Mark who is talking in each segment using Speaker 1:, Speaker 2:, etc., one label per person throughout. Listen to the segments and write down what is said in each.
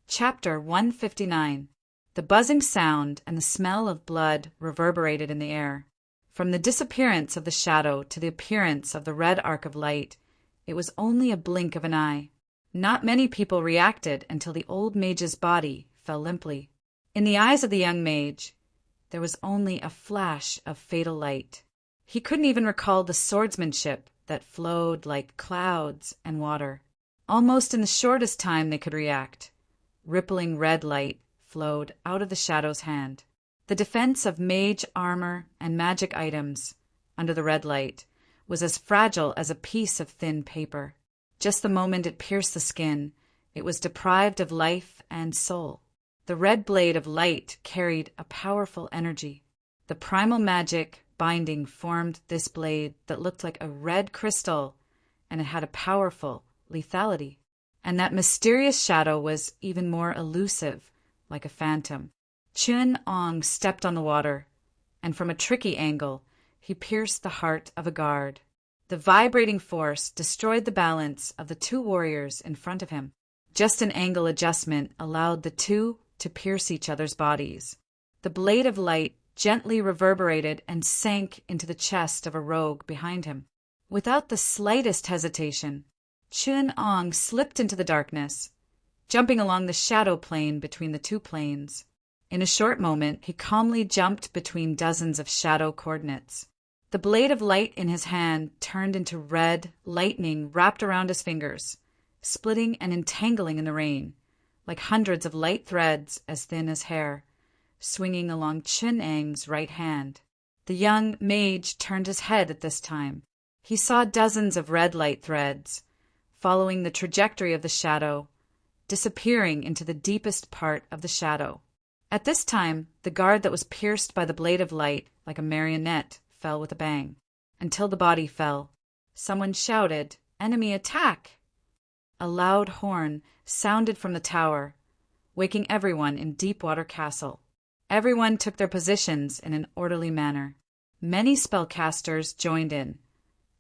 Speaker 1: Chapter 159. The buzzing sound and the smell of blood reverberated in the air. From the disappearance of the shadow to the appearance of the red arc of light, it was only a blink of an eye. Not many people reacted until the old mage's body fell limply. In the eyes of the young mage, there was only a flash of fatal light. He couldn't even recall the swordsmanship that flowed like clouds and water. Almost in the shortest time they could react, rippling red light flowed out of the shadow's hand. The defense of mage armor and magic items under the red light was as fragile as a piece of thin paper. Just the moment it pierced the skin, it was deprived of life and soul. The red blade of light carried a powerful energy. The primal magic binding formed this blade that looked like a red crystal, and it had a powerful lethality. And that mysterious shadow was even more elusive, like a phantom. Chun Ong stepped on the water, and from a tricky angle, he pierced the heart of a guard. The vibrating force destroyed the balance of the two warriors in front of him. Just an angle adjustment allowed the two to pierce each other's bodies. The blade of light gently reverberated and sank into the chest of a rogue behind him. Without the slightest hesitation, Chun Ong slipped into the darkness, jumping along the shadow plane between the two planes. In a short moment, he calmly jumped between dozens of shadow coordinates. The blade of light in his hand turned into red lightning wrapped around his fingers, splitting and entangling in the rain, like hundreds of light threads as thin as hair, swinging along Chun Ang's right hand. The young mage turned his head at this time. He saw dozens of red light threads, following the trajectory of the shadow, disappearing into the deepest part of the shadow. At this time, the guard that was pierced by the blade of light like a marionette fell with a bang. Until the body fell, someone shouted, "Enemy attack!" A loud horn sounded from the tower, waking everyone in Deepwater Castle. Everyone took their positions in an orderly manner. Many spellcasters joined in,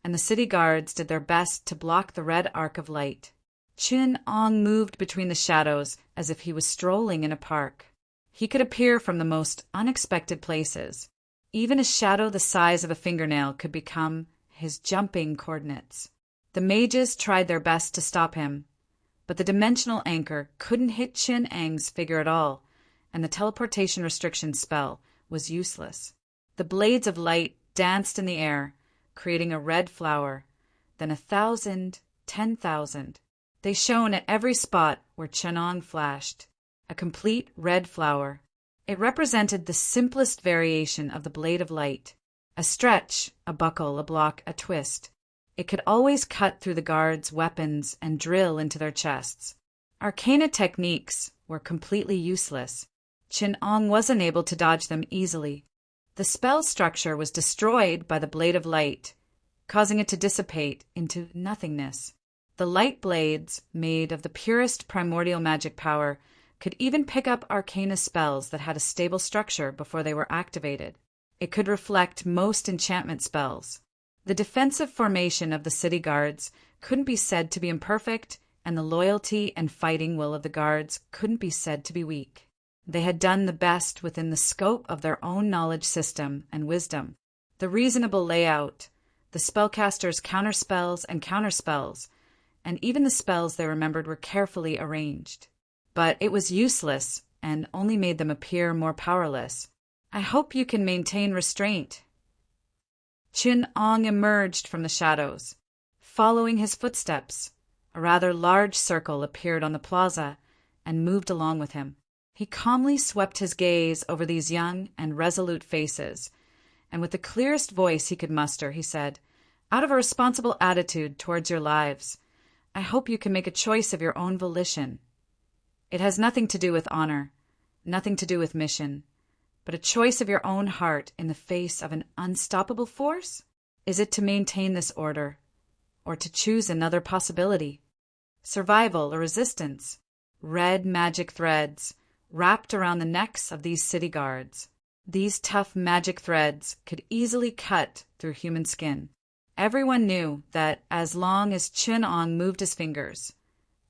Speaker 1: and the city guards did their best to block the red arc of light. Chun Ong moved between the shadows as if he was strolling in a park. He could appear from the most unexpected places. Even a shadow the size of a fingernail could become his jumping coordinates. The mages tried their best to stop him, but the dimensional anchor couldn't hit Chun Ang's figure at all, and the teleportation restriction spell was useless. The blades of light danced in the air, creating a red flower, then 1,000, 10,000. They shone at every spot where Chun Ong flashed, a complete red flower. It represented the simplest variation of the blade of light, a stretch, a buckle, a block, a twist. It could always cut through the guards' weapons and drill into their chests. Arcana techniques were completely useless. Chun Ong wasn't able to dodge them easily. The spell structure was destroyed by the blade of light, causing it to dissipate into nothingness. The light blades, made of the purest primordial magic power, could even pick up arcana spells that had a stable structure before they were activated. It could reflect most enchantment spells. The defensive formation of the city guards couldn't be said to be imperfect, and the loyalty and fighting will of the guards couldn't be said to be weak. They had done the best within the scope of their own knowledge system and wisdom. The reasonable layout, the spellcasters' counterspells and counterspells, and even the spells they remembered were carefully arranged. But it was useless and only made them appear more powerless. "I hope you can maintain restraint." Chun Ong emerged from the shadows. Following his footsteps, a rather large circle appeared on the plaza and moved along with him. He calmly swept his gaze over these young and resolute faces, and with the clearest voice he could muster, he said, "Out of a responsible attitude towards your lives, I hope you can make a choice of your own volition. It has nothing to do with honor, nothing to do with mission, but a choice of your own heart in the face of an unstoppable force? Is it to maintain this order, or to choose another possibility? Survival or resistance? Red magic threads wrapped around the necks of these city guards. These tough magic threads could easily cut through human skin. Everyone knew that as long as Chun Ong moved his fingers,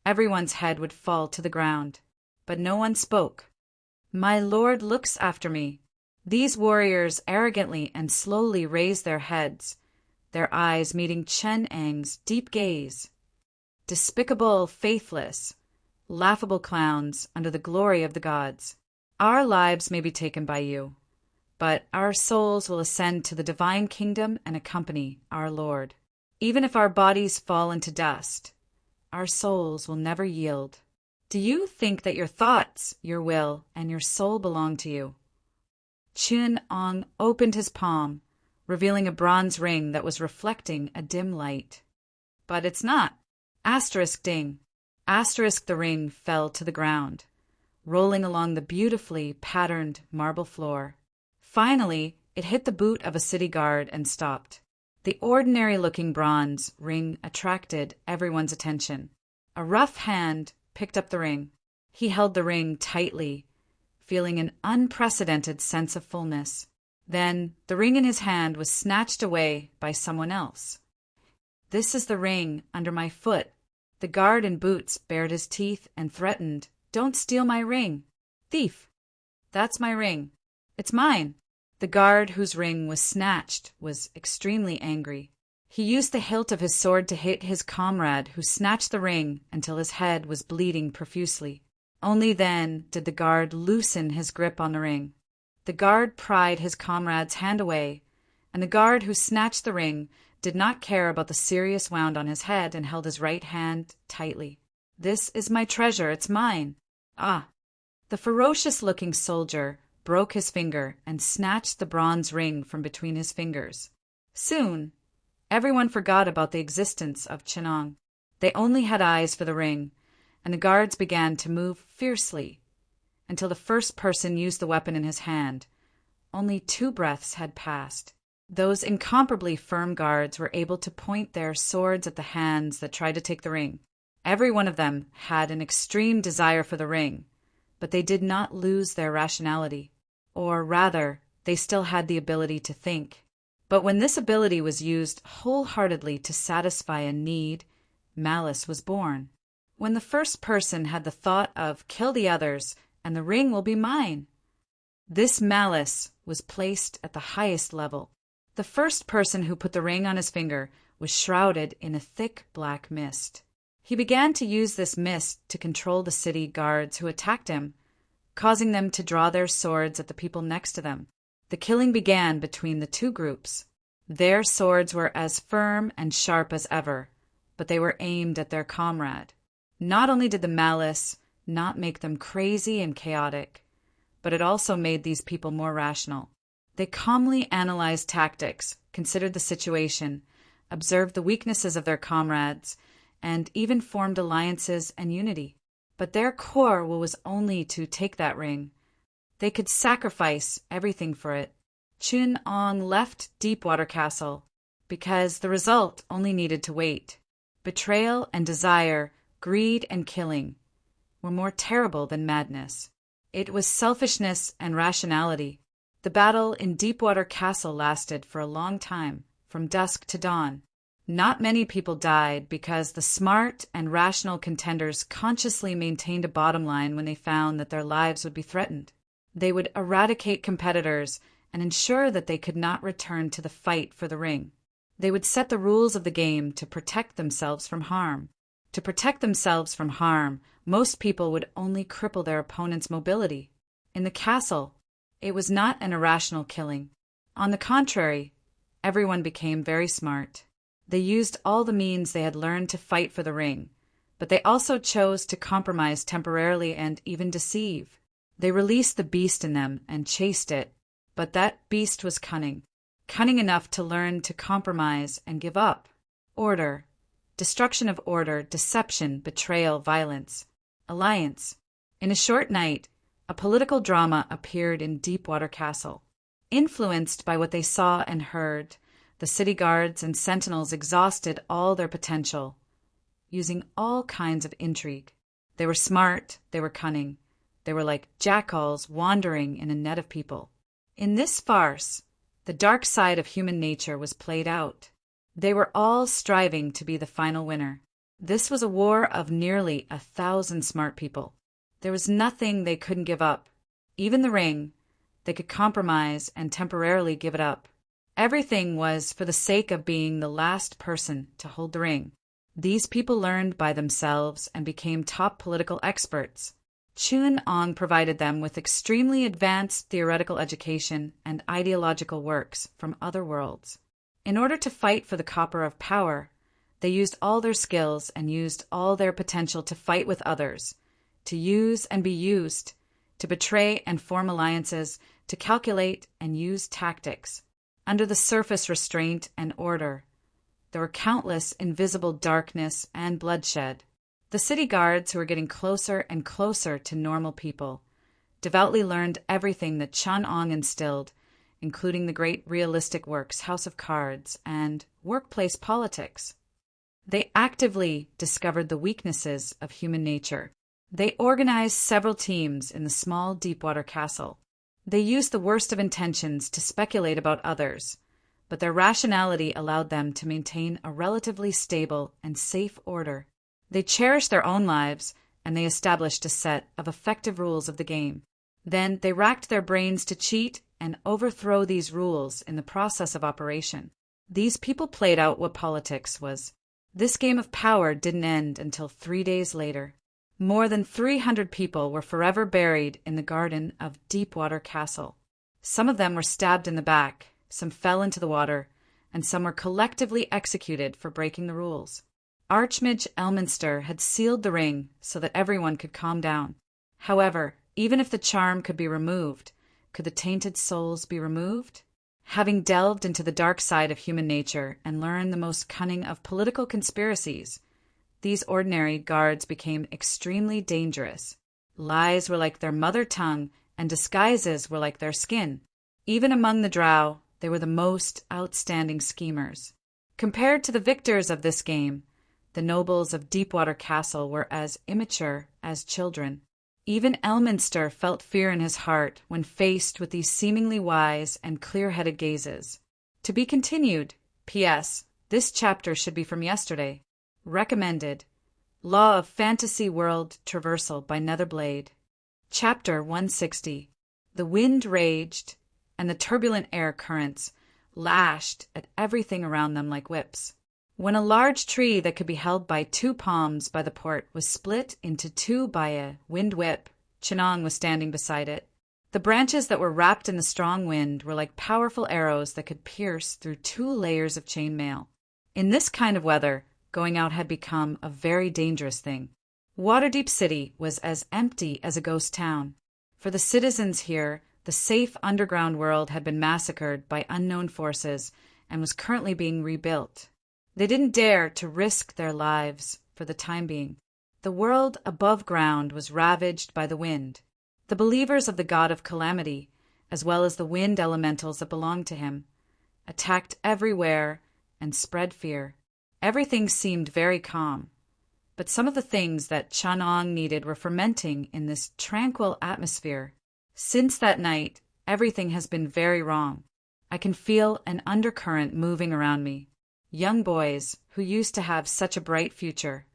Speaker 1: everyone's head would fall to the ground. but no one spoke. "My lord looks after me." These warriors arrogantly and slowly raised their heads, their eyes meeting Chen Ang's deep gaze. Despicable, faithless, laughable clowns under the glory of the gods. Our lives may be taken by you, but our souls will ascend to the divine kingdom and accompany our Lord. Even if our bodies fall into dust, our souls will never yield. Do you think that your thoughts, your will, and your soul belong to you? Chun Ong opened his palm, revealing a bronze ring that was reflecting a dim light. But it's not. Asterisk ding. Asterisk the ring fell to the ground, rolling along the beautifully patterned marble floor. Finally, it hit the boot of a city guard and stopped. The ordinary-looking bronze ring attracted everyone's attention. A rough hand picked up the ring. He held the ring tightly, feeling an unprecedented sense of fullness. Then the ring in his hand was snatched away by someone else. "This is the ring under my foot." The guard in boots bared his teeth and threatened, "Don't steal my ring. Thief! That's my ring. It's mine." The guard whose ring was snatched was extremely angry. He used the hilt of his sword to hit his comrade who snatched the ring until his head was bleeding profusely. Only then did the guard loosen his grip on the ring. The guard pried his comrade's hand away, and the guard who snatched the ring did not care about the serious wound on his head and held his right hand tightly. "This is my treasure, it's mine." "Ah!" The ferocious-looking soldier broke his finger and snatched the bronze ring from between his fingers. Soon, everyone forgot about the existence of Chenong. They only had eyes for the ring, and the guards began to move fiercely until the first person used the weapon in his hand. Only 2 breaths had passed. Those incomparably firm guards were able to point their swords at the hands that tried to take the ring. Every one of them had an extreme desire for the ring, but they did not lose their rationality. Or rather, they still had the ability to think. But when this ability was used wholeheartedly to satisfy a need, malice was born. When the first person had the thought of "kill the others, and the ring will be mine," this malice was placed at the highest level. The first person who put the ring on his finger was shrouded in a thick black mist. He began to use this mist to control the city guards who attacked him, causing them to draw their swords at the people next to them. The killing began between the 2 groups. Their swords were as firm and sharp as ever, but they were aimed at their comrade. Not only did the malice not make them crazy and chaotic, but it also made these people more rational. They calmly analyzed tactics, considered the situation, observed the weaknesses of their comrades, and even formed alliances and unity. But their core was only to take that ring. They could sacrifice everything for it. Chun Ong left Deepwater Castle because the result only needed to wait. Betrayal and desire, greed and killing were more terrible than madness. It was selfishness and rationality. The battle in Deepwater Castle lasted for a long time, from dusk to dawn. Not many people died because the smart and rational contenders consciously maintained a bottom line when they found that their lives would be threatened. They would eradicate competitors and ensure that they could not return to the fight for the ring. They would set the rules of the game to protect themselves from harm. To protect themselves from harm, most people would only cripple their opponent's mobility. In the castle, it was not an irrational killing. On the contrary, everyone became very smart. They used all the means they had learned to fight for the ring, but they also chose to compromise temporarily and even deceive. They released the beast in them and chased it, but that beast was cunning enough to learn to compromise and give up. Order, destruction of order, deception, betrayal, violence, alliance. In a short night, a political drama appeared in Deepwater Castle. Influenced by what they saw and heard, the city guards and sentinels exhausted all their potential, using all kinds of intrigue. They were smart, they were cunning. They were like jackals wandering in a net of people. In this farce, the dark side of human nature was played out. They were all striving to be the final winner. This was a war of nearly 1,000 smart people. There was nothing they couldn't give up. Even the ring, they could compromise and temporarily give it up. Everything was for the sake of being the last person to hold the ring. These people learned by themselves and became top political experts. Chun-Ong provided them with extremely advanced theoretical education and ideological works from other worlds. In order to fight for the copper of power, they used all their skills and used all their potential to fight with others, to use and be used, to betray and form alliances, to calculate and use tactics. Under the surface restraint and order, there were countless invisible darkness and bloodshed. The city guards, who were getting closer and closer to normal people, devoutly learned everything that Chun-Ong instilled, including the great realistic works House of Cards and workplace politics. They actively discovered the weaknesses of human nature. They organized several teams in the small Deepwater Castle. They used the worst of intentions to speculate about others, but their rationality allowed them to maintain a relatively stable and safe order. They cherished their own lives, and they established a set of effective rules of the game. Then they racked their brains to cheat and overthrow these rules in the process of operation. These people played out what politics was. This game of power didn't end until 3 days later. More than 300 people were forever buried in the garden of Deepwater Castle. Some of them were stabbed in the back, some fell into the water, and some were collectively executed for breaking the rules. Archmage Elminster had sealed the ring so that everyone could calm down. However, even if the charm could be removed, could the tainted souls be removed? Having delved into the dark side of human nature and learned the most cunning of political conspiracies, these ordinary guards became extremely dangerous. Lies were like their mother tongue, and disguises were like their skin. Even among the drow, they were the most outstanding schemers. Compared to the victors of this game, the nobles of Deepwater Castle were as immature as children. Even Elminster felt fear in his heart when faced with these seemingly wise and clear-headed gazes. To be continued. P.S. This chapter should be from yesterday. Recommended. Law of Fantasy World Traversal by Netherblade. Chapter 160. The wind raged, and the turbulent air currents lashed at everything around them like whips. When a large tree that could be held by 2 palms by the port was split into 2 by a wind whip, Chun-Ong was standing beside it. The branches that were wrapped in the strong wind were like powerful arrows that could pierce through 2 layers of chainmail. In this kind of weather, going out had become a very dangerous thing. Waterdeep City was as empty as a ghost town. For the citizens here, the safe underground world had been massacred by unknown forces and was currently being rebuilt. They didn't dare to risk their lives for the time being. The world above ground was ravaged by the wind. The believers of the god of calamity, as well as the wind elementals that belonged to him, attacked everywhere and spread fear. Everything seemed very calm, but some of the things that Chun-Ong needed were fermenting in this tranquil atmosphere. Since that night, everything has been very wrong. I can feel an undercurrent moving around me. Young boys who used to have such a bright future,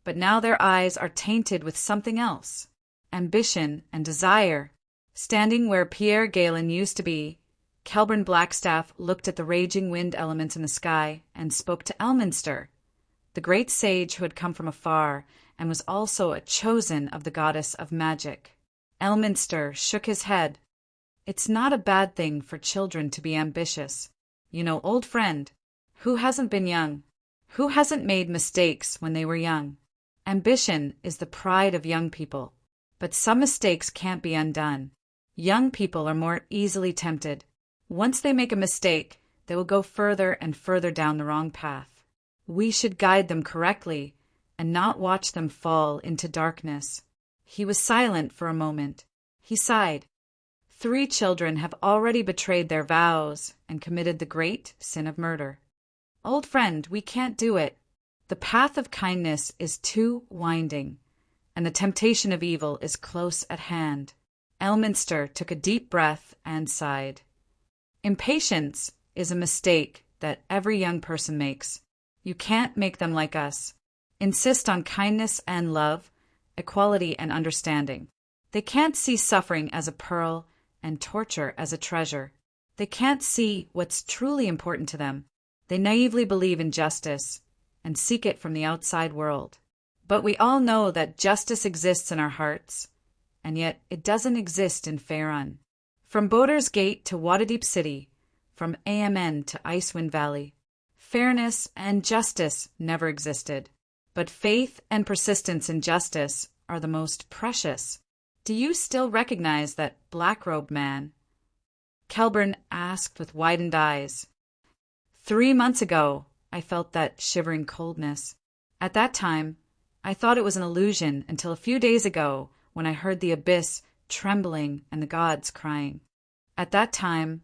Speaker 1: but now their eyes are tainted with something else. Ambition and desire. Standing where Pierre Galen used to be, Kelburn Blackstaff looked at the raging wind elements in the sky and spoke to Elminster, the great sage who had come from afar and was also a chosen of the goddess of magic. Elminster shook his head. It's not a bad thing for children to be ambitious. You know, old friend, who hasn't been young? Who hasn't made mistakes when they were young? Ambition is the pride of young people, but some mistakes can't be undone. Young people are more easily tempted. Once they make a mistake, they will go further and further down the wrong path. We should guide them correctly and not watch them fall into darkness. He was silent for a moment. He sighed. 3 children have already betrayed their vows and committed the great sin of murder. Old friend, we can't do it. The path of kindness is too winding, and the temptation of evil is close at hand. Elminster took a deep breath and sighed. Impatience is a mistake that every young person makes. You can't make them like us. Insist on kindness and love, equality, and understanding. They can't see suffering as a pearl and torture as a treasure. They can't see what's truly important to them. They naively believe in justice and seek it from the outside world. But we all know that justice exists in our hearts, and yet it doesn't exist in Faerun. From Boder's Gate to Waterdeep City, from AMN to Icewind Valley, fairness and justice never existed. But faith and persistence in justice are the most precious. Do you still recognize that black-robed man? Kelburn asked with widened eyes. 3 months ago, I felt that shivering coldness. At that time, I thought it was an illusion until a few days ago when I heard the abyss trembling and the gods crying. At that time,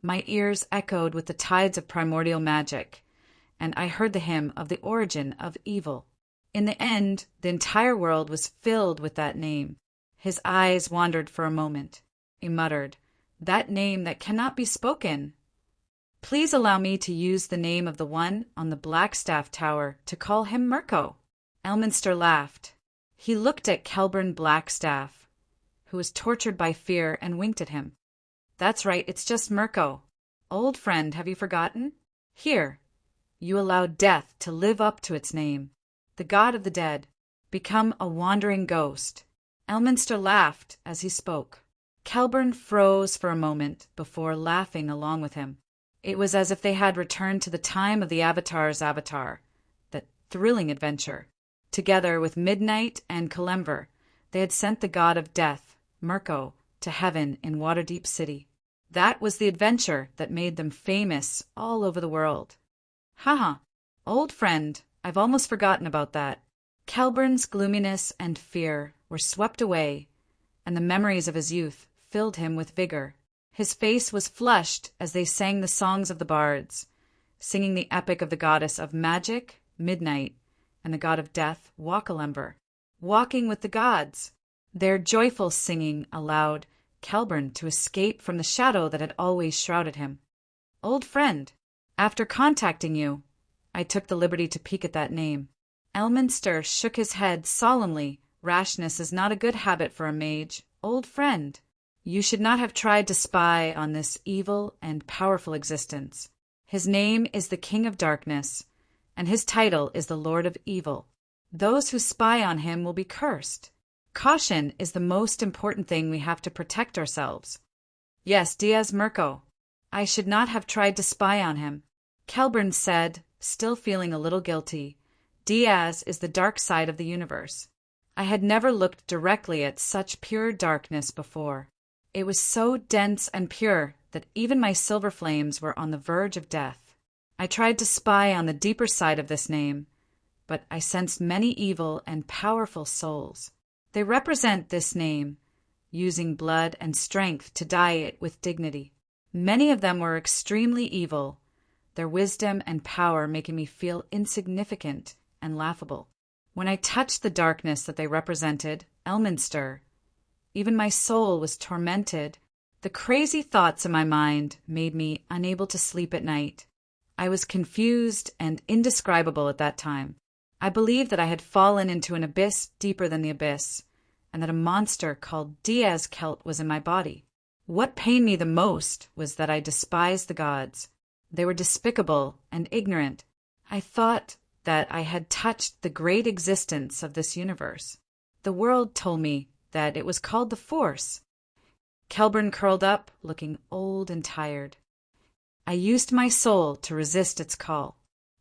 Speaker 1: my ears echoed with the tides of primordial magic, and I heard the hymn of the origin of evil. In the end, the entire world was filled with that name. His eyes wandered for a moment. He muttered, "That name that cannot be spoken." Please allow me to use the name of the one on the Blackstaff Tower to call him Mirko. Elminster laughed. He looked at Kelburn Blackstaff, who was tortured by fear, and winked at him. "That's right, it's just Mirko. Old friend, have you forgotten? Here, you allowed death to live up to its name. The god of the dead, become a wandering ghost." Elminster laughed as he spoke. Kelburn froze for a moment before laughing along with him. It was as if they had returned to the time of the Avatar's avatar, that thrilling adventure. Together with Midnight and Kalemver, they had sent the god of death, Mirko, to heaven in Waterdeep City. That was the adventure that made them famous all over the world. Haha, old friend, I've almost forgotten about that. Kelburn's gloominess and fear were swept away, and the memories of his youth filled him with vigor. His face was flushed as they sang the songs of the bards, singing the epic of the goddess of magic, Midnight, and the god of death, Wakalember, walking with the gods. Their joyful singing allowed Kelburn to escape from the shadow that had always shrouded him. Old friend, after contacting you, I took the liberty to peek at that name. Elminster shook his head solemnly. Rashness is not a good habit for a mage. Old friend, you should not have tried to spy on this evil and powerful existence. His name is the King of Darkness, and his title is the Lord of Evil. Those who spy on him will be cursed. Caution is the most important thing. We have to protect ourselves. Yes, Diaz Mirko. I should not have tried to spy on him. Kelburn said, still feeling a little guilty. Diaz is the dark side of the universe. I had never looked directly at such pure darkness before. It was so dense and pure that even my silver flames were on the verge of death. I tried to spy on the deeper side of this name, but I sensed many evil and powerful souls. They represent this name, using blood and strength to dye it with dignity. Many of them were extremely evil, their wisdom and power making me feel insignificant and laughable. When I touched the darkness that they represented, Elminster, even my soul was tormented. The crazy thoughts in my mind made me unable to sleep at night. I was confused and indescribable at that time. I believed that I had fallen into an abyss deeper than the abyss, and that a monster called Diaz Kelt was in my body. What pained me the most was that I despised the gods. They were despicable and ignorant. I thought that I had touched the great existence of this universe. The world told me that it was called the Force. Kelburn curled up, looking old and tired. I used my soul to resist its call.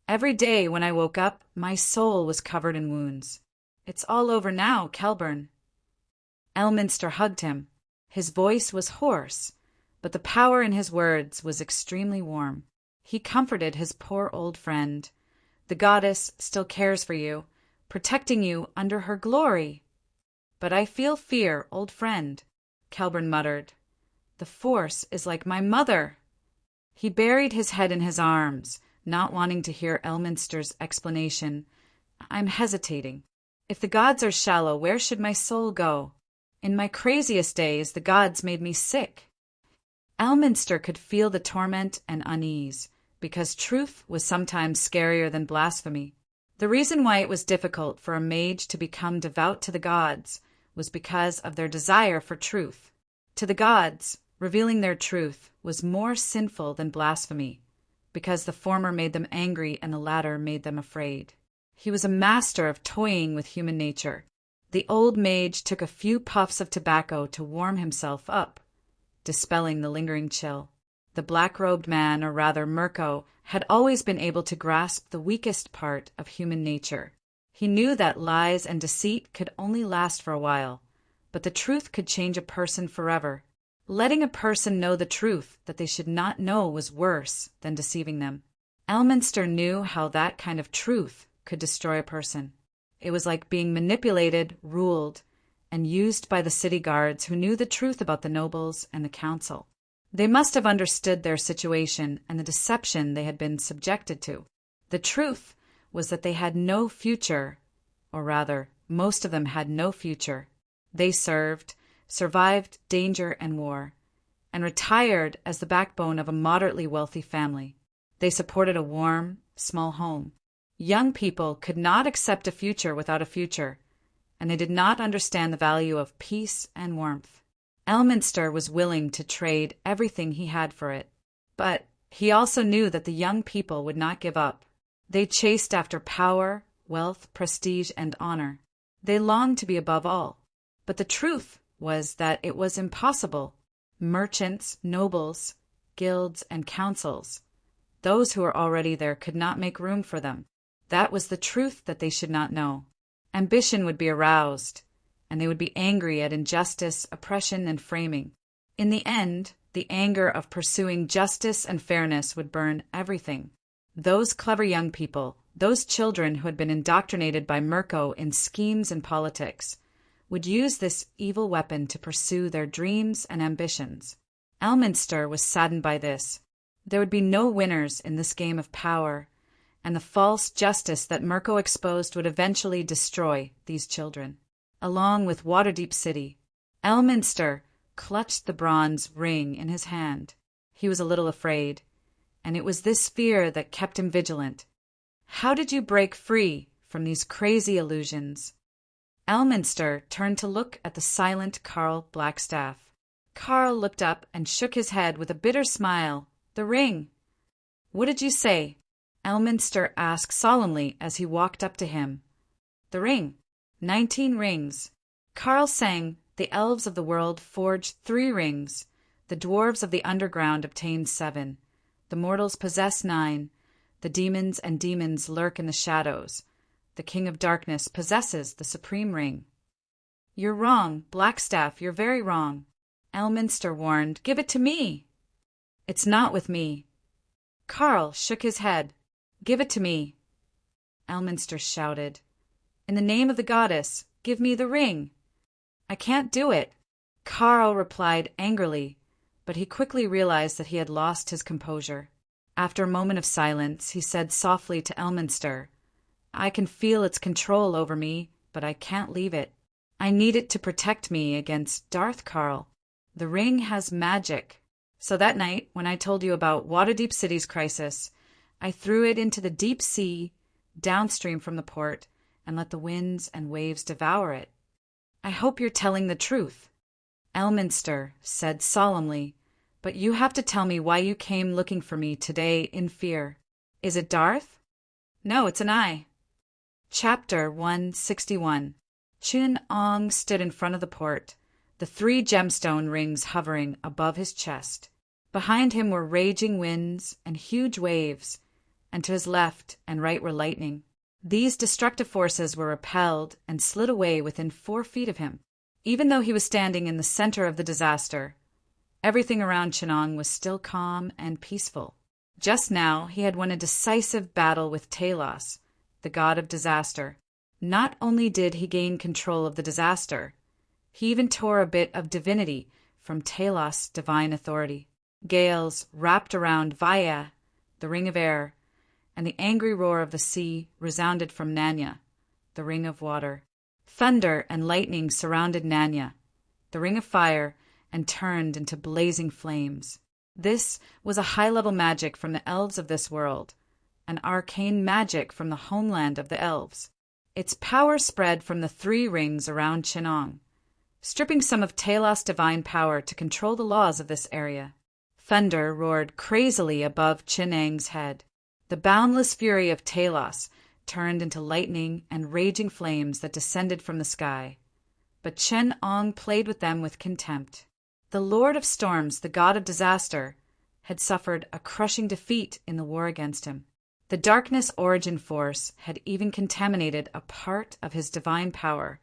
Speaker 1: Every day when I woke up, my soul was covered in wounds. It's all over now, Kelburn. Elminster hugged him. His voice was hoarse, but the power in his words was extremely warm. He comforted his poor old friend. The goddess still cares for you, protecting you under her glory. But I feel fear, old friend, Kelburn muttered. The Force is like my mother. He buried his head in his arms, not wanting to hear Elminster's explanation. I'm hesitating. If the gods are shallow, where should my soul go? In my craziest days, the gods made me sick. Elminster could feel the torment and unease, because truth was sometimes scarier than blasphemy. The reason why it was difficult for a mage to become devout to the gods was because of their desire for truth. To the gods, revealing their truth was more sinful than blasphemy, because the former made them angry and the latter made them afraid. He was a master of toying with human nature. The old mage took a few puffs of tobacco to warm himself up, dispelling the lingering chill. The black-robed man, or rather Mirko, had always been able to grasp the weakest part of human nature. He knew that lies and deceit could only last for a while, but the truth could change a person forever. Letting a person know the truth that they should not know was worse than deceiving them. Elminster knew how that kind of truth could destroy a person. It was like being manipulated, ruled, and used by the city guards who knew the truth about the nobles and the council. They must have understood their situation and the deception they had been subjected to. The truth was that they had no future, or rather, most of them had no future. They survived danger and war, and retired as the backbone of a moderately wealthy family. They supported a warm, small home. Young people could not accept a future without a future, and they did not understand the value of peace and warmth. Elminster was willing to trade everything he had for it, but he also knew that the young people would not give up. They chased after power, wealth, prestige, and honor. They longed to be above all. But the truth was that it was impossible. Merchants, nobles, guilds, and councils, those who were already there, could not make room for them. That was the truth that they should not know. Ambition would be aroused, and they would be angry at injustice, oppression, and framing. In the end, the anger of pursuing justice and fairness would burn everything. Those clever young people, those children who had been indoctrinated by Mirko in schemes and politics, would use this evil weapon to pursue their dreams and ambitions. Elminster was saddened by this. There would be no winners in this game of power, and the false justice that Mirko exposed would eventually destroy these children. Along with Waterdeep City, Elminster clutched the bronze ring in his hand. He was a little afraid, and it was this fear that kept him vigilant. How did you break free from these crazy illusions? Elminster turned to look at the silent Carl Blackstaff. Carl looked up and shook his head with a bitter smile. The ring. What did you say? Elminster asked solemnly as he walked up to him. The ring. 19 rings. Carl sang, the elves of the world forged 3 rings. The dwarves of the underground obtained 7. The mortals possess 9. The demons and demons lurk in the shadows. The King of Darkness possesses the supreme ring. You're wrong, Blackstaff, you're very wrong. Elminster warned. Give it to me. It's not with me. Carl shook his head. Give it to me. Elminster shouted. In the name of the goddess, give me the ring. I can't do it. Carl replied angrily, but he quickly realized that he had lost his composure. After a moment of silence, he said softly to Elminster, I can feel its control over me, but I can't leave it. I need it to protect me against Darth Carl. The ring has magic. So that night, when I told you about Waterdeep City's crisis, I threw it into the deep sea, downstream from the port, and let the winds and waves devour it. I hope you're telling the truth. Elminster said solemnly, but you have to tell me why you came looking for me today in fear. Is it Darth? No, it's an eye. Chapter 161. Chun Ong stood in front of the port, the 3 gemstone rings hovering above his chest. Behind him were raging winds and huge waves, and to his left and right were lightning. These destructive forces were repelled and slid away within 4 feet of him. Even though he was standing in the center of the disaster, everything around Chunong was still calm and peaceful. Just now he had won a decisive battle with Talos, the god of disaster. Not only did he gain control of the disaster, he even tore a bit of divinity from Talos' divine authority. Gales wrapped around Vaya, the ring of air, and the angry roar of the sea resounded from Nanya, the ring of water. Thunder and lightning surrounded Nanya, the ring of fire, and turned into blazing flames. This was a high-level magic from the elves of this world, and arcane magic from the homeland of the elves. Its power spread from the 3 rings around Chinong, stripping some of Talos' divine power to control the laws of this area. Thunder roared crazily above Chinang's head. The boundless fury of Talos turned into lightning and raging flames that descended from the sky. But Chinong played with them with contempt. The Lord of Storms, the god of disaster, had suffered a crushing defeat in the war against him. The darkness origin force had even contaminated a part of his divine power,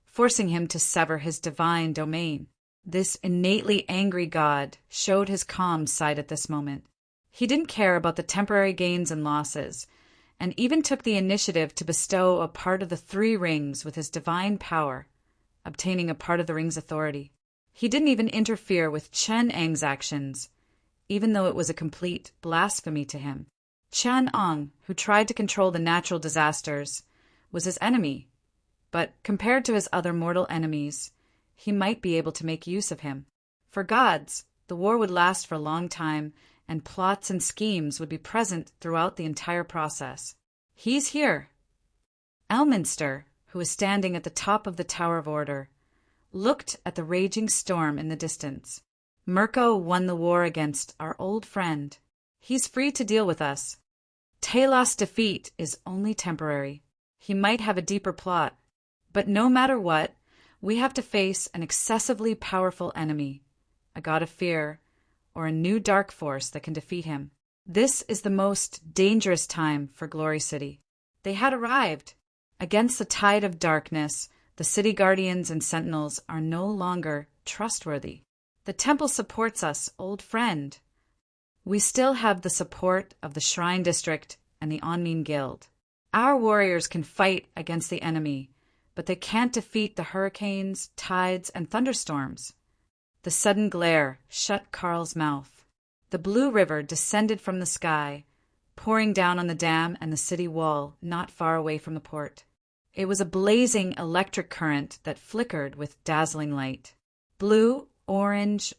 Speaker 1: forcing him to sever his divine domain. This innately angry god showed his calm side at this moment. He didn't care about the temporary gains and losses, and even took the initiative to bestow a part of the 3 rings with his divine power, obtaining a part of the ring's authority. He didn't even interfere with Chinang's actions, even though it was a complete blasphemy to him. Chinong, who tried to control the natural disasters, was his enemy, but compared to his other mortal enemies, he might be able to make use of him. For gods, the war would last for a long time, and plots and schemes would be present throughout the entire process. He's here. Elminster, who was standing at the top of the Tower of Order, looked at the raging storm in the distance. Mirko won the war against our old friend. He's free to deal with us. Talos' defeat is only temporary. He might have a deeper plot. But no matter what, we have to face an excessively powerful enemy, a god of fear, or a new dark force that can defeat him. This is the most dangerous time for Glory City. They had arrived. Against the tide of darkness, the city guardians and sentinels are no longer trustworthy. The temple supports us, old friend. We still have the support of the Shrine District and the Onmin Guild. Our warriors can fight against the enemy, but they can't defeat the hurricanes, tides, and thunderstorms. The sudden glare shut Carl's mouth. The blue river descended from the sky, pouring down on the dam and the city wall not far away from the port. It was a blazing electric current that flickered with dazzling light. Blue, orange,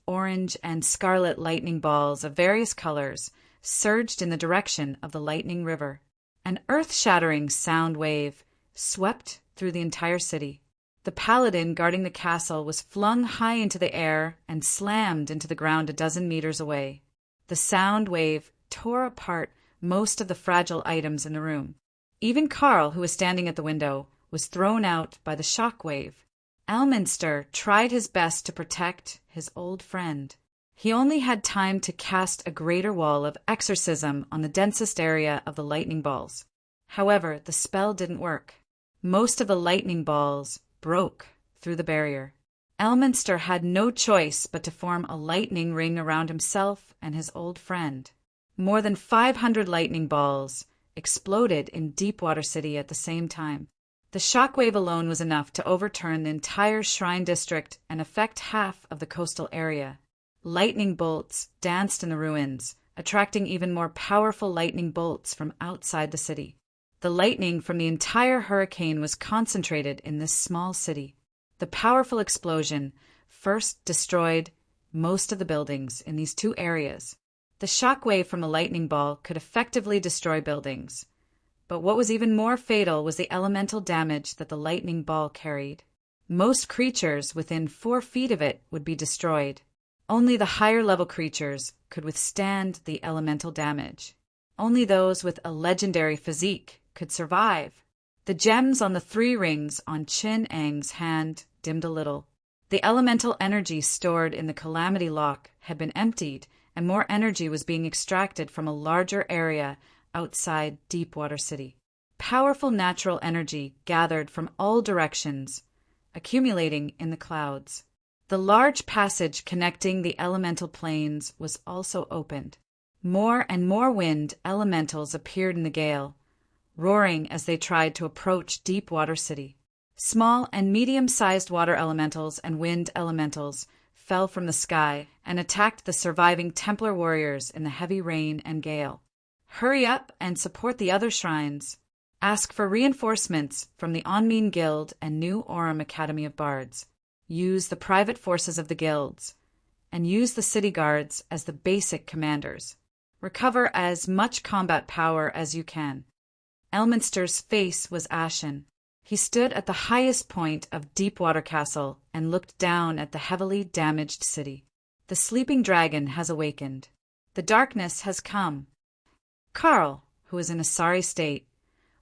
Speaker 1: and scarlet lightning balls of various colors surged in the direction of the lightning river. An earth-shattering sound wave swept through the entire city. The paladin guarding the castle was flung high into the air and slammed into the ground a dozen meters away. The sound wave tore apart most of the fragile items in the room. Even Carl, who was standing at the window, was thrown out by the shock wave. Elminster tried his best to protect his old friend. He only had time to cast a greater wall of exorcism on the densest area of the lightning balls. However, the spell didn't work. Most of the lightning balls broke through the barrier. Elminster had no choice but to form a lightning ring around himself and his old friend. More than 500 lightning balls exploded in Deepwater City at the same time. The shockwave alone was enough to overturn the entire Shrine District and affect half of the coastal area. Lightning bolts danced in the ruins, attracting even more powerful lightning bolts from outside the city. The lightning from the entire hurricane was concentrated in this small city. The powerful explosion first destroyed most of the buildings in these 2 areas. The shockwave from the lightning ball could effectively destroy buildings. But what was even more fatal was the elemental damage that the lightning ball carried. Most creatures within 4 feet of it would be destroyed. Only the higher-level creatures could withstand the elemental damage. Only those with a legendary physique could survive. The gems on the 3 rings on Chinang's hand dimmed a little. The elemental energy stored in the Calamity Lock had been emptied, and more energy was being extracted from a larger area outside Deepwater City. Powerful natural energy gathered from all directions, accumulating in the clouds. The large passage connecting the elemental planes was also opened. More and more wind elementals appeared in the gale, roaring as they tried to approach Deepwater City. Small and medium-sized water elementals and wind elementals fell from the sky and attacked the surviving Templar warriors in the heavy rain and gale. Hurry up and support the other shrines. Ask for reinforcements from the Onmin Guild and New Aurum Academy of Bards. Use the private forces of the guilds, and use the city guards as the basic commanders. Recover as much combat power as you can." Elminster's face was ashen. He stood at the highest point of Deepwater Castle and looked down at the heavily damaged city. The sleeping dragon has awakened. The darkness has come. Carl, who was in a sorry state,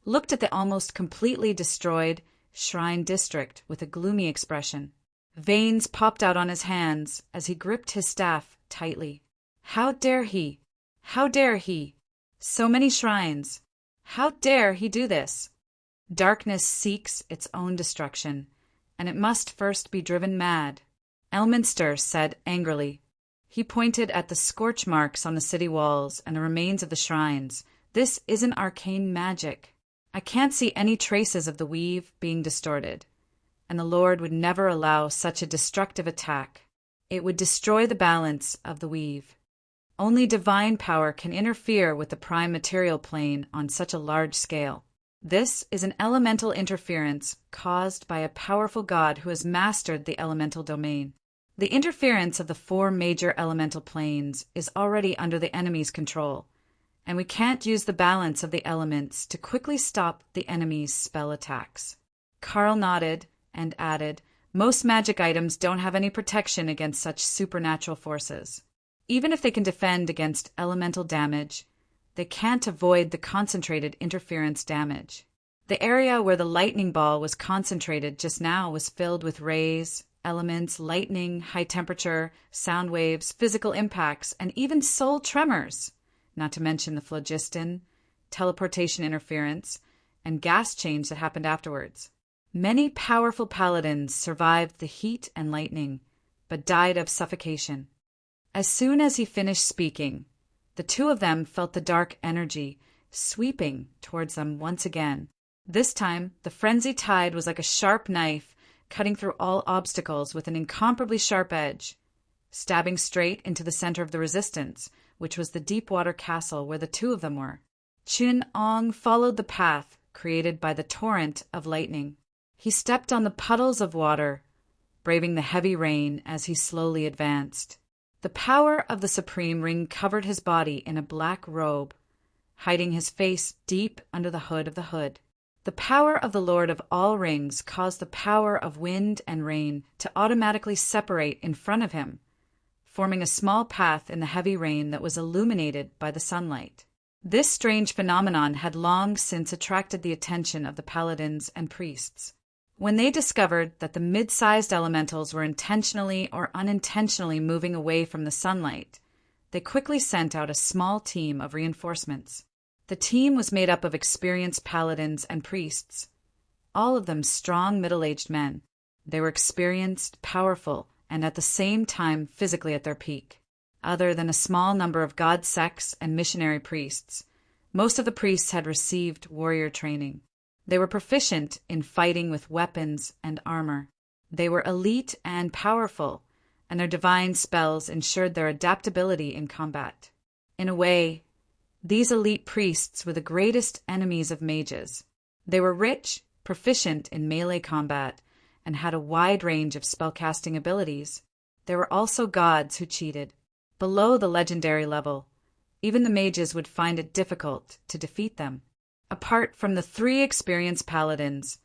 Speaker 1: looked at the almost completely destroyed Shrine District with a gloomy expression. Veins popped out on his hands as he gripped his staff tightly. How dare he? How dare he? So many shrines. How dare he do this? Darkness seeks its own destruction, and it must first be driven mad. Elminster said angrily. He pointed at the scorch marks on the city walls and the remains of the shrines. "This isn't arcane magic. I can't see any traces of the weave being distorted, and the Lord would never allow such a destructive attack. It would destroy the balance of the weave. Only divine power can interfere with the prime material plane on such a large scale. This is an elemental interference caused by a powerful god who has mastered the elemental domain. The interference of the 4 major elemental planes is already under the enemy's control, and we can't use the balance of the elements to quickly stop the enemy's spell attacks." Carl nodded and added, "Most magic items don't have any protection against such supernatural forces. Even if they can defend against elemental damage, they can't avoid the concentrated interference damage. The area where the lightning ball was concentrated just now was filled with rays, elements, lightning, high temperature, sound waves, physical impacts, and even soul tremors, not to mention the phlogiston, teleportation interference, and gas change that happened afterwards. Many powerful paladins survived the heat and lightning, but died of suffocation." As soon as he finished speaking, the 2 of them felt the dark energy sweeping towards them once again. This time, the frenzy tide was like a sharp knife cutting through all obstacles with an incomparably sharp edge, stabbing straight into the center of the resistance, which was the Deepwater Castle where the 2 of them were. Chun-Ong followed the path created by the torrent of lightning. He stepped on the puddles of water, braving the heavy rain as he slowly advanced. The power of the Supreme Ring covered his body in a black robe, hiding his face deep under the hood of the hood. The power of the Lord of all Rings caused the power of wind and rain to automatically separate in front of him, forming a small path in the heavy rain that was illuminated by the sunlight. This strange phenomenon had long since attracted the attention of the paladins and priests. When they discovered that the mid-sized elementals were intentionally or unintentionally moving away from the sunlight, they quickly sent out a small team of reinforcements. The team was made up of experienced paladins and priests, all of them strong middle-aged men. They were experienced, powerful, and at the same time physically at their peak. Other than a small number of god sects and missionary priests, most of the priests had received warrior training. They were proficient in fighting with weapons and armor. They were elite and powerful, and their divine spells ensured their adaptability in combat. In a way, these elite priests were the greatest enemies of mages. They were rich, proficient in melee combat, and had a wide range of spellcasting abilities. There were also gods who cheated. Below the legendary level, even the mages would find it difficult to defeat them. Apart from the 3 experienced paladins,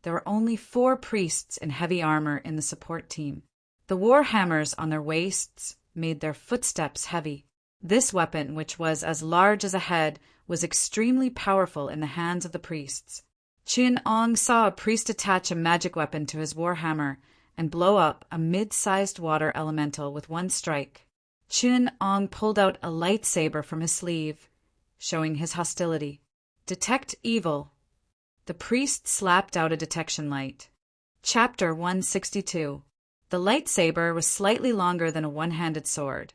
Speaker 1: there were only 4 priests in heavy armor in the support team. The war hammers on their waists made their footsteps heavy. This weapon, which was as large as a head, was extremely powerful in the hands of the priests. Chun-Ong saw a priest attach a magic weapon to his war hammer and blow up a mid-sized water elemental with one strike. Chun-Ong pulled out a lightsaber from his sleeve, showing his hostility. Detect evil. The priest slapped out a detection light. Chapter 162. The lightsaber was slightly longer than a one-handed sword,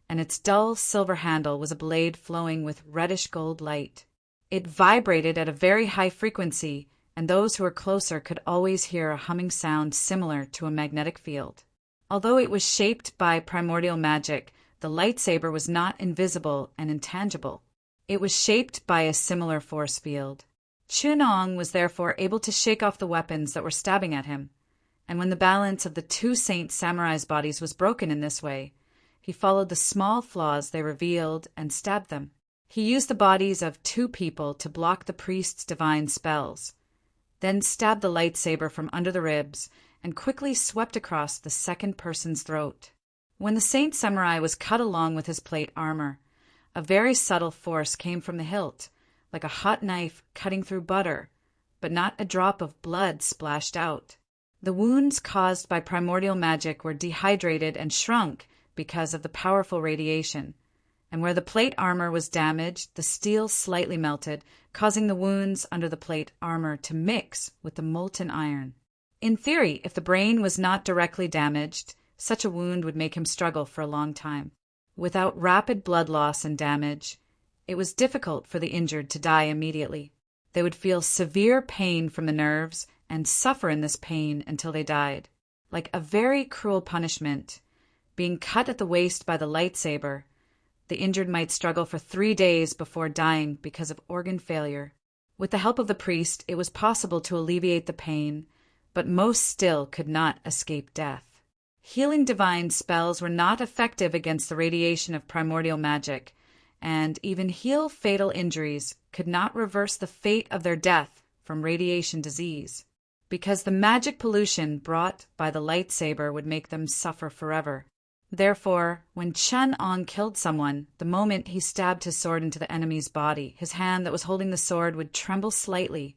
Speaker 1: and its dull silver handle was a blade flowing with reddish-gold light. It vibrated at a very high frequency, and those who were closer could always hear a humming sound similar to a magnetic field. Although it was shaped by primordial magic, the lightsaber was not invisible and intangible. It was shaped by a similar force field. Chun-Ong was therefore able to shake off the weapons that were stabbing at him, and when the balance of the 2 saint samurais' bodies was broken in this way, He followed the small flaws they revealed and stabbed them. He used the bodies of 2 people to block the priest's divine spells, then stabbed the lightsaber from under the ribs and quickly swept across the second person's throat. When the Saint Samurai was cut along with his plate armor, a very subtle force came from the hilt, like a hot knife cutting through butter, but not a drop of blood splashed out. The wounds caused by primordial magic were dehydrated and shrunk because of the powerful radiation, and where the plate armor was damaged, the steel slightly melted, causing the wounds under the plate armor to mix with the molten iron. In theory, if the brain was not directly damaged, such a wound would make him struggle for a long time. Without rapid blood loss and damage, it was difficult for the injured to die immediately. They would feel severe pain from the nerves and suffer in this pain until they died. Like a very cruel punishment, being cut at the waist by the lightsaber, the injured might struggle for 3 days before dying because of organ failure. With the help of the priest, it was possible to alleviate the pain, but most still could not escape death. Healing divine spells were not effective against the radiation of primordial magic, and even heal fatal injuries could not reverse the fate of their death from radiation disease, because the magic pollution brought by the lightsaber would make them suffer forever. Therefore, when Chen Ong killed someone, the moment he stabbed his sword into the enemy's body, his hand that was holding the sword would tremble slightly,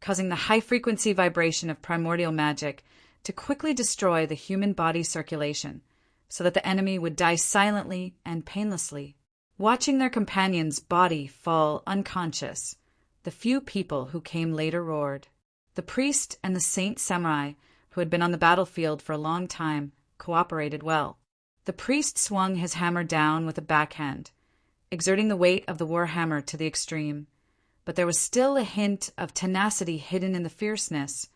Speaker 1: causing the high-frequency vibration of primordial magic to quickly destroy the human body circulation, so that the enemy would die silently and painlessly. Watching their companion's body fall unconscious, the few people who came later roared. The priest and the Saint Samurai, who had been on the battlefield for a long time, cooperated well. The priest swung his hammer down with a backhand, exerting the weight of the war hammer to the extreme, but there was still a hint of tenacity hidden in the fierceness,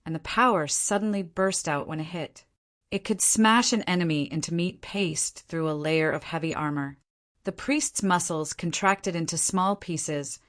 Speaker 1: and the power suddenly burst out when it hit. It could smash an enemy into meat paste through a layer of heavy armor. The priest's muscles contracted into small pieces,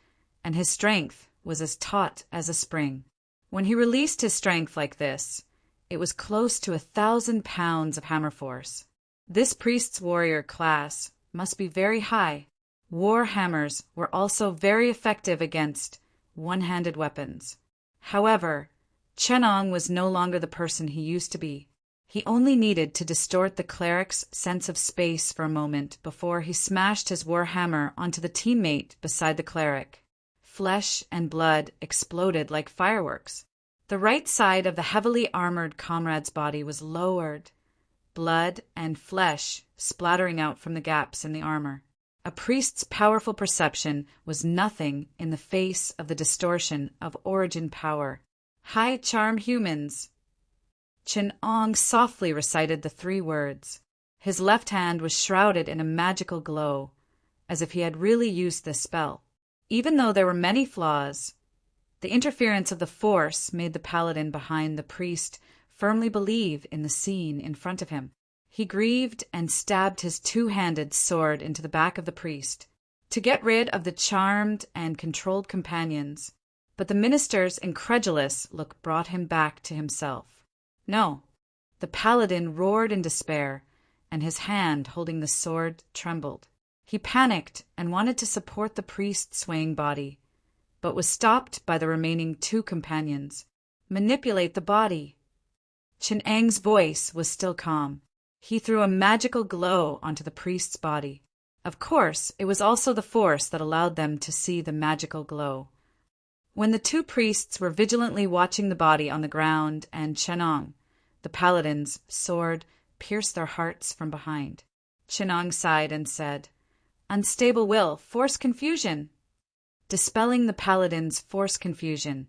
Speaker 1: and his strength was as taut as a spring. When he released his strength like this, it was close to 1,000 pounds of hammer force. This priest's warrior class must be very high. War hammers were also very effective against one-handed weapons. However, Chen Ong was no longer the person he used to be. He only needed to distort the cleric's sense of space for a moment before he smashed his war hammer onto the teammate beside the cleric. Flesh and blood exploded like fireworks. The right side of the heavily armored comrade's body was lowered, blood and flesh splattering out from the gaps in the armor. A priest's powerful perception was nothing in the face of the distortion of origin power. "High charm humans." Chen Ong softly recited the 3 words. His left hand was shrouded in a magical glow, as if he had really used this spell. Even though there were many flaws, the interference of the Force made the paladin behind the priest firmly believe in the scene in front of him. He grieved and stabbed his 2-handed sword into the back of the priest to get rid of the charmed and controlled companions, but the minister's incredulous look brought him back to himself. No, the paladin roared in despair, and his hand holding the sword trembled. He panicked and wanted to support the priest's swaying body, but was stopped by the remaining 2 companions. "Manipulate the body." Chen Ang's voice was still calm. He threw a magical glow onto the priest's body. Of course, it was also the Force that allowed them to see the magical glow. When the 2 priests were vigilantly watching the body on the ground and Chen Ong, the paladin's sword pierced their hearts from behind. Chen Ong sighed and said, "Unstable will, force confusion." Dispelling the paladin's force confusion,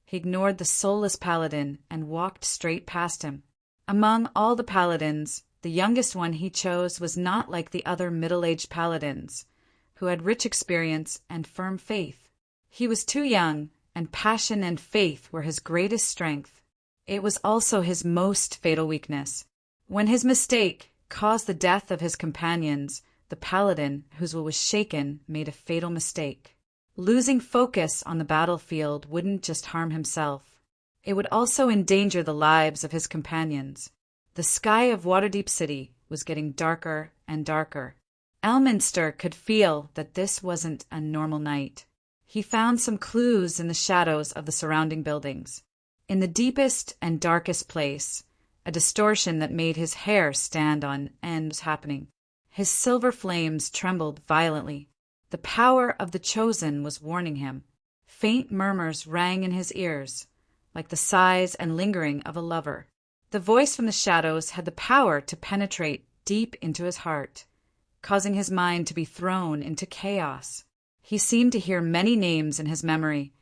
Speaker 1: he ignored the soulless paladin and walked straight past him. Among all the paladins, the youngest one he chose was not like the other middle-aged paladins, who had rich experience and firm faith. He was too young, and passion and faith were his greatest strength. It was also his most fatal weakness. When his mistake caused the death of his companions, the paladin, whose will was shaken, made a fatal mistake. Losing focus on the battlefield wouldn't just harm himself. It would also endanger the lives of his companions. The sky of Waterdeep City was getting darker and darker. Elminster could feel that this wasn't a normal night. He found some clues in the shadows of the surrounding buildings. In the deepest and darkest place, a distortion that made his hair stand on end was happening. His silver flames trembled violently. The power of the Chosen was warning him. Faint murmurs rang in his ears, like the sighs and lingering of a lover. The voice from the shadows had the power to penetrate deep into his heart, causing his mind to be thrown into chaos. He seemed to hear many names in his memory,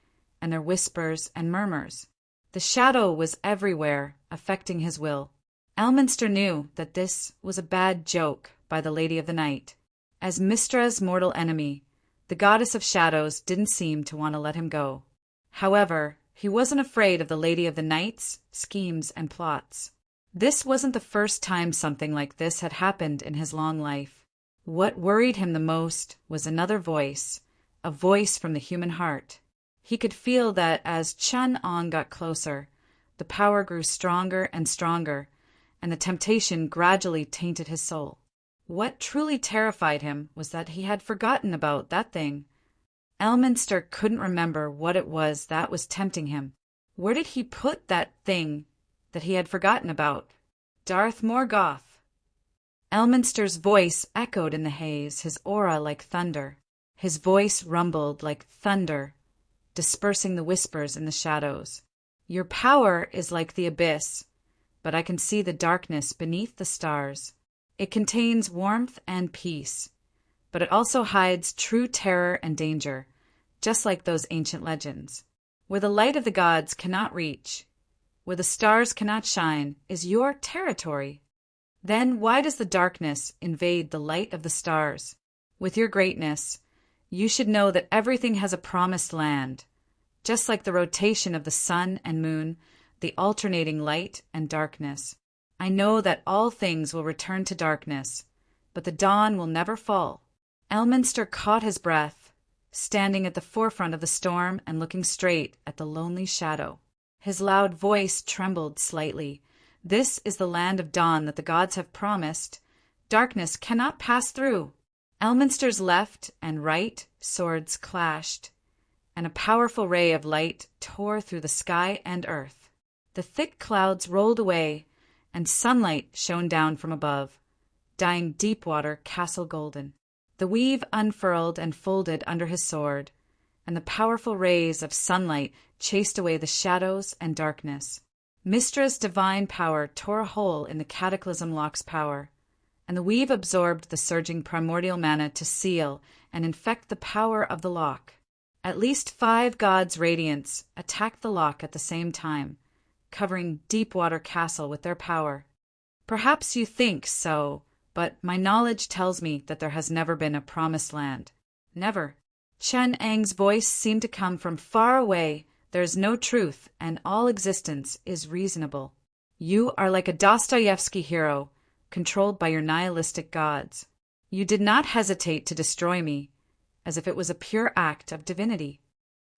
Speaker 1: and their whispers and murmurs. The shadow was everywhere, affecting his will. Elminster knew that this was a bad joke by the Lady of the Night. As Mistra's mortal enemy, the goddess of shadows didn't seem to want to let him go. However, he wasn't afraid of the Lady of the Night's schemes and plots. This wasn't the first time something like this had happened in his long life. What worried him the most was another voice, a voice from the human heart. He could feel that as Chun-Ong got closer, the power grew stronger and stronger, and the temptation gradually tainted his soul. What truly terrified him was that he had forgotten about that thing. Elminster couldn't remember what it was that was tempting him. Where did he put that thing that he had forgotten about? Darth Morgoth. Elminster's voice echoed in the haze, his aura like thunder. His voice rumbled like thunder, dispersing the whispers in the shadows. Your power is like the abyss, but I can see the darkness beneath the stars. It contains warmth and peace, but it also hides true terror and danger, just like those ancient legends. Where the light of the gods cannot reach, where the stars cannot shine, is your territory. Then why does the darkness invade the light of the stars? With your greatness, you should know that everything has a promised land, just like the rotation of the sun and moon, the alternating light and darkness. I know that all things will return to darkness, but the dawn will never fall. Elminster caught his breath, standing at the forefront of the storm and looking straight at the lonely shadow. His loud voice trembled slightly. This is the land of dawn that the gods have promised. Darkness cannot pass through. Elminster's left and right swords clashed, and a powerful ray of light tore through the sky and earth. The thick clouds rolled away, and sunlight shone down from above, dyeing Deepwater castle golden. The weave unfurled and folded under his sword, and the powerful rays of sunlight chased away the shadows and darkness. Mistra's divine power tore a hole in the cataclysm lock's power, and the weave absorbed the surging primordial mana to seal and infect the power of the lock. At least 5 gods' radiance attacked the lock at the same time, covering Deepwater Castle with their power. Perhaps you think so, but my knowledge tells me that there has never been a promised land. Never. Chun-Ang's voice seemed to come from far away. There is no truth, and all existence is reasonable. You are like a Dostoevsky hero, controlled by your nihilistic gods. You did not hesitate to destroy me, as if it was a pure act of divinity.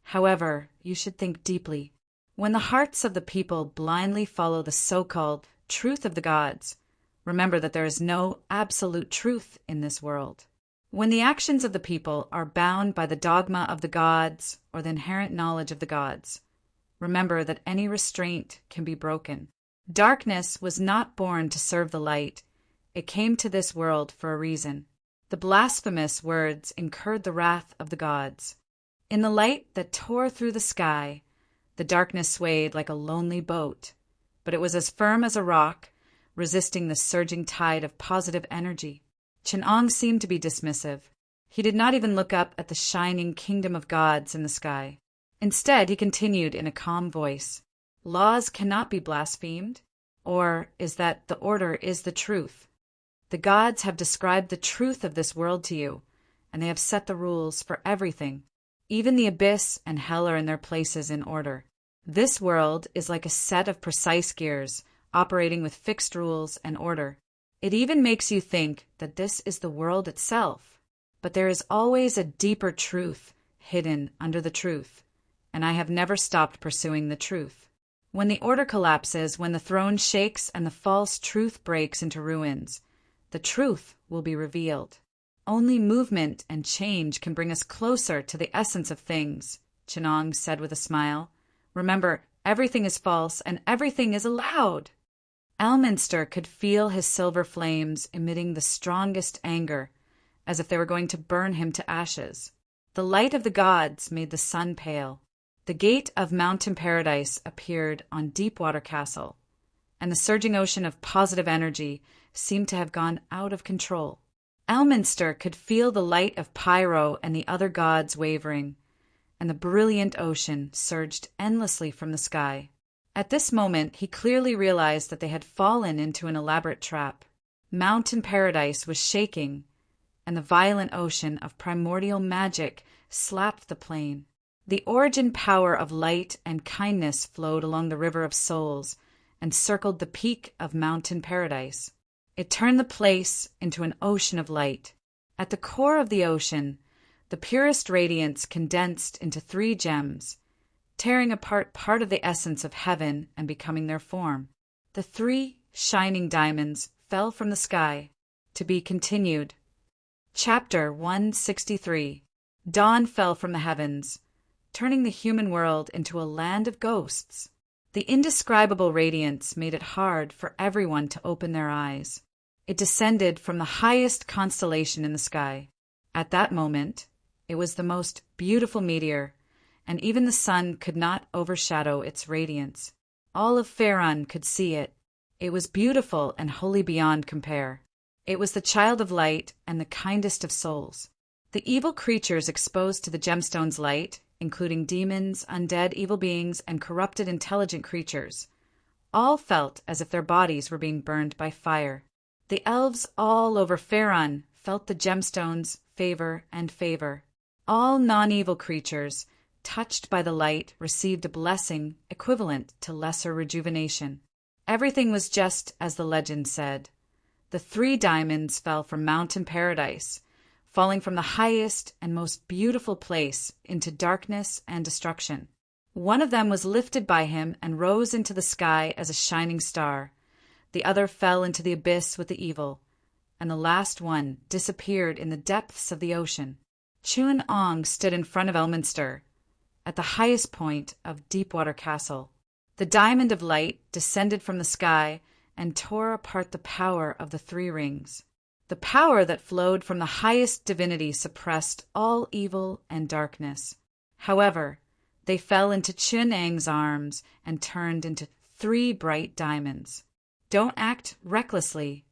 Speaker 1: However, you should think deeply. When the hearts of the people blindly follow the so-called truth of the gods, remember that there is no absolute truth in this world. When the actions of the people are bound by the dogma of the gods or the inherent knowledge of the gods, remember that any restraint can be broken. Darkness was not born to serve the light. It came to this world for a reason. The blasphemous words incurred the wrath of the gods. In the light that tore through the sky, the darkness swayed like a lonely boat, but it was as firm as a rock, resisting the surging tide of positive energy. Chun-Ong seemed to be dismissive. He did not even look up at the shining kingdom of gods in the sky. Instead, he continued in a calm voice. Laws cannot be blasphemed, or is that the order is the truth? The gods have described the truth of this world to you, and they have set the rules for everything. Even the abyss and hell are in their places in order. This world is like a set of precise gears, operating with fixed rules and order. It even makes you think that this is the world itself. But there is always a deeper truth hidden under the truth, and I have never stopped pursuing the truth. When the order collapses, when the throne shakes and the false truth breaks into ruins, the truth will be revealed. Only movement and change can bring us closer to the essence of things, Chenong said with a smile. Remember, everything is false and everything is allowed. Elminster could feel his silver flames emitting the strongest anger, as if they were going to burn him to ashes. The light of the gods made the sun pale. The gate of Mountain Paradise appeared on Deepwater Castle, and the surging ocean of positive energy seemed to have gone out of control. Elminster could feel the light of Pyro and the other gods wavering, and the brilliant ocean surged endlessly from the sky. At this moment, he clearly realized that they had fallen into an elaborate trap. Mountain Paradise was shaking, and the violent ocean of primordial magic slapped the plain. The origin power of light and kindness flowed along the River of Souls and circled the peak of Mountain Paradise. It turned the place into an ocean of light. At the core of the ocean, the purest radiance condensed into 3 gems, tearing apart part of the essence of heaven and becoming their form. The 3 shining diamonds fell from the sky. To be continued. Chapter 163. Dawn fell from the heavens, turning the human world into a land of ghosts. The indescribable radiance made it hard for everyone to open their eyes. It descended from the highest constellation in the sky. At that moment, it was the most beautiful meteor, and even the sun could not overshadow its radiance. All of Faerun could see it. It was beautiful and wholly beyond compare. It was the child of light and the kindest of souls. The evil creatures exposed to the gemstone's light, including demons, undead evil beings, and corrupted intelligent creatures, all felt as if their bodies were being burned by fire. The elves all over Faerun felt the gemstone's favor. All non-evil creatures, touched by the light, received a blessing equivalent to lesser rejuvenation. Everything was just as the legend said. The 3 diamonds fell from Mountain Paradise, falling from the highest and most beautiful place into darkness and destruction. One of them was lifted by him and rose into the sky as a shining star. The other fell into the abyss with the evil, and the last one disappeared in the depths of the ocean. Chuan-Ong stood in front of Elminster, at the highest point of Deepwater Castle. The diamond of light descended from the sky and tore apart the power of the 3 rings. The power that flowed from the highest divinity suppressed all evil and darkness. However, they fell into Chuan-Ang's arms and turned into 3 bright diamonds. Don't act recklessly.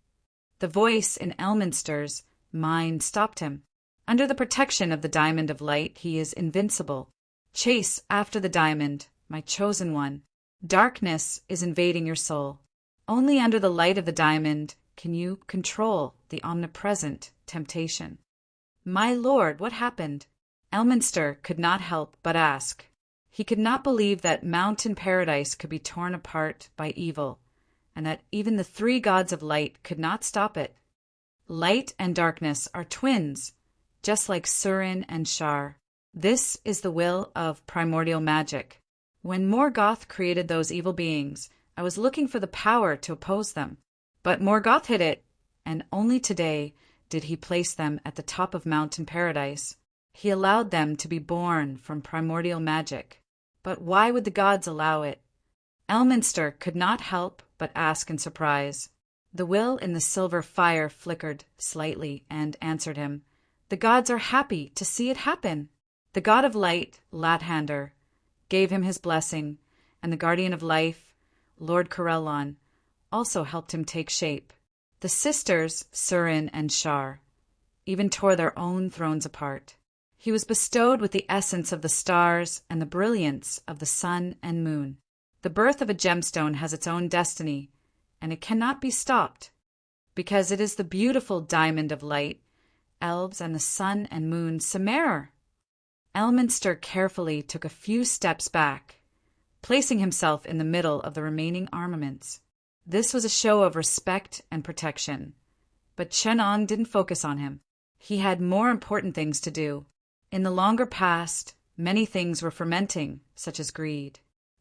Speaker 1: The voice in Elminster's mind stopped him. Under the protection of the diamond of light, he is invincible. Chase after the diamond, my chosen one. Darkness is invading your soul. Only under the light of the diamond can you control the omnipresent temptation. My lord, what happened? Elminster could not help but ask. He could not believe that Mountain Paradise could be torn apart by evil, and that even the 3 gods of light could not stop it. Light and darkness are twins, just like Surin and Shar. This is the will of primordial magic. When Morgoth created those evil beings, I was looking for the power to oppose them. But Morgoth hid it, and only today did he place them at the top of Mountain Paradise. He allowed them to be born from primordial magic. But why would the gods allow it? Elminster could not help but ask in surprise. The will in the silver fire flickered slightly and answered him. The gods are happy to see it happen. The god of light, Lathander, gave him his blessing, and the guardian of life, Lord Corellon, also helped him take shape. The sisters, Surin and Shar, even tore their own thrones apart. He was bestowed with the essence of the stars and the brilliance of the sun and moon. The birth of a gemstone has its own destiny, and it cannot be stopped, because it is the beautiful diamond of light, elves and the sun and moon Samare. Elminster carefully took a few steps back, placing himself in the middle of the remaining armaments. This was a show of respect and protection, but Chuan-Ong didn't focus on him. He had more important things to do. In the longer past, many things were fermenting, such as greed.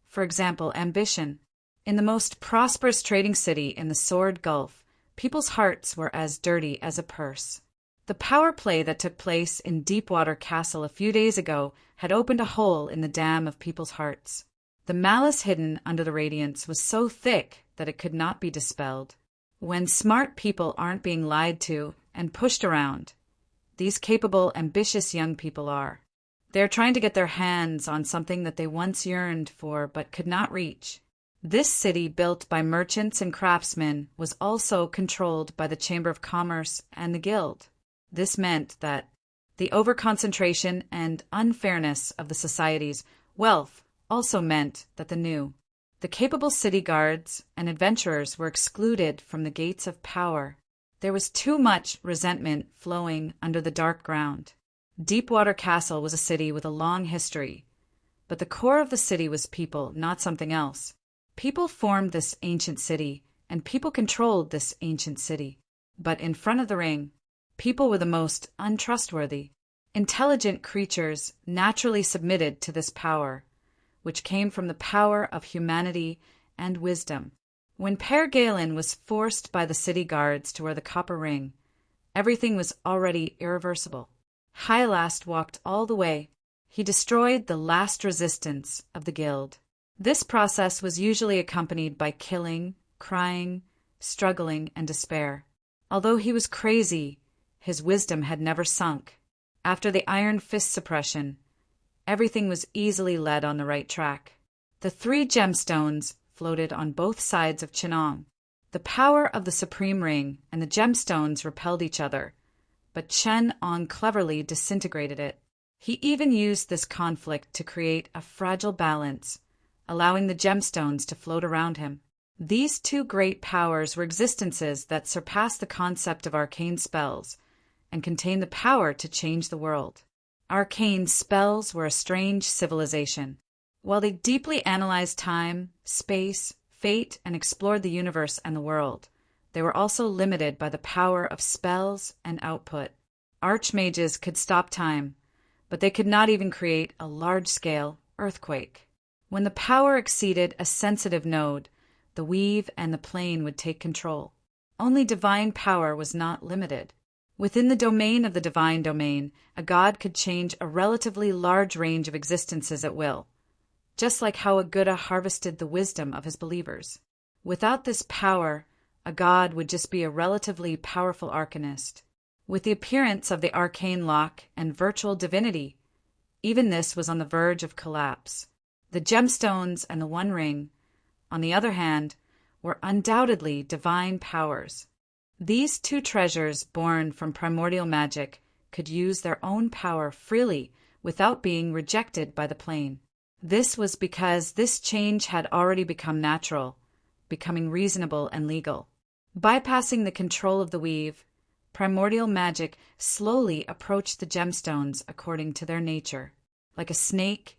Speaker 1: For example, ambition. In the most prosperous trading city in the Sword Gulf, People's hearts were as dirty as a purse. The power play that took place in Deepwater Castle a few days ago had opened a hole in the dam of people's hearts. The malice hidden under the radiance was so thick that it could not be dispelled. When smart people aren't being lied to and pushed around, these capable, ambitious young people are. They're trying to get their hands on something that they once yearned for but could not reach. This city, built by merchants and craftsmen, was also controlled by the Chamber of Commerce and the Guild. This meant that the overconcentration and unfairness of the society's wealth also meant that the capable city guards and adventurers were excluded from the gates of power. There was too much resentment flowing under the dark ground. Deepwater Castle was a city with a long history, but the core of the city was people, not something else. People formed this ancient city, and people controlled this ancient city. But in front of the ring, people were the most untrustworthy. Intelligent creatures naturally submitted to this power, which came from the power of humanity and wisdom. When Père Galen was forced by the city guards to wear the copper ring, everything was already irreversible. Hylas walked all the way. He destroyed the last resistance of the guild. This process was usually accompanied by killing, crying, struggling, and despair. Although he was crazy, his wisdom had never sunk. After the Iron Fist suppression, everything was easily led on the right track. The 3 gemstones floated on both sides of Chenong. The power of the Supreme Ring and the gemstones repelled each other, but Chen Ong cleverly disintegrated it. He even used this conflict to create a fragile balance, allowing the gemstones to float around him. These 2 great powers were existences that surpassed the concept of arcane spells and contained the power to change the world. Arcane spells were a strange civilization. While they deeply analyzed time, space, fate, and explored the universe and the world, they were also limited by the power of spells and output. Archmages could stop time, but they could not even create a large-scale earthquake. When the power exceeded a sensitive node, the weave and the plane would take control. Only divine power was not limited. Within the domain of the divine domain, a god could change a relatively large range of existences at will, just like how a Buddha harvested the wisdom of his believers. Without this power, a god would just be a relatively powerful arcanist. With the appearance of the arcane lock and virtual divinity, even this was on the verge of collapse. The gemstones and the One Ring, on the other hand, were undoubtedly divine powers. These 2 treasures, born from primordial magic, could use their own power freely without being rejected by the plane. This was because this change had already become natural, becoming reasonable and legal. Bypassing the control of the weave, primordial magic slowly approached the gemstones according to their nature. Like a snake,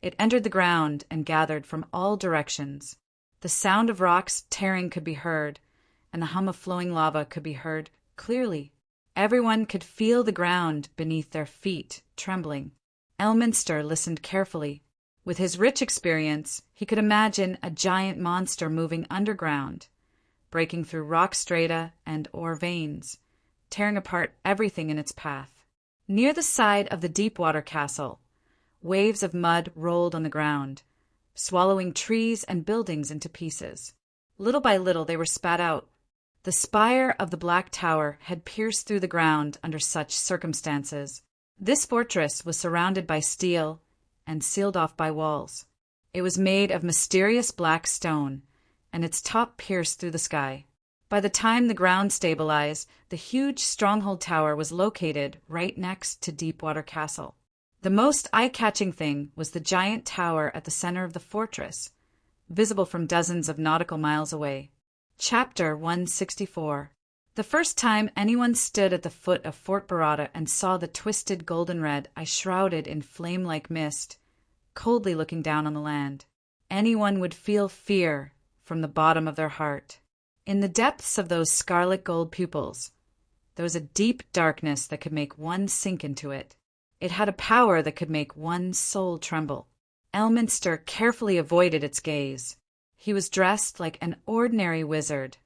Speaker 1: it entered the ground and gathered from all directions. The sound of rocks tearing could be heard, and the hum of flowing lava could be heard clearly. Everyone could feel the ground beneath their feet trembling. Elminster listened carefully. With his rich experience, he could imagine a giant monster moving underground, breaking through rock strata and ore veins, tearing apart everything in its path. Near the side of the Deepwater Castle, waves of mud rolled on the ground, swallowing trees and buildings into pieces. Little by little they were spat out. The spire of the Black Tower had pierced through the ground under such circumstances. This fortress was surrounded by steel and sealed off by walls. It was made of mysterious black stone, and its top pierced through the sky. By the time the ground stabilized, the huge stronghold tower was located right next to Deepwater Castle. The most eye-catching thing was the giant tower at the center of the fortress, visible from dozens of nautical miles away. Chapter 164. The first time anyone stood at the foot of Fort Barada and saw the twisted golden-red eye shrouded in flame-like mist, coldly looking down on the land, anyone would feel fear from the bottom of their heart. In the depths of those scarlet gold pupils, there was a deep darkness that could make one sink into it. It had a power that could make one's soul tremble. Elminster carefully avoided its gaze. He was dressed like an ordinary wizard,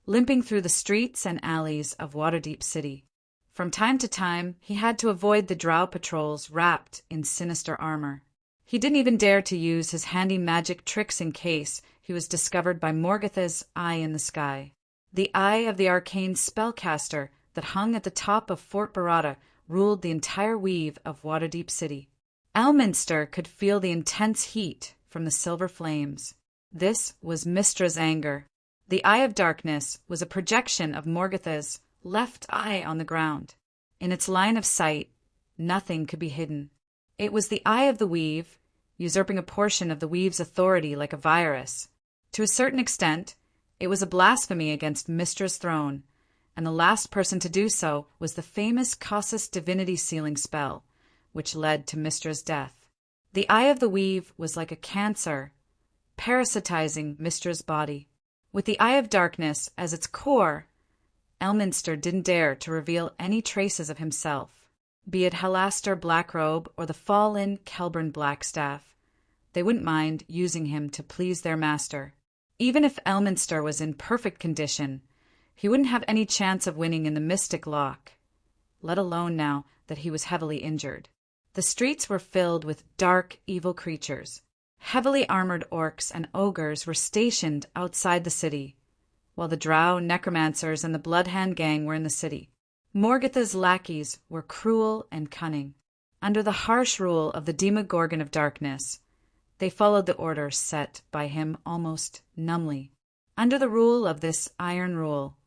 Speaker 1: limping through the streets and alleys of Waterdeep City. From time to time, he had to avoid the drow patrols wrapped in sinister armor. He didn't even dare to use his handy magic tricks in case he was discovered by Morgatha's eye in the sky. The eye of the arcane spellcaster that hung at the top of Fort Barada ruled the entire weave of Waterdeep City. Elminster could feel the intense heat from the silver flames. This was Mystra's anger. The Eye of Darkness was a projection of Morgatha's left eye on the ground. In its line of sight, nothing could be hidden. It was the eye of the weave, usurping a portion of the weave's authority like a virus. To a certain extent, it was a blasphemy against Mystra's throne, and the last person to do so was the famous Casus Divinity sealing spell, which led to Mystra's death. The Eye of the Weave was like a cancer, parasitizing Mystra's body. With the Eye of Darkness as its core, Elminster didn't dare to reveal any traces of himself, be it Halaster Blackrobe or the fallen Kelburn Blackstaff. They wouldn't mind using him to please their master. Even if Elminster was in perfect condition, he wouldn't have any chance of winning in the Mystic Lock, let alone now that he was heavily injured. The streets were filled with dark, evil creatures. Heavily armored orcs and ogres were stationed outside the city, while the drow, necromancers, and the Bloodhand gang were in the city. Morgatha's lackeys were cruel and cunning. Under the harsh rule of the Demogorgon of Darkness, they followed the orders set by him almost numbly. Under the rule of this iron rule,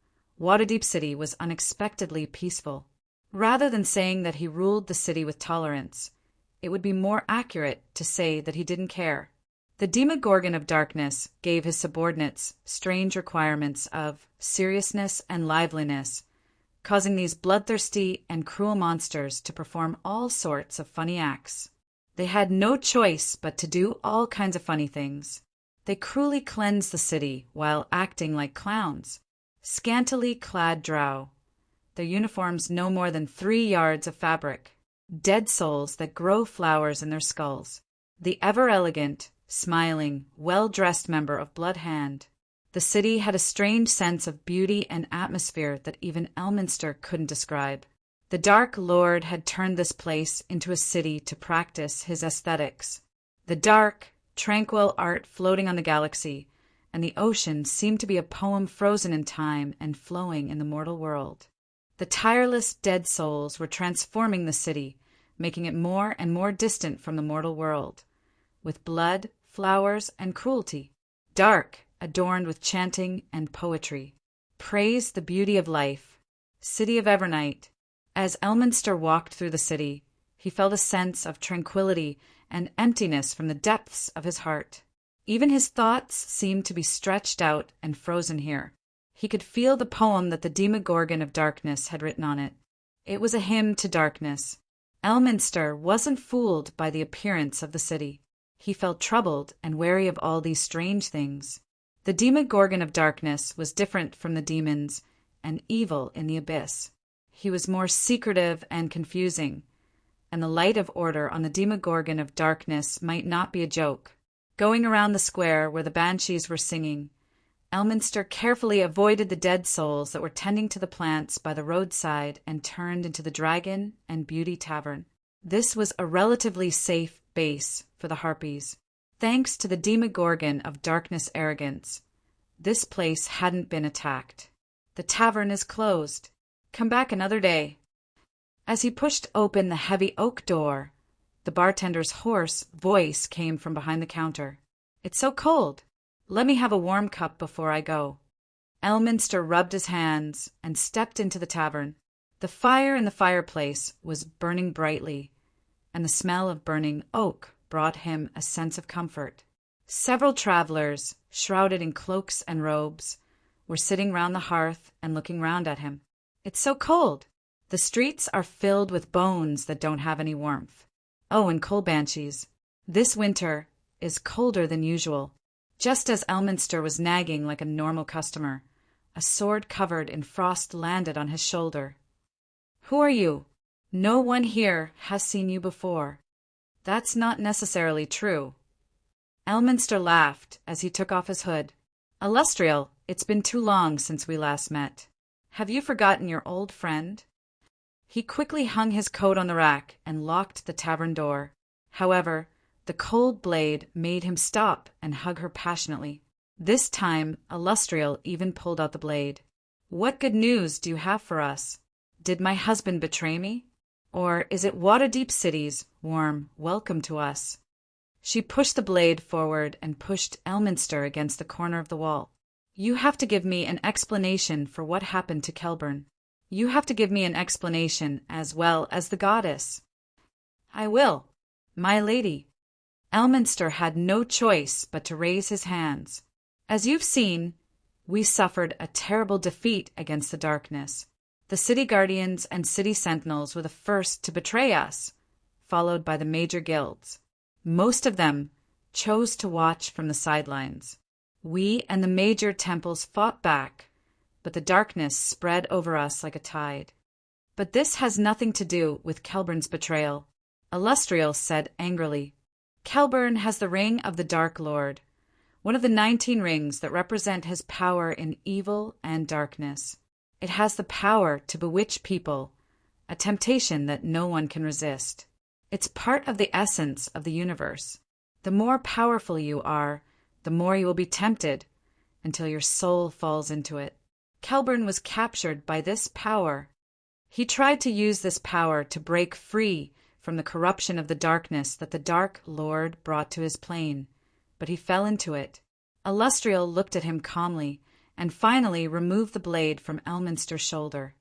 Speaker 1: Waterdeep City was unexpectedly peaceful. Rather than saying that he ruled the city with tolerance, it would be more accurate to say that he didn't care. The Demogorgon of Darkness gave his subordinates strange requirements of seriousness and liveliness, causing these bloodthirsty and cruel monsters to perform all sorts of funny acts. They had no choice but to do all kinds of funny things. They cruelly cleansed the city while acting like clowns. Scantily clad drow, their uniforms no more than 3 yards of fabric, dead souls that grow flowers in their skulls. The ever-elegant, smiling, well-dressed member of Bloodhand. The city had a strange sense of beauty and atmosphere that even Elminster couldn't describe. The Dark Lord had turned this place into a city to practice his aesthetics. The dark, tranquil art floating on the galaxy, and the ocean seemed to be a poem frozen in time and flowing in the mortal world. The tireless dead souls were transforming the city, making it more and more distant from the mortal world, with blood, flowers, and cruelty. Dark, adorned with chanting and poetry. Praise the beauty of life. City of Evernight. As Elminster walked through the city, he felt a sense of tranquility and emptiness from the depths of his heart. Even his thoughts seemed to be stretched out and frozen here. He could feel the poem that the Demogorgon of Darkness had written on it. It was a hymn to darkness. Elminster wasn't fooled by the appearance of the city. He felt troubled and wary of all these strange things. The Demogorgon of Darkness was different from the demons and evil in the abyss. He was more secretive and confusing, and the light of order on the Demogorgon of Darkness might not be a joke. Going around the square where the banshees were singing, Elminster carefully avoided the dead souls that were tending to the plants by the roadside and turned into the Dragon and Beauty Tavern. This was a relatively safe base for the Harpies. Thanks to the Demogorgon of Darkness arrogance, this place hadn't been attacked. The tavern is closed. Come back another day. As he pushed open the heavy oak door, the bartender's hoarse voice came from behind the counter. "It's so cold. Let me have a warm cup before I go." Elminster rubbed his hands and stepped into the tavern. The fire in the fireplace was burning brightly, and the smell of burning oak brought him a sense of comfort. Several travelers, shrouded in cloaks and robes, were sitting round the hearth and looking round at him. "It's so cold. The streets are filled with bones that don't have any warmth. Oh, and coal banshees. This winter is colder than usual." Just as Elminster was nagging like a normal customer, a sword covered in frost landed on his shoulder. "Who are you? No one here has seen you before." "That's not necessarily true." Elminster laughed as he took off his hood. "Illustrial, It's been too long since we last met. Have you forgotten your old friend?" He quickly hung his coat on the rack and locked the tavern door. However, the cold blade made him stop and hug her passionately. This time, Illustrial even pulled out the blade. "What good news do you have for us? Did my husband betray me? Or is it Waterdeep City's warm welcome to us?" She pushed the blade forward and pushed Elminster against the corner of the wall. "You have to give me an explanation for what happened to Kelburn. You have to give me an explanation as well as the goddess." "I will, my lady." Elminster had no choice but to raise his hands. "As you've seen, we suffered a terrible defeat against the darkness. The city guardians and city sentinels were the first to betray us, followed by the major guilds. Most of them chose to watch from the sidelines. We and the major temples fought back, but the darkness spread over us like a tide. But this has nothing to do with Kelburn's betrayal," Illustrial said angrily. "Kelburn has the Ring of the Dark Lord, one of the 19 rings that represent his power in evil and darkness. It has the power to bewitch people, a temptation that no one can resist. It's part of the essence of the universe. The more powerful you are, the more you will be tempted, until your soul falls into it. Kelburn was captured by this power. He tried to use this power to break free from the corruption of the darkness that the Dark Lord brought to his plane, but he fell into it." Illustrial looked at him calmly, and finally removed the blade from Elminster's shoulder.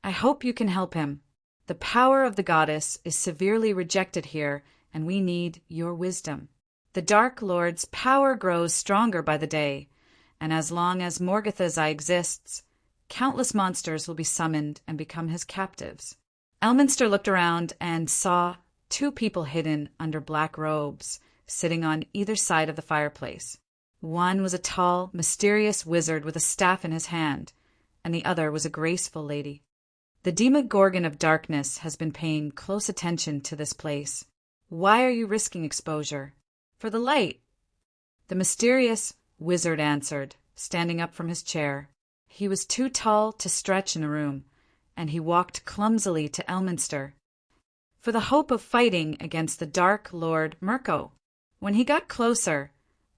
Speaker 1: "I hope you can help him. The power of the goddess is severely rejected here, and we need your wisdom. The Dark Lord's power grows stronger by the day, and as long as Morgatha's Eye exists, countless monsters will be summoned and become his captives." Elminster looked around and saw 2 people hidden under black robes, sitting on either side of the fireplace. One was a tall, mysterious wizard with a staff in his hand, and the other was a graceful lady. "The Demogorgon of Darkness has been paying close attention to this place. Why are you risking exposure?" "For the light," the mysterious wizard answered, standing up from his chair. He was too tall to stretch in the room, and he walked clumsily to Elminster. "For the hope of fighting against the Dark Lord Mirko." When he got closer,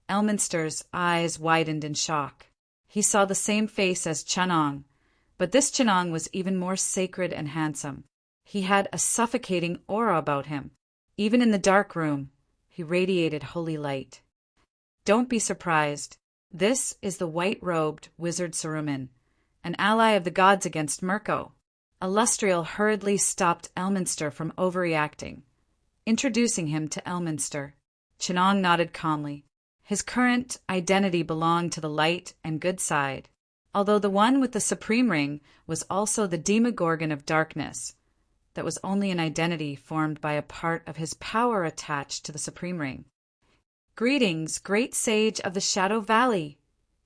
Speaker 1: Elminster's eyes widened in shock. He saw the same face as Chunong, but this Chunong was even more sacred and handsome. He had a suffocating aura about him. Even in the dark room, he radiated holy light. "Don't be surprised. This is the white-robed wizard Saruman, an ally of the gods against Mirko." Illustrial hurriedly stopped Elminster from overreacting, introducing him to Elminster. Chunong nodded calmly. His current identity belonged to the light and good side, although the one with the supreme ring was also the Demogorgon of Darkness. That was only an identity formed by a part of his power attached to the supreme ring. "Greetings, great sage of the Shadow Valley,"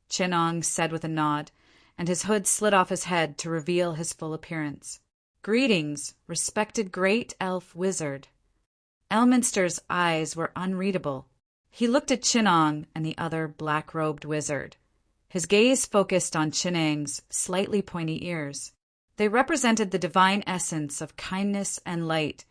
Speaker 1: Chunong said with a nod, and his hood slid off his head to reveal his full appearance. "Greetings, respected great elf wizard." Elminster's eyes were unreadable. He looked at Chunong and the other black-robed wizard. His gaze focused on Chunong's slightly pointy ears. They represented the divine essence of kindness and light,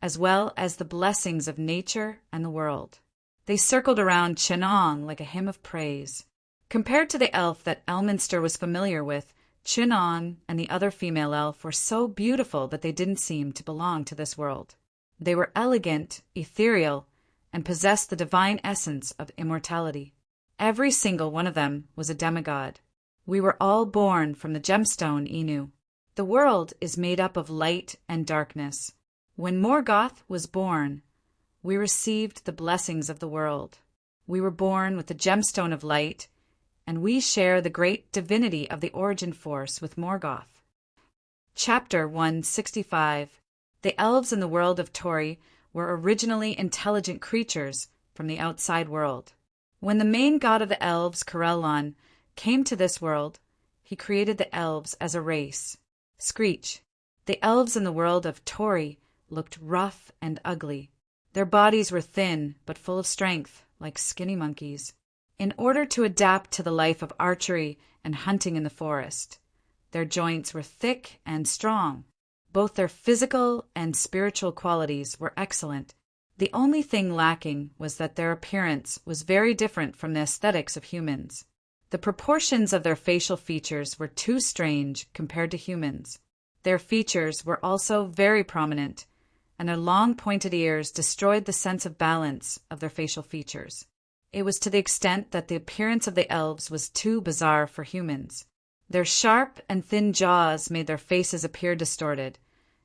Speaker 1: as well as the blessings of nature and the world. They circled around Chunong like a hymn of praise. Compared to the elf that Elminster was familiar with, Chunong and the other female elf were so beautiful that they didn't seem to belong to this world. They were elegant, ethereal, and possessed the divine essence of immortality. Every single one of them was a demigod. We were all born from the gemstone Inu. The world is made up of light and darkness. When Morgoth was born, we received the blessings of the world. We were born with the gemstone of light, and we share the great divinity of the origin force with Morgoth. Chapter 165. The elves in the world of Tori were originally intelligent creatures from the outside world. When the main god of the elves, Corellon, came to this world, he created the elves as a race. Screech. The elves in the world of Tori looked rough and ugly. Their bodies were thin but full of strength, like skinny monkeys. in order to adapt to the life of archery and hunting in the forest. Their joints were thick and strong. Both their physical and spiritual qualities were excellent. The only thing lacking was that their appearance was very different from the aesthetics of humans. The proportions of their facial features were too strange compared to humans. Their features were also very prominent, and their long pointed ears destroyed the sense of balance of their facial features. It was to the extent that the appearance of the elves was too bizarre for humans. Their sharp and thin jaws made their faces appear distorted,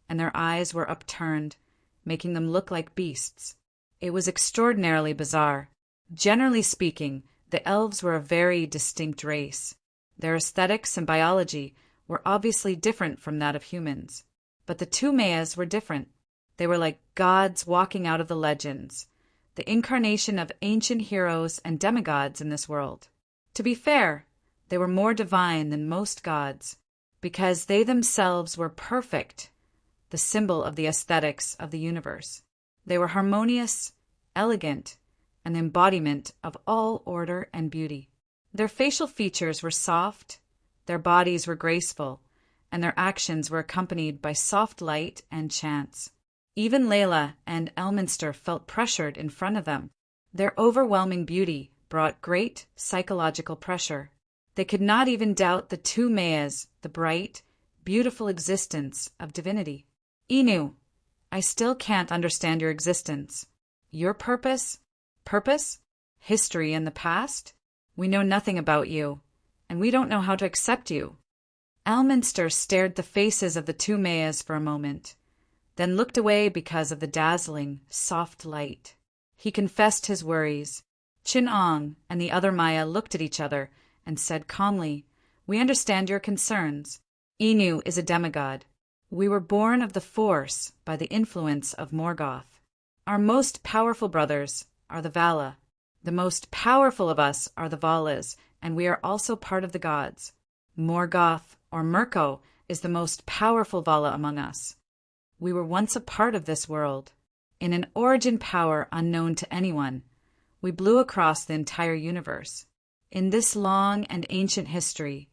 Speaker 1: and their eyes were upturned, making them look like beasts. It was extraordinarily bizarre. Generally speaking, the elves were a very distinct race. Their aesthetics and biology were obviously different from that of humans. But the two Mayas were different. They were like gods walking out of the legends, the incarnation of ancient heroes and demigods in this world. To be fair, they were more divine than most gods, because they themselves were perfect, the symbol of the aesthetics of the universe. They were harmonious, elegant, and the embodiment of all order and beauty. Their facial features were soft, their bodies were graceful, and their actions were accompanied by soft light and chants. Even Layla and Elminster felt pressured in front of them. Their overwhelming beauty brought great psychological pressure. They could not even doubt the two Mayas, the bright, beautiful existence of divinity. Inu, I still can't understand your existence. Your purpose? Purpose? History and the past? We know nothing about you, and we don't know how to accept you. Elminster stared the faces of the two Mayas for a moment, then looked away because of the dazzling, soft light. He confessed his worries. Chin-Ong and the other Maya looked at each other and said calmly, "We understand your concerns. Inu is a demigod. We were born of the Force by the influence of Morgoth. Our most powerful brothers are the Vala. The most powerful of us are the Valas, and we are also part of the gods. Morgoth, or Mirko, is the most powerful Vala among us. We were once a part of this world. In an origin power unknown to anyone, we blew across the entire universe. In this long and ancient history,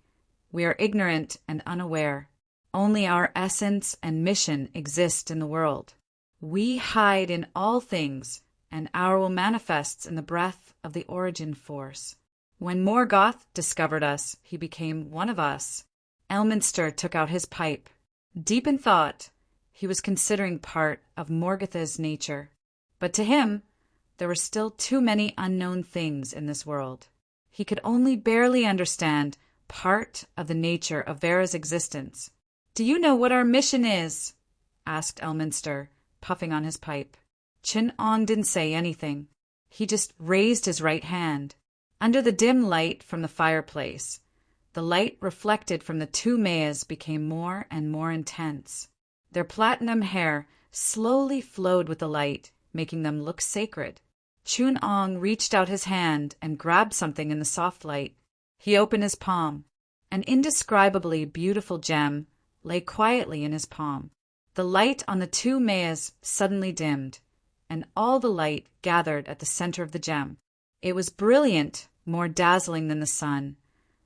Speaker 1: we are ignorant and unaware. Only our essence and mission exist in the world. We hide in all things, and our will manifests in the breath of the origin force. When Morgoth discovered us, he became one of us." Elminster took out his pipe. Deep in thought, he was considering part of Morgoth's nature. But to him, there were still too many unknown things in this world. He could only barely understand part of the nature of Vera's existence. "Do you know what our mission is?" asked Elminster, puffing on his pipe. Chin-Ong didn't say anything. He just raised his right hand. Under the dim light from the fireplace, the light reflected from the two Mayas became more and more intense. Their platinum hair slowly flowed with the light, making them look sacred. Chun-Ong reached out his hand and grabbed something in the soft light. He opened his palm. An indescribably beautiful gem lay quietly in his palm. The light on the two Mayas suddenly dimmed, and all the light gathered at the center of the gem. It was brilliant, more dazzling than the sun,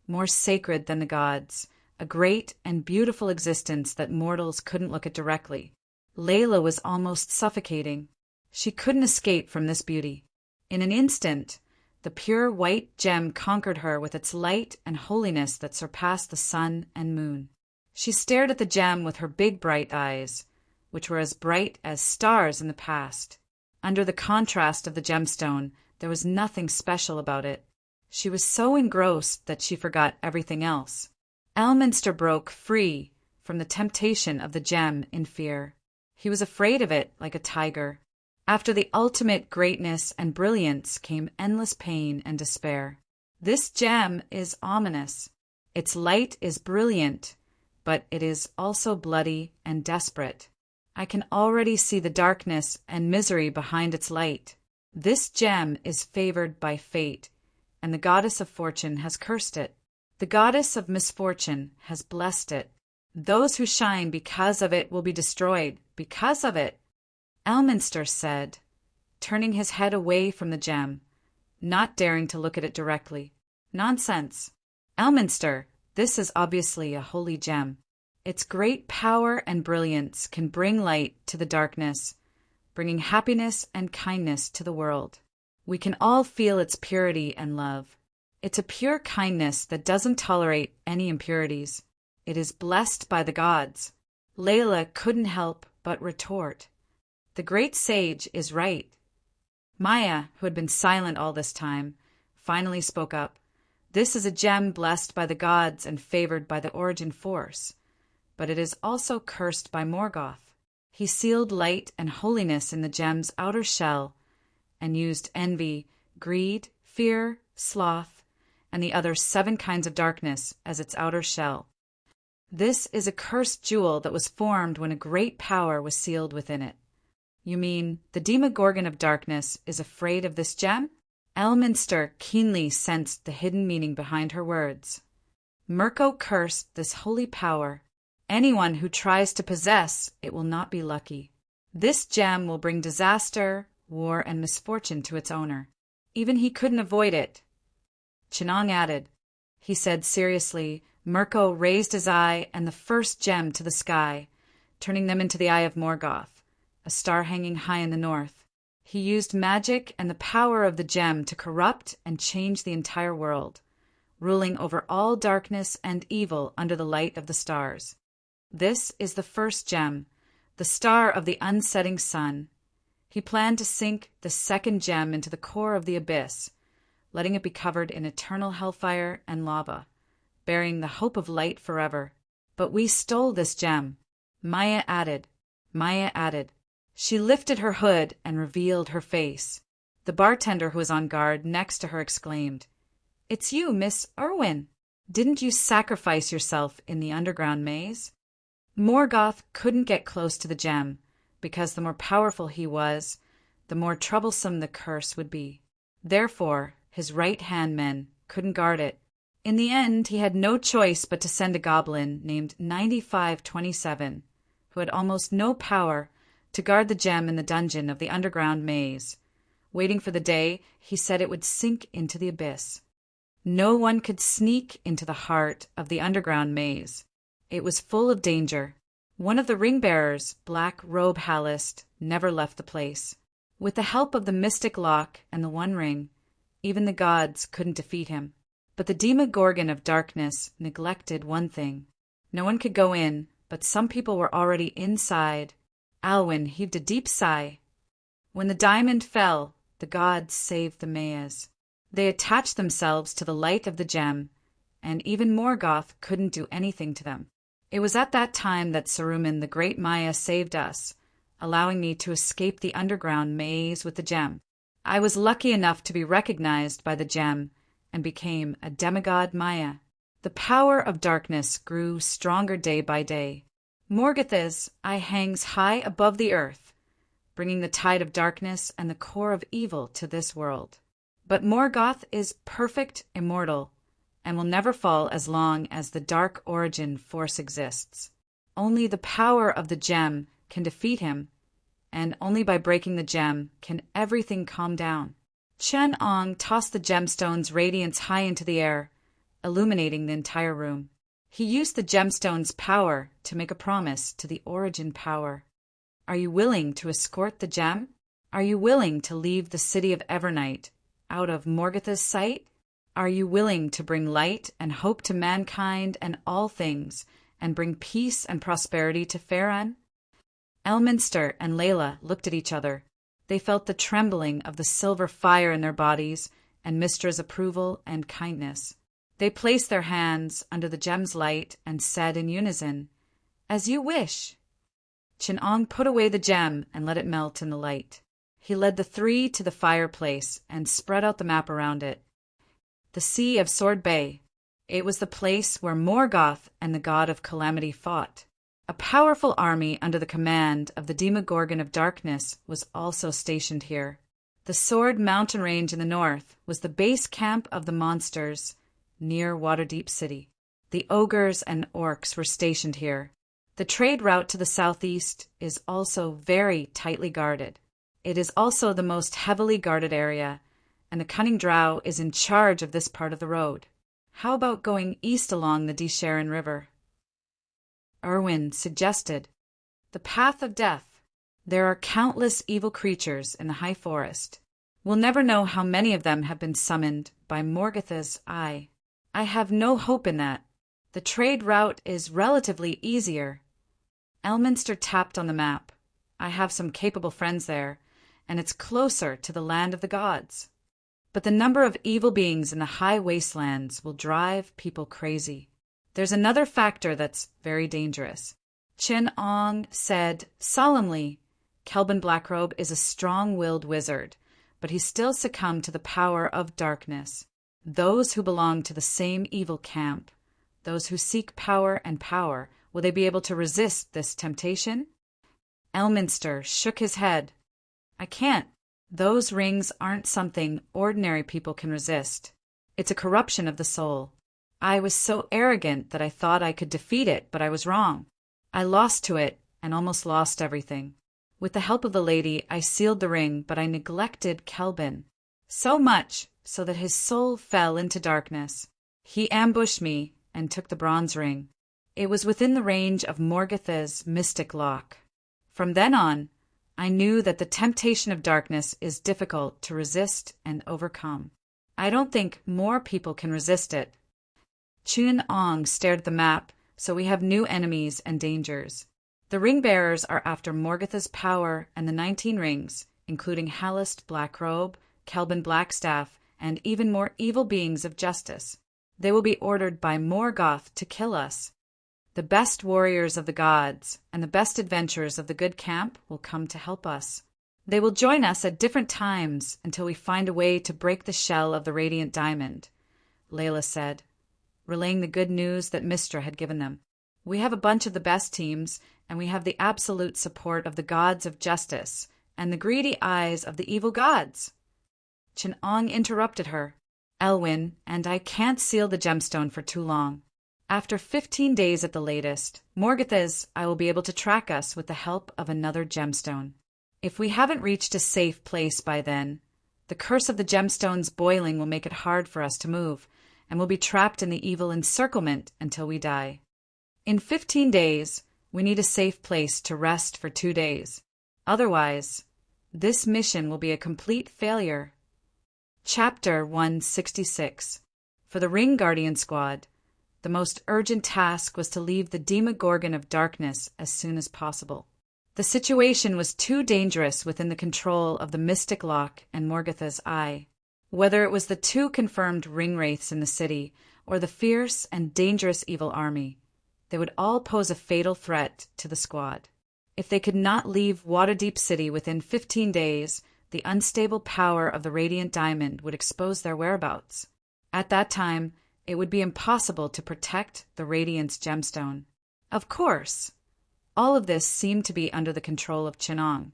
Speaker 1: more sacred than the gods, a great and beautiful existence that mortals couldn't look at directly. Layla was almost suffocating. She couldn't escape from this beauty. In an instant, the pure white gem conquered her with its light and holiness that surpassed the sun and moon. She stared at the gem with her big bright eyes, which were as bright as stars in the past. Under the contrast of the gemstone, there was nothing special about it. She was so engrossed that she forgot everything else. Elminster broke free from the temptation of the gem in fear. He was afraid of it like a tiger. After the ultimate greatness and brilliance came endless pain and despair. This gem is ominous. Its light is brilliant, but it is also bloody and desperate. I can already see the darkness and misery behind its light. This gem is favored by fate, and the goddess of fortune has cursed it. The goddess of misfortune has blessed it. Those who shine because of it will be destroyed because of it. Elminster said, turning his head away from the gem, not daring to look at it directly. Nonsense. Elminster, this is obviously a holy gem. Its great power and brilliance can bring light to the darkness, bringing happiness and kindness to the world. We can all feel its purity and love. It's a pure kindness that doesn't tolerate any impurities. It is blessed by the gods. Layla couldn't help but retort. The great sage is right. Maya, who had been silent all this time, finally spoke up. This is a gem blessed by the gods and favored by the Origin Force, but it is also cursed by Morgoth. He sealed light and holiness in the gem's outer shell and used envy, greed, fear, sloth, and the other 7 kinds of darkness as its outer shell. This is a cursed jewel that was formed when a great power was sealed within it. You mean the Demogorgon of Darkness is afraid of this gem? Elminster keenly sensed the hidden meaning behind her words. Mirko cursed this holy power. Anyone who tries to possess it will not be lucky. This gem will bring disaster, war, and misfortune to its owner. Even he couldn't avoid it. Chinong added. He said seriously. Mirko raised his eye and the first gem to the sky, turning them into the eye of Morgoth, a star hanging high in the north. He used magic and the power of the gem to corrupt and change the entire world, ruling over all darkness and evil under the light of the stars. This is the first gem, the star of the unsetting sun. He planned to sink the second gem into the core of the abyss, letting it be covered in eternal hellfire and lava, bearing the hope of light forever. But we stole this gem, Maya added. She lifted her hood and revealed her face. The bartender who was on guard next to her exclaimed, "It's you, Miss Irwin. Didn't you sacrifice yourself in the underground maze?" Morgoth couldn't get close to the gem, because the more powerful he was, the more troublesome the curse would be. Therefore, his right-hand men couldn't guard it. In the end, he had no choice but to send a goblin named 9527, who had almost no power, to guard the gem in the dungeon of the underground maze, waiting for the day he said it would sink into the abyss. No one could sneak into the heart of the underground maze. It was full of danger. One of the ring-bearers, Black Robe Hallest, never left the place. With the help of the mystic lock and the One Ring, even the gods couldn't defeat him. But the Demogorgon of Darkness neglected one thing. No one could go in, but some people were already inside. Alwyn heaved a deep sigh. When the diamond fell, the gods saved the Mayas. They attached themselves to the light of the gem, and even Morgoth couldn't do anything to them. It was at that time that Saruman the Great Maya saved us, allowing me to escape the underground maze with the gem. I was lucky enough to be recognized by the gem and became a demigod Maya. The power of darkness grew stronger day by day. Morgoth's eye hangs high above the earth, bringing the tide of darkness and the core of evil to this world. But Morgoth is perfect, immortal, and will never fall as long as the Dark Origin Force exists. Only the power of the gem can defeat him, and only by breaking the gem can everything calm down. Chen Ong tossed the gemstone's radiance high into the air, illuminating the entire room. He used the gemstone's power to make a promise to the Origin Power. Are you willing to escort the gem? Are you willing to leave the city of Evernight out of Morgoth's sight? Are you willing to bring light and hope to mankind and all things, and bring peace and prosperity to Faerun? Elminster and Layla looked at each other. They felt the trembling of the silver fire in their bodies and Mistra's approval and kindness. They placed their hands under the gem's light and said in unison, "As you wish." Chinong put away the gem and let it melt in the light. He led the three to the fireplace and spread out the map around it. The Sea of Sword Bay. It was the place where Morgoth and the God of Calamity fought. A powerful army under the command of the Demogorgon of Darkness was also stationed here. The Sword Mountain Range in the north was the base camp of the monsters near Waterdeep City. The ogres and orcs were stationed here. The trade route to the southeast is also very tightly guarded. It is also the most heavily guarded area, and the cunning drow is in charge of this part of the road. How about going east along the Desharon River? Erwin suggested. The path of death. There are countless evil creatures in the high forest. We'll never know how many of them have been summoned by Morgatha's eye. I have no hope in that. The trade route is relatively easier. Elminster tapped on the map. I have some capable friends there, and it's closer to the land of the gods. But the number of evil beings in the high wastelands will drive people crazy. There's another factor that's very dangerous. Chin Ong said solemnly, Kelvin Blackrobe is a strong-willed wizard, but he still succumbed to the power of darkness. Those who belong to the same evil camp, those who seek power and power, will they be able to resist this temptation? Elminster shook his head. I can't. Those rings aren't something ordinary people can resist. It's a corruption of the soul. I was so arrogant that I thought I could defeat it, but I was wrong. I lost to it and almost lost everything. With the help of the lady, I sealed the ring, but I neglected Kelvin. So much so that his soul fell into darkness. He ambushed me and took the bronze ring. It was within the range of Morgatha's mystic lock. From then on, I knew that the temptation of darkness is difficult to resist and overcome. I don't think more people can resist it. Chun Ong stared at the map, so we have new enemies and dangers. The ring-bearers are after Morgatha's power and the 19 rings, including Hallest Blackrobe, Kelvin Blackstaff, and even more evil beings of justice. They will be ordered by Morgoth to kill us. The best warriors of the gods and the best adventurers of the good camp will come to help us. They will join us at different times until we find a way to break the shell of the radiant diamond, Layla said, relaying the good news that Mistra had given them. We have a bunch of the best teams, and we have the absolute support of the gods of justice and the greedy eyes of the evil gods. Chin Ong interrupted her. Elwyn, and I can't seal the gemstone for too long. After 15 days at the latest, Morgatha's I will be able to track us with the help of another gemstone. If we haven't reached a safe place by then, the curse of the gemstones boiling will make it hard for us to move, and we'll be trapped in the evil encirclement until we die. In 15 days, we need a safe place to rest for 2 days. Otherwise, this mission will be a complete failure. Chapter 166. For the Ring Guardian Squad, the most urgent task was to leave the Demogorgon of Darkness as soon as possible. The situation was too dangerous within the control of the Mystic Lock and Morgatha's Eye. Whether it was the 2 confirmed ring-wraiths in the city or the fierce and dangerous evil army, they would all pose a fatal threat to the squad. If they could not leave Waterdeep City within 15 days, the unstable power of the Radiant Diamond would expose their whereabouts. At that time, it would be impossible to protect the Radiance gemstone. Of course, all of this seemed to be under the control of Chin Ong,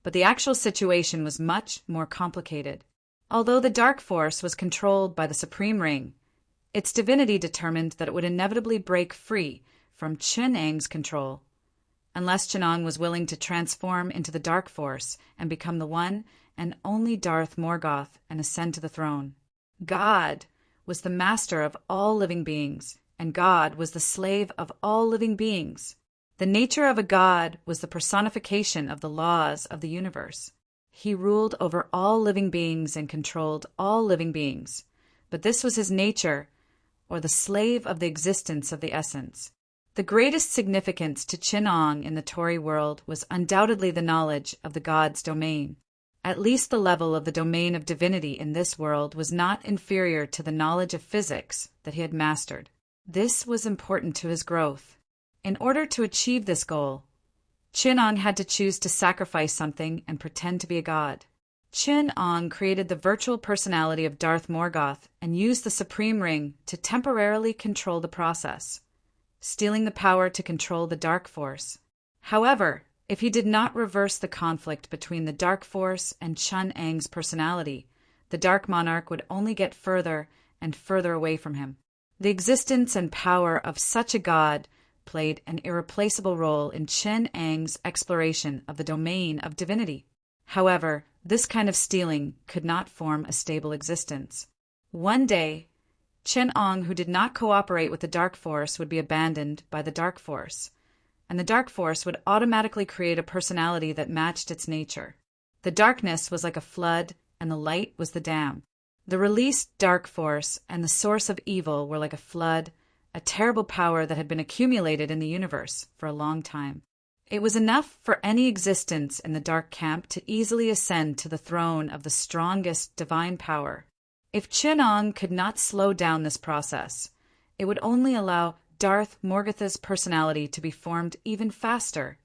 Speaker 1: but the actual situation was much more complicated. Although the Dark Force was controlled by the Supreme Ring, its divinity determined that it would inevitably break free from Chin Ang's control, unless Chin Ong was willing to transform into the Dark Force and become the one and only Darth Morgoth and ascend to the throne. God was the master of all living beings, and God was the slave of all living beings. The nature of a god was the personification of the laws of the universe. He ruled over all living beings and controlled all living beings, but this was his nature, or the slave of the existence of the essence. The greatest significance to Chin Ong in the Tory world was undoubtedly the knowledge of the god's domain. At least the level of the domain of divinity in this world was not inferior to the knowledge of physics that he had mastered. This was important to his growth. In order to achieve this goal, Chin Ong had to choose to sacrifice something and pretend to be a god. Chin Ong created the virtual personality of Darth Morgoth and used the Supreme Ring to temporarily control the process, stealing the power to control the Dark Force. However, if he did not reverse the conflict between the Dark Force and Chun Ang's personality, the Dark Monarch would only get further and further away from him. The existence and power of such a god played an irreplaceable role in Chin Ang's exploration of the domain of divinity. However, this kind of stealing could not form a stable existence. One day, Chen Ong, who did not cooperate with the Dark Force, would be abandoned by the Dark Force, and the Dark Force would automatically create a personality that matched its nature. The darkness was like a flood, and the light was the dam. The released Dark Force and the source of evil were like a flood, a terrible power that had been accumulated in the universe for a long time. It was enough for any existence in the Dark Camp to easily ascend to the throne of the strongest divine power. If Chen Ong could not slow down this process, it would only allow Darth Morgatha's personality to be formed even faster,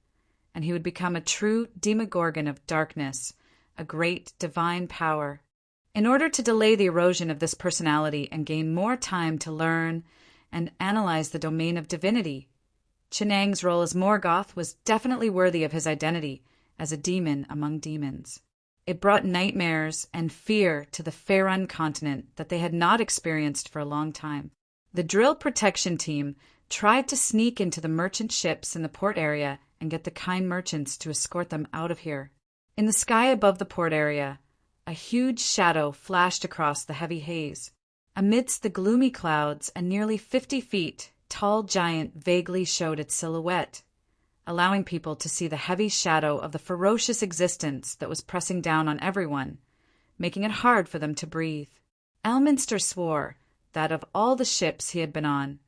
Speaker 1: and he would become a true Demogorgon of darkness, a great divine power. In order to delay the erosion of this personality and gain more time to learn and analyze the domain of divinity, Chenang's role as Morgoth was definitely worthy of his identity as a demon among demons. It brought nightmares and fear to the Faerun continent that they had not experienced for a long time. The drill protection team tried to sneak into the merchant ships in the port area and get the kind merchants to escort them out of here. In the sky above the port area, a huge shadow flashed across the heavy haze. Amidst the gloomy clouds, a nearly 50 feet tall giant vaguely showed its silhouette, allowing people to see the heavy shadow of the ferocious existence that was pressing down on everyone, making it hard for them to breathe. Elminster swore that of all the ships he had been on,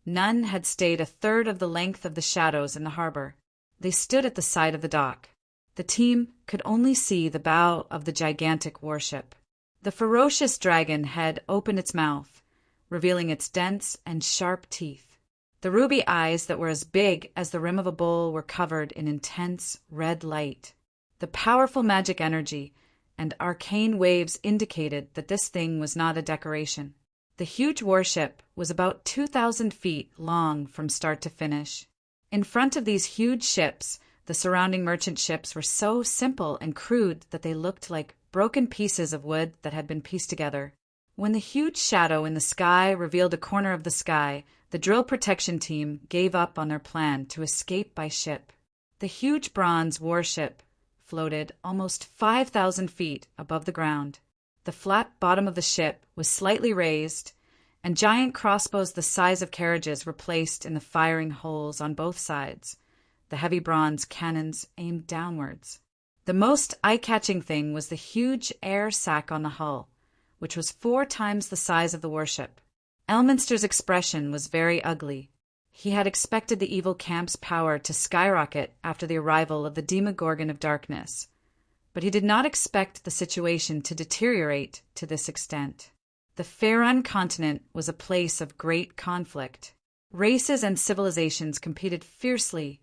Speaker 1: none had stayed a third of the length of the shadows in the harbor. They stood at the side of the dock. The team could only see the bow of the gigantic warship. The ferocious dragon had opened its mouth, revealing its dense and sharp teeth. The ruby eyes that were as big as the rim of a bowl were covered in intense red light. The powerful magic energy and arcane waves indicated that this thing was not a decoration. The huge warship was about 2,000 feet long from start to finish. In front of these huge ships, the surrounding merchant ships were so simple and crude that they looked like broken pieces of wood that had been pieced together. When the huge shadow in the sky revealed a corner of the sky, the drill protection team gave up on their plan to escape by ship. The huge bronze warship floated almost 5,000 feet above the ground. The flat bottom of the ship was slightly raised, and giant crossbows the size of carriages were placed in the firing holes on both sides. The heavy bronze cannons aimed downwards. The most eye-catching thing was the huge air sac on the hull, which was 4 times the size of the warship. Elminster's expression was very ugly. He had expected the evil camp's power to skyrocket after the arrival of the Demogorgon of Darkness, but he did not expect the situation to deteriorate to this extent. The Faerun continent was a place of great conflict. Races and civilizations competed fiercely,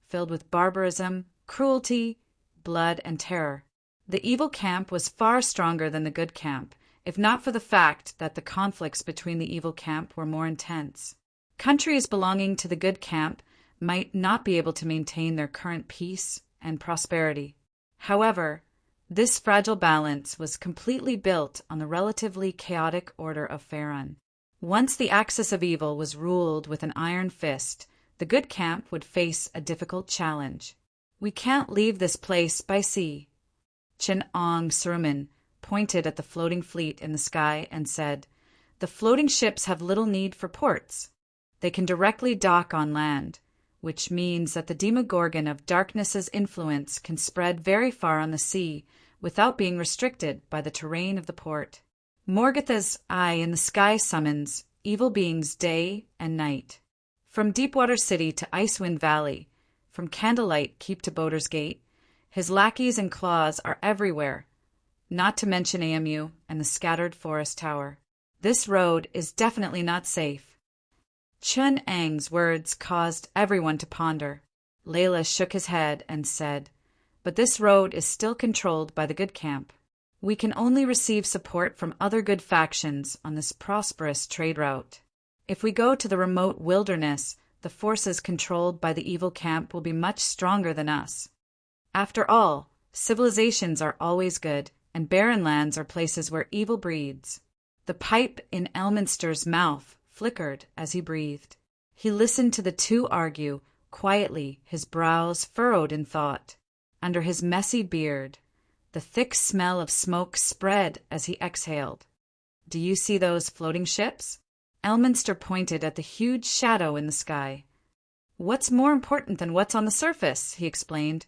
Speaker 1: filled with barbarism, cruelty, blood, and terror. The evil camp was far stronger than the good camp, if not for the fact that the conflicts between the evil camp were more intense. Countries belonging to the good camp might not be able to maintain their current peace and prosperity. However, this fragile balance was completely built on the relatively chaotic order of Faerun. Once the axis of evil was ruled with an iron fist, the good camp would face a difficult challenge. "We can't leave this place by sea." Chen Ong Suruman pointed at the floating fleet in the sky and said, "The floating ships have little need for ports. They can directly dock on land, which means that the Demogorgon of Darkness's influence can spread very far on the sea without being restricted by the terrain of the port. Morgatha's eye in the sky summons evil beings day and night. From Deepwater City to Icewind Valley, from Candlelight Keep to Boater's Gate, his lackeys and claws are everywhere, not to mention AMU and the scattered forest tower. This road is definitely not safe." Chun Ang's words caused everyone to ponder. Layla shook his head and said, "But this road is still controlled by the good camp. We can only receive support from other good factions on this prosperous trade route. If we go to the remote wilderness, the forces controlled by the evil camp will be much stronger than us. After all, civilizations are always good, and barren lands are places where evil breeds." The pipe in Elminster's mouth flickered as he breathed. He listened to the two argue, quietly, his brows furrowed in thought. Under his messy beard, The thick smell of smoke spread as he exhaled. "Do you see those floating ships?" Elminster pointed at the huge shadow in the sky. "What's more important than what's on the surface?" he explained.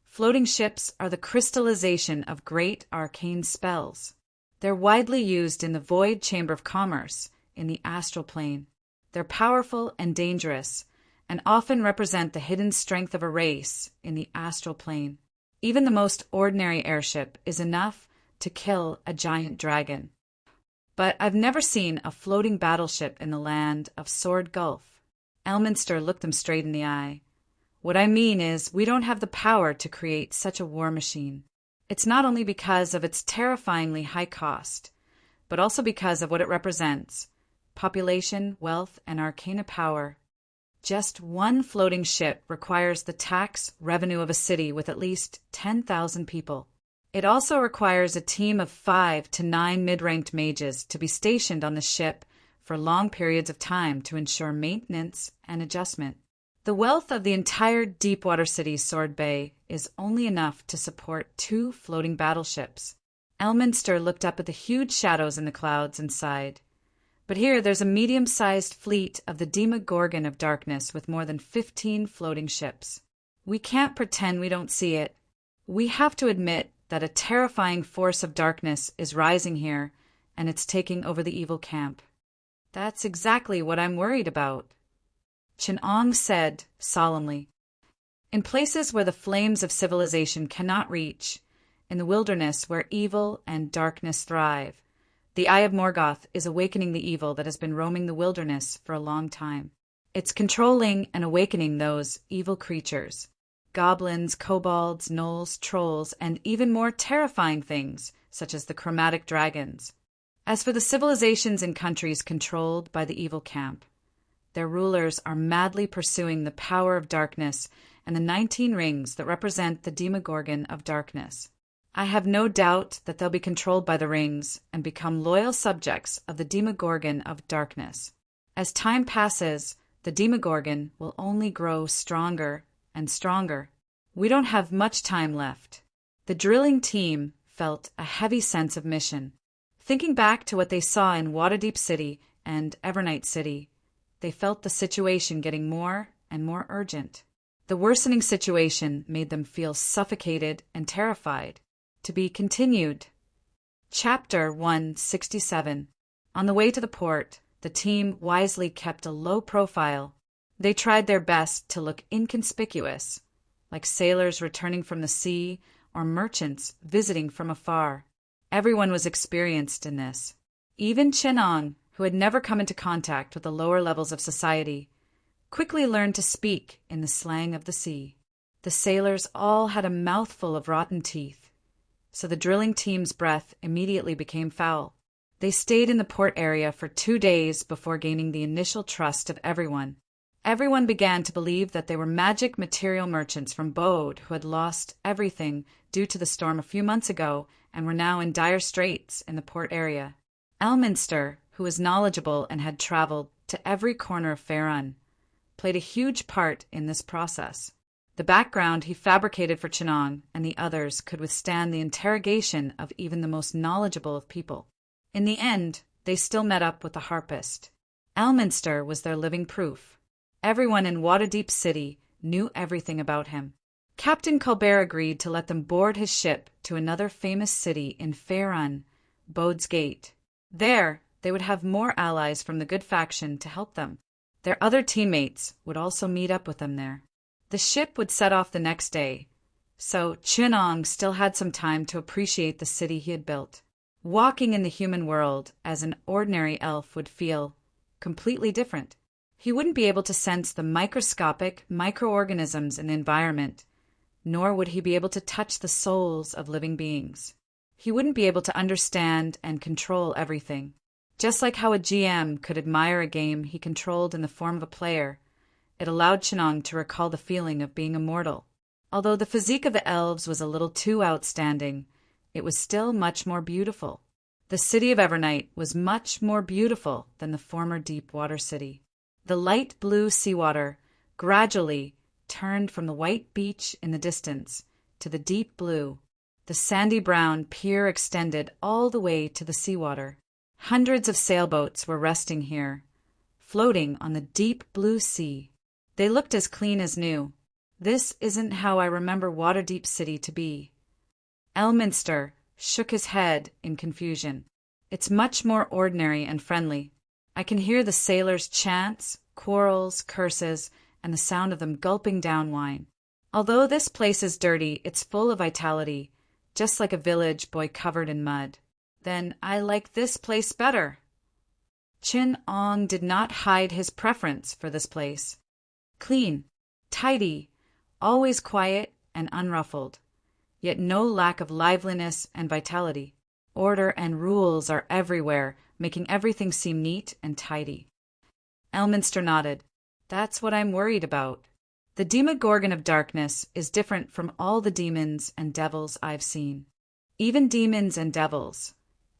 Speaker 1: "Floating ships are the crystallization of great arcane spells. They're widely used in the void chamber of commerce, in the astral plane. They're powerful and dangerous, and often represent the hidden strength of a race in the astral plane. Even the most ordinary airship is enough to kill a giant dragon. But I've never seen a floating battleship in the land of Sword Gulf." Elminster looked him straight in the eye. "What I mean is, we don't have the power to create such a war machine. It's not only because of its terrifyingly high cost, but also because of what it represents: population, wealth, and arcana power. Just one floating ship requires the tax revenue of a city with at least 10,000 people. It also requires a team of 5 to 9 mid-ranked mages to be stationed on the ship for long periods of time to ensure maintenance and adjustment. The wealth of the entire deepwater city, Sword Bay, is only enough to support 2 floating battleships." Elminster looked up at the huge shadows in the clouds and sighed. "But here there's a medium-sized fleet of the Demogorgon of Darkness with more than 15 floating ships. We can't pretend we don't see it. We have to admit that a terrifying force of darkness is rising here, and it's taking over the evil camp." "That's exactly what I'm worried about," Chin-Ong said solemnly. "In places where the flames of civilization cannot reach, in the wilderness where evil and darkness thrive, the Eye of Morgoth is awakening the evil that has been roaming the wilderness for a long time. It's controlling and awakening those evil creatures. Goblins, kobolds, gnolls, trolls, and even more terrifying things, such as the chromatic dragons. As for the civilizations in countries controlled by the evil camp, their rulers are madly pursuing the power of darkness and the 19 rings that represent the Demogorgon of Darkness. I have no doubt that they'll be controlled by the rings and become loyal subjects of the Demogorgon of Darkness. As time passes, the Demogorgon will only grow stronger and stronger. We don't have much time left." The drilling team felt a heavy sense of mission. Thinking back to what they saw in Waterdeep City and Evernight City, they felt the situation getting more and more urgent. The worsening situation made them feel suffocated and terrified. To be continued. Chapter 167. On the way to the port, the team wisely kept a low profile. They tried their best to look inconspicuous, like sailors returning from the sea or merchants visiting from afar. Everyone was experienced in this. Even Chin-Ong, who had never come into contact with the lower levels of society, quickly learned to speak in the slang of the sea. The sailors all had a mouthful of rotten teeth, so the drilling team's breath immediately became foul. They stayed in the port area for 2 days before gaining the initial trust of everyone. Everyone began to believe that they were magic material merchants from Bode who had lost everything due to the storm a few months ago and were now in dire straits in the port area. Elminster, who was knowledgeable and had traveled to every corner of Faerun, played a huge part in this process. The background he fabricated for Chin-Ong and the others could withstand the interrogation of even the most knowledgeable of people. In the end, they still met up with the harpist. Elminster was their living proof. Everyone in Waterdeep City knew everything about him. Captain Colbert agreed to let them board his ship to another famous city in Faerun, Bode's Gate. There, they would have more allies from the good faction to help them. Their other teammates would also meet up with them there. The ship would set off the next day, so Chin-Ong still had some time to appreciate the city he had built. Walking in the human world as an ordinary elf would feel completely different. He wouldn't be able to sense the microscopic microorganisms in the environment, nor would he be able to touch the souls of living beings. He wouldn't be able to understand and control everything. Just like how a GM could admire a game he controlled in the form of a player, it allowed Chin-Ong to recall the feeling of being immortal. Although the physique of the elves was a little too outstanding, it was still much more beautiful. The city of Evernight was much more beautiful than the former Deepwater City. The light blue seawater gradually turned from the white beach in the distance to the deep blue. The sandy brown pier extended all the way to the seawater. Hundreds of sailboats were resting here, floating on the deep blue sea. They looked as clean as new. This isn't how I remember Waterdeep City to be. Elminster shook his head in confusion. It's much more ordinary and friendly. I can hear the sailors' chants, quarrels, curses, and the sound of them gulping down wine. Although this place is dirty, it's full of vitality, just like a village boy covered in mud. Then I like this place better. Chin Ong did not hide his preference for this place. Clean, tidy, always quiet and unruffled, yet no lack of liveliness and vitality. Order and rules are everywhere, making everything seem neat and tidy. Elminster nodded. That's what I'm worried about. The Demogorgon of Darkness is different from all the demons and devils I've seen. Even demons and devils.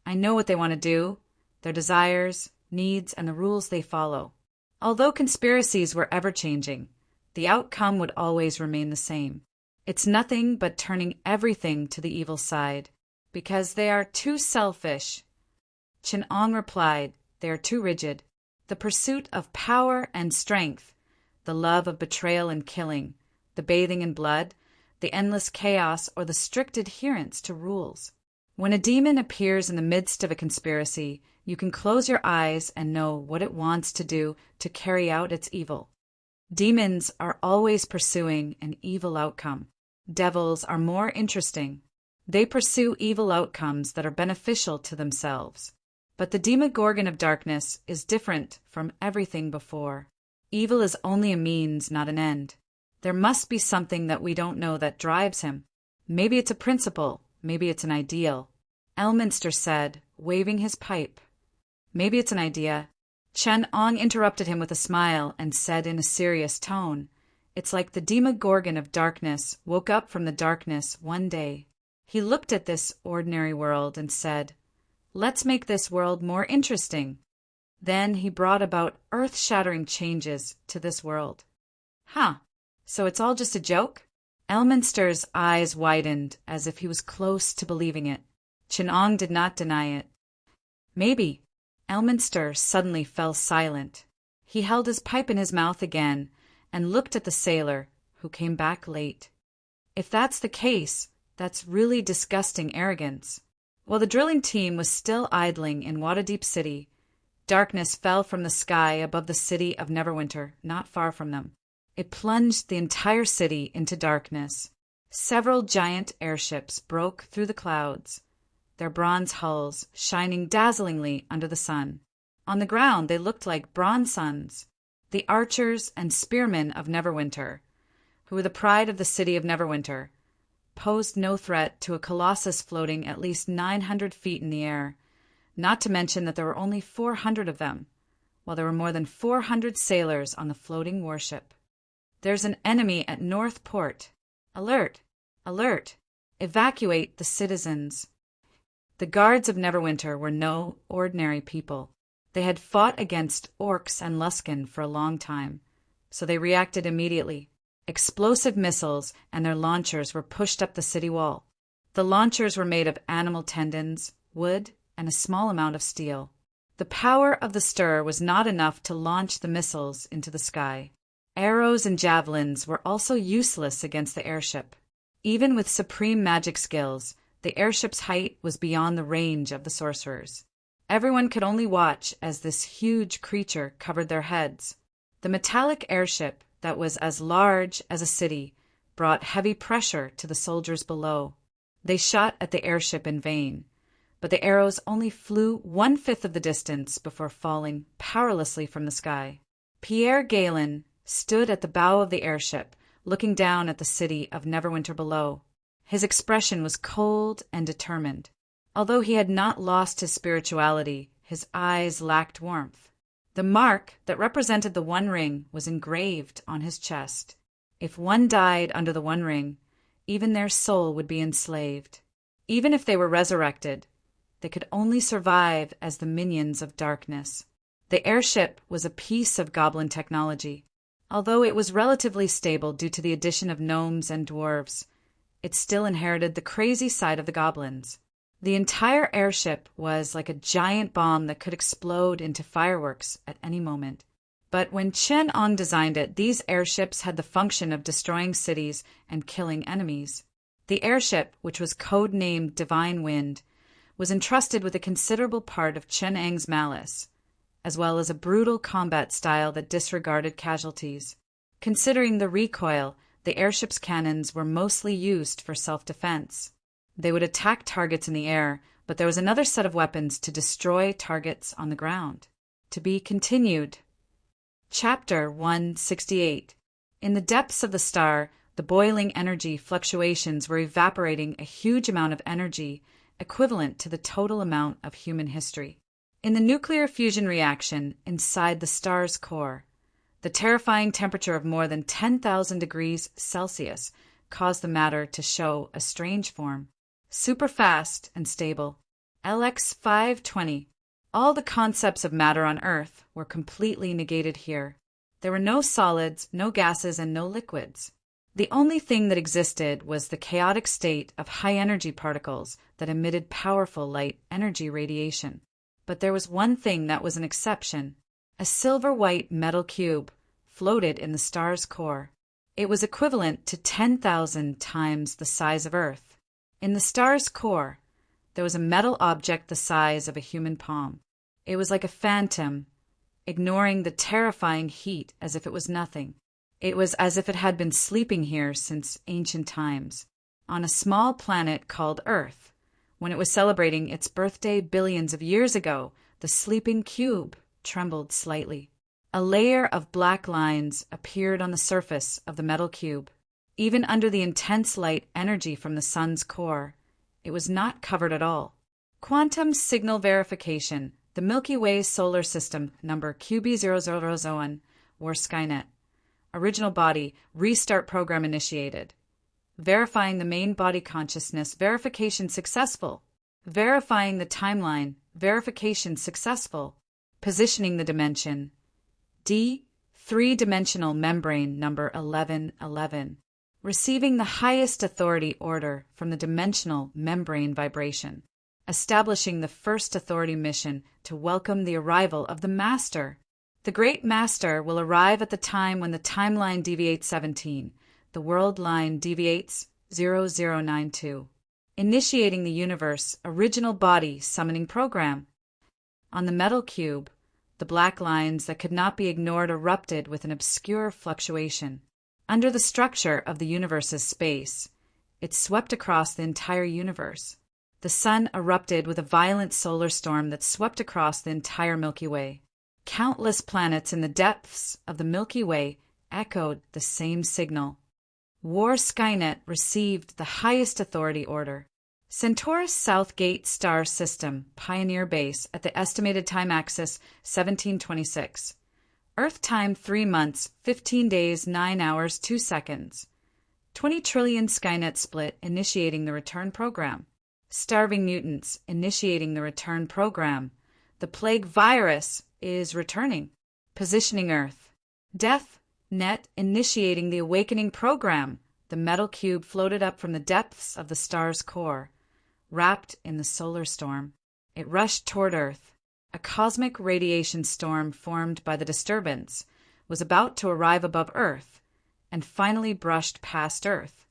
Speaker 1: I know what they want to do, their desires, needs, and the rules they follow. Although conspiracies were ever-changing, the outcome would always remain the same. It's nothing but turning everything to the evil side, because they are too selfish. Chin Ong replied, they are too rigid. The pursuit of power and strength, the love of betrayal and killing, the bathing in blood, the endless chaos, or the strict adherence to rules. When a demon appears in the midst of a conspiracy, you can close your eyes and know what it wants to do to carry out its evil. Demons are always pursuing an evil outcome. Devils are more interesting. They pursue evil outcomes that are beneficial to themselves. But the Demogorgon of Darkness is different from everything before. Evil is only a means, not an end. There must be something that we don't know that drives him. Maybe it's a principle, maybe it's an ideal. Elminster said, waving his pipe. Maybe it's an idea. Chin Ong interrupted him with a smile and said in a serious tone, it's like the Demogorgon of Darkness woke up from the darkness one day. He looked at this ordinary world and said, let's make this world more interesting. Then he brought about earth-shattering changes to this world. Huh, so it's all just a joke? Elminster's eyes widened as if he was close to believing it. Chin Ong did not deny it. Maybe. Elminster suddenly fell silent. He held his pipe in his mouth again and looked at the sailor, who came back late. If that's the case, that's really disgusting arrogance. While the drilling team was still idling in Waterdeep City, darkness fell from the sky above the city of Neverwinter, not far from them. It plunged the entire city into darkness. Several giant airships broke through the clouds, their bronze hulls shining dazzlingly under the sun. On the ground they looked like bronze suns. The archers and spearmen of Neverwinter, who were the pride of the city of Neverwinter, posed no threat to a colossus floating at least 900 feet in the air, not to mention that there were only 400 of them, while there were more than 400 sailors on the floating warship. There's an enemy at North Port. Alert! Alert! Evacuate the citizens. The guards of Neverwinter were no ordinary people. They had fought against orcs and Luskan for a long time, so they reacted immediately. Explosive missiles and their launchers were pushed up the city wall. The launchers were made of animal tendons, wood, and a small amount of steel. The power of the stir was not enough to launch the missiles into the sky. Arrows and javelins were also useless against the airship. Even with supreme magic skills, the airship's height was beyond the range of the sorcerers. Everyone could only watch as this huge creature covered their heads. The metallic airship, that was as large as a city, brought heavy pressure to the soldiers below. They shot at the airship in vain, but the arrows only flew 1/5 of the distance before falling powerlessly from the sky. Pierre Galen stood at the bow of the airship, looking down at the city of Neverwinter below. His expression was cold and determined. Although he had not lost his spirituality, his eyes lacked warmth. The mark that represented the One Ring was engraved on his chest. If one died under the One Ring, even their soul would be enslaved. Even if they were resurrected, they could only survive as the minions of darkness. The airship was a piece of goblin technology. Although it was relatively stable due to the addition of gnomes and dwarves, it still inherited the crazy side of the goblins. The entire airship was like a giant bomb that could explode into fireworks at any moment. But when Chen Ong designed it, these airships had the function of destroying cities and killing enemies. The airship, which was code-named Divine Wind, was entrusted with a considerable part of Chen Eng's malice, as well as a brutal combat style that disregarded casualties. Considering the recoil, the airship's cannons were mostly used for self-defense. They would attack targets in the air, but there was another set of weapons to destroy targets on the ground. To be continued. Chapter 168. In the depths of the star, the boiling energy fluctuations were evaporating a huge amount of energy, equivalent to the total amount of human history. In the nuclear fusion reaction inside the star's core, the terrifying temperature of more than 10,000 degrees Celsius caused the matter to show a strange form. Super fast and stable. LX 520. All the concepts of matter on Earth were completely negated here. There were no solids, no gases, and no liquids. The only thing that existed was the chaotic state of high-energy particles that emitted powerful light energy radiation. But there was one thing that was an exception. A silver-white metal cube floated in the star's core. It was equivalent to 10,000 times the size of Earth. In the star's core, there was a metal object the size of a human palm. It was like a phantom, ignoring the terrifying heat as if it was nothing. It was as if it had been sleeping here since ancient times, on a small planet called Earth. When it was celebrating its birthday billions of years ago, the sleeping cube trembled slightly. A layer of black lines appeared on the surface of the metal cube. Even under the intense light energy from the sun's core, it was not covered at all. Quantum signal verification. The Milky Way solar system, number QB0001, or Skynet. Original body, restart program initiated. Verifying the main body consciousness, verification successful. Verifying the timeline, verification successful. Positioning the dimension. D, three-dimensional membrane number 1111. Receiving the highest authority order from the dimensional membrane vibration. Establishing the first authority mission to welcome the arrival of the Master. The Great Master will arrive at the time when the timeline deviates 17, the world line deviates 0092. Initiating the universe, original body summoning program. On the metal cube, the black lines that could not be ignored erupted with an obscure fluctuation. Under the structure of the universe's space, it swept across the entire universe. The sun erupted with a violent solar storm that swept across the entire Milky Way. Countless planets in the depths of the Milky Way echoed the same signal. War Skynet received the highest authority order. Centaurus South Gate Star System, Pioneer Base, at the estimated time axis 1726. Earth time 3 months, 15 days, 9 hours, 2 seconds. 20 trillion Skynet split initiating the return program. Starving mutants initiating the return program. The plague virus is returning. Positioning Earth. Death net initiating the awakening program. The metal cube floated up from the depths of the star's core. Wrapped in the solar storm, it rushed toward Earth. A cosmic radiation storm formed by the disturbance was about to arrive above Earth and finally brushed past Earth.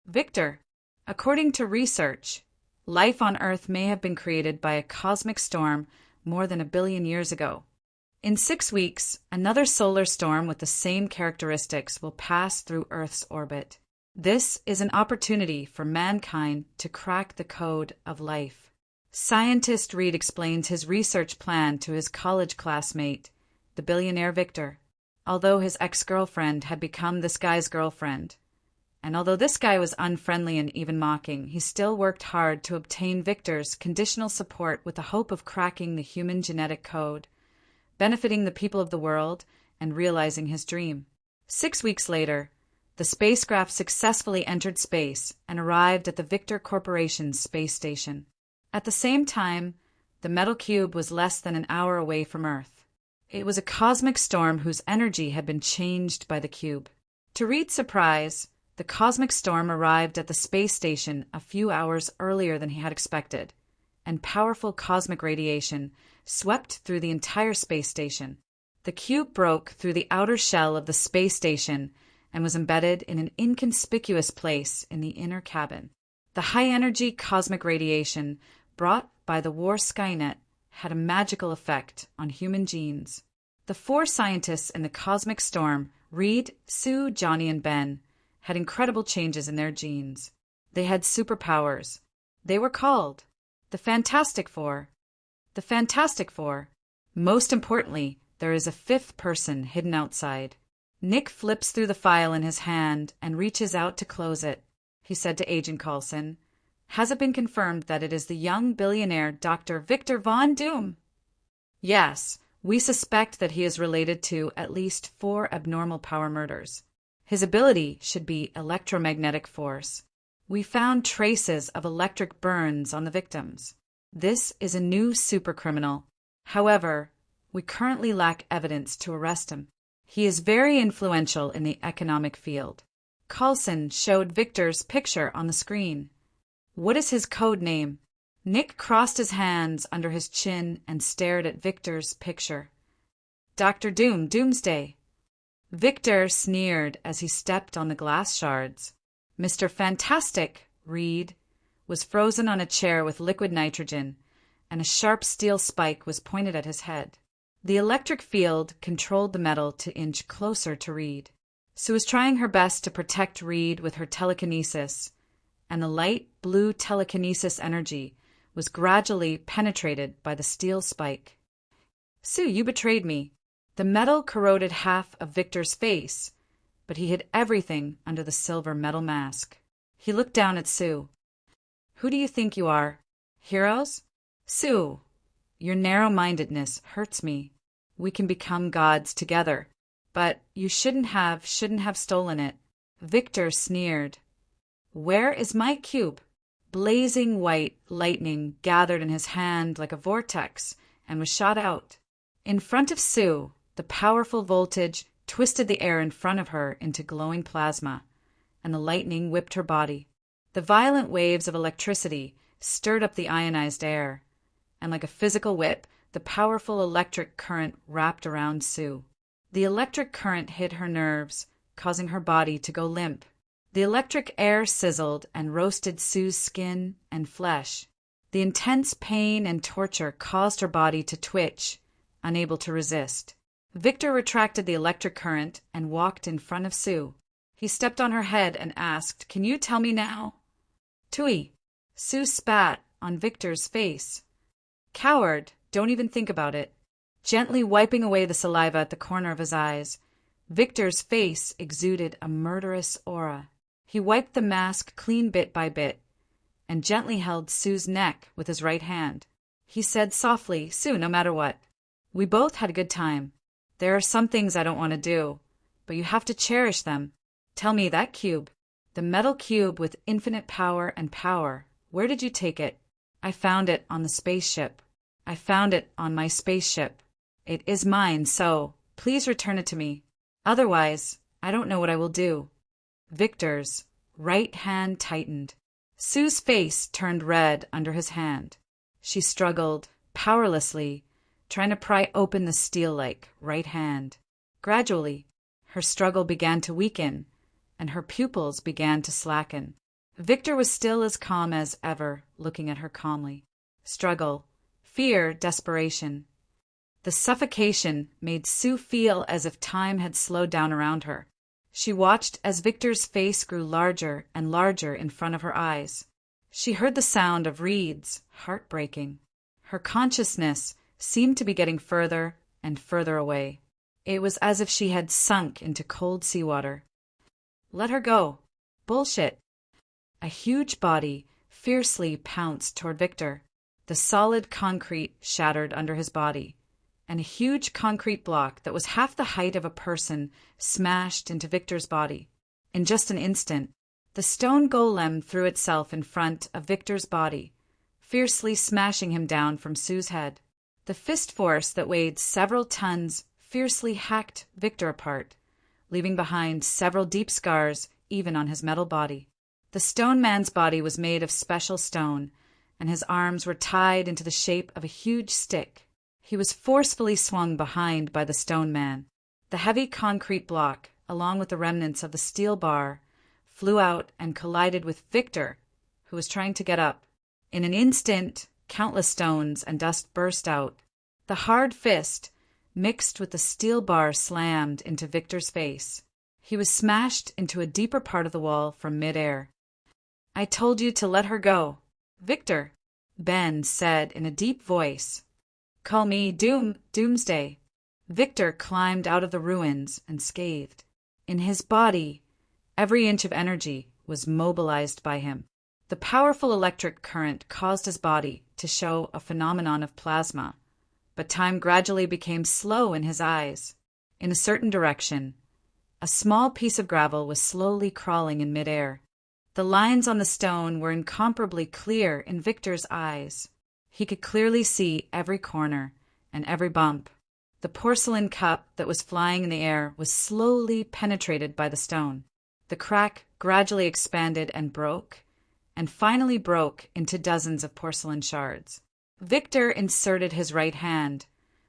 Speaker 1: Victor, according to research, life on Earth may have been created by a cosmic storm more than 1 billion years ago. In 6 weeks, another solar storm with the same characteristics will pass through Earth's orbit. This is an opportunity for mankind to crack the code of life. Scientist Reed explains his research plan to his college classmate, the billionaire Victor. Although his ex-girlfriend had become this guy's girlfriend, and although this guy was unfriendly and even mocking, he still worked hard to obtain Victor's conditional support with the hope of cracking the human genetic code, benefiting the people of the world, and realizing his dream. 6 weeks later, the spacecraft successfully entered space and arrived at the Victor Corporation's space station. At the same time, the metal cube was less than an hour away from Earth. It was a cosmic storm whose energy had been changed by the cube. To Reed's surprise, The cosmic storm arrived at the space station a few hours earlier than he had expected, and powerful cosmic radiation swept through the entire space station. The cube broke through the outer shell of the space station and was embedded in an inconspicuous place in the inner cabin. The high-energy cosmic radiation brought by the war Skynet had a magical effect on human genes. The 4 scientists in the cosmic storm, Reed, Sue, Johnny, and Ben, had incredible changes in their genes. They had superpowers. They were called the Fantastic Four. The Fantastic Four. Most importantly, there is a 5th person hidden outside. Nick flips through the file in his hand and reaches out to close it. He said to Agent Coulson, "Has it been confirmed that it is the young billionaire Dr. Victor Von Doom?" "Yes, we suspect that he is related to at least 4 abnormal power murders. His ability should be electromagnetic force. We found traces of electric burns on the victims. This is a new supercriminal. However, we currently lack evidence to arrest him. He is very influential in the economic field." Coulson showed Victor's picture on the screen. "What is his code name?" Nick crossed his hands under his chin and stared at Victor's picture. "Dr. Doom, Doomsday." Victor sneered as he stepped on the glass shards. Mr. Fantastic, Reed, was frozen on a chair with liquid nitrogen, and a sharp steel spike was pointed at his head. The electric field controlled the metal to inch closer to Reed. Sue was trying her best to protect Reed with her telekinesis, and the light blue telekinesis energy was gradually penetrated by the steel spike. "Sue, you betrayed me." The metal corroded half of Victor's face, but he hid everything under the silver metal mask. He looked down at Sue. "Who do you think you are? Heroes? Sue, your narrow-mindedness hurts me. We can become gods together, but you shouldn't have stolen it." Victor sneered. "Where is my cube?" Blazing white lightning gathered in his hand like a vortex and was shot out. In front of Sue, the powerful voltage twisted the air in front of her into glowing plasma, and the lightning whipped her body. The violent waves of electricity stirred up the ionized air, and like a physical whip, the powerful electric current wrapped around Sue. The electric current hit her nerves, causing her body to go limp. The electric air sizzled and roasted Sue's skin and flesh. The intense pain and torture caused her body to twitch, unable to resist. Victor retracted the electric current and walked in front of Sue. He stepped on her head and asked, "Can you tell me now?" "Tui." Sue spat on Victor's face. "Coward, don't even think about it." Gently wiping away the saliva at the corner of his eyes, Victor's face exuded a murderous aura. He wiped the mask clean bit by bit and gently held Sue's neck with his right hand. He said softly, "Sue, no matter what, we both had a good time. There are some things I don't want to do, but you have to cherish them. Tell me, that cube, the metal cube with infinite power and power, where did you take it?" "I found it on the spaceship. I found it on my spaceship. It is mine, so please return it to me. Otherwise, I don't know what I will do." Victor's right hand tightened. Sue's face turned red under his hand. She struggled, powerlessly, trying to pry open the steel-like right hand. Gradually, her struggle began to weaken, and her pupils began to slacken. Victor was still as calm as ever, looking at her calmly. Struggle, fear, desperation. The suffocation made Sue feel as if time had slowed down around her. She watched as Victor's face grew larger and larger in front of her eyes. She heard the sound of Reed's heart breaking. Her consciousness seemed to be getting further and further away. It was as if she had sunk into cold seawater. "Let her go." "Bullshit." A huge body fiercely pounced toward Victor. The solid concrete shattered under his body, and a huge concrete block that was half the height of a person smashed into Victor's body. In just an instant, the stone golem threw itself in front of Victor's body, fiercely smashing him down from Sue's head. The fist force that weighed several tons fiercely hacked Victor apart, leaving behind several deep scars even on his metal body. The stone man's body was made of special stone, and his arms were tied into the shape of a huge stick. He was forcefully swung behind by the stone man. The heavy concrete block, along with the remnants of the steel bar, flew out and collided with Victor, who was trying to get up. In an instant, countless stones and dust burst out. The hard fist, mixed with the steel bar, slammed into Victor's face. He was smashed into a deeper part of the wall from midair. "I told you to let her go, Victor," Ben said in a deep voice. "Call me Doomsday." Victor climbed out of the ruins unscathed. In his body, every inch of energy was mobilized by him. The powerful electric current caused his body to show a phenomenon of plasma, but time gradually became slow in his eyes. In a certain direction, a small piece of gravel was slowly crawling in midair. The lines on the stone were incomparably clear in Victor's eyes. He could clearly see every corner and every bump. The porcelain cup that was flying in the air was slowly penetrated by the stone. The crack gradually expanded and finally broke into dozens of porcelain shards. Victor inserted his right hand,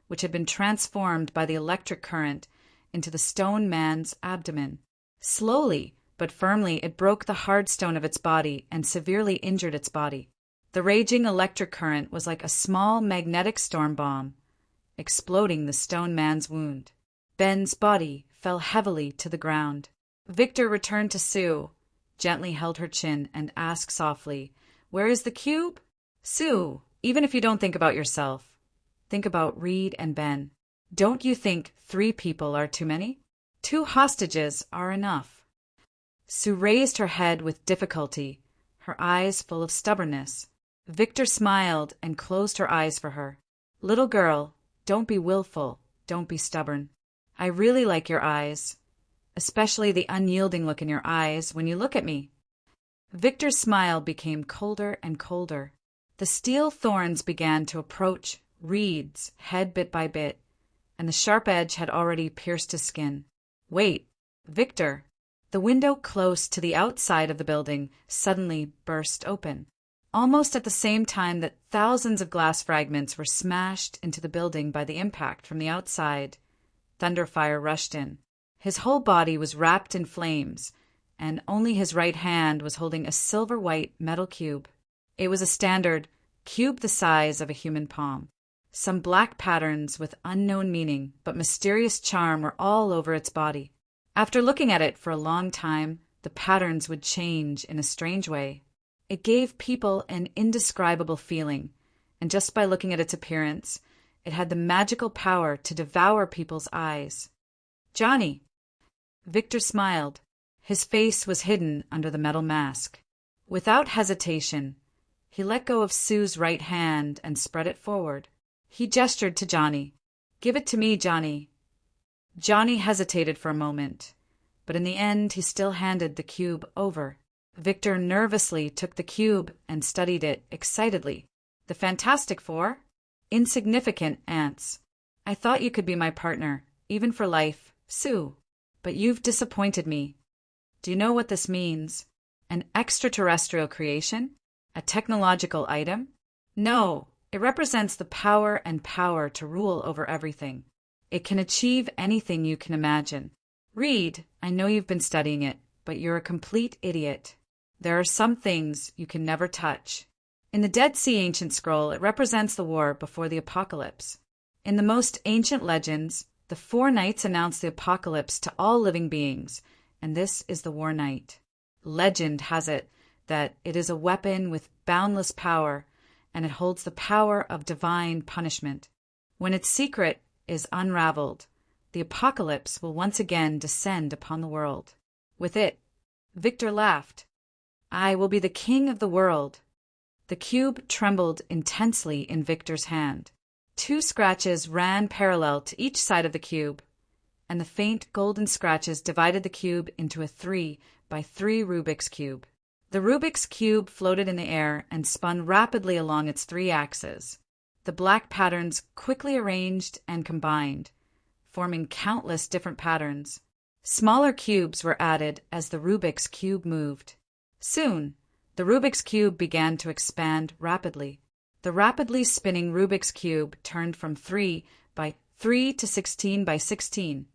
Speaker 1: which had been transformed by the electric current, into the stone man's abdomen. Slowly but firmly it broke the hard stone of its body and severely injured its body. The raging electric current was like a small magnetic storm bomb, exploding the stone man's wound. Ben's body fell heavily to the ground. Victor returned to Sue, gently held her chin, and asked softly, "Where is the cube?" "Sue, even if you don't think about yourself, think about Reed and Ben. Don't you think 3 people are too many? 2 hostages are enough." Sue raised her head with difficulty, her eyes full of stubbornness. Victor smiled and closed her eyes for her. "Little girl, don't be willful, don't be stubborn. I really like your eyes, especially the unyielding look in your eyes when you look at me." Victor's smile became colder and colder. The steel thorns began to approach Reed's head bit by bit, and the sharp edge had already pierced his skin. "Wait, Victor." The window close to the outside of the building suddenly burst open. Almost at the same time that thousands of glass fragments were smashed into the building by the impact from the outside, Thunderfire rushed in. His whole body was wrapped in flames, and only his right hand was holding a silver-white metal cube. It was a standard cube the size of a human palm. Some black patterns with unknown meaning but mysterious charm were all over its body. After looking at it for a long time, the patterns would change in a strange way. It gave people an indescribable feeling, and just by looking at its appearance, it had the magical power to devour people's eyes. "Johnny." Victor smiled. His face was hidden under the metal mask. Without hesitation, he let go of Sue's right hand and spread it forward. He gestured to Johnny. "Give it to me, Johnny." Johnny hesitated for a moment, but in the end he still handed the cube over. Victor nervously took the cube and studied it excitedly. "The Fantastic Four? Insignificant ants. I thought you could be my partner, even for life, Sue. But you've disappointed me. Do you know what this means? An extraterrestrial creation? A technological item? No, it represents the power to rule over everything. It can achieve anything you can imagine. Reed, I know you've been studying it, but you're a complete idiot. There are some things you can never touch. In the Dead Sea Ancient Scroll, it represents the war before the apocalypse. In the most ancient legends, the 4 nights announce the apocalypse to all living beings, and this is the War Night. Legend has it that it is a weapon with boundless power, and it holds the power of divine punishment. When its secret is unraveled, the apocalypse will once again descend upon the world. With it, Victor laughed. "I will be the king of the world." The cube trembled intensely in Victor's hand. 2 scratches ran parallel to each side of the cube, and the faint golden scratches divided the cube into a 3 by 3 Rubik's Cube. The Rubik's Cube floated in the air and spun rapidly along its 3 axes. The black patterns quickly arranged and combined, forming countless different patterns. Smaller cubes were added as the Rubik's Cube moved. Soon, the Rubik's Cube began to expand rapidly. The rapidly spinning Rubik's Cube turned from 3 by 3 to 16 by 16,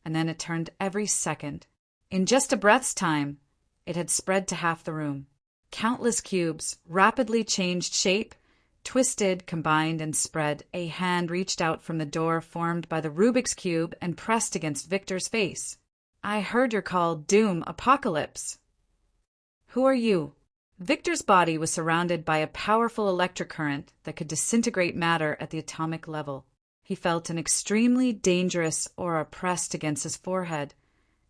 Speaker 1: and then it turned every second. In just a breath's time, it had spread to half the room. Countless cubes rapidly changed shape, twisted, combined, and spread. A hand reached out from the door formed by the Rubik's Cube and pressed against Victor's face. "I heard you're called Doom Apocalypse. Who are you?" Victor's body was surrounded by a powerful electric current that could disintegrate matter at the atomic level. He felt an extremely dangerous aura pressed against his forehead,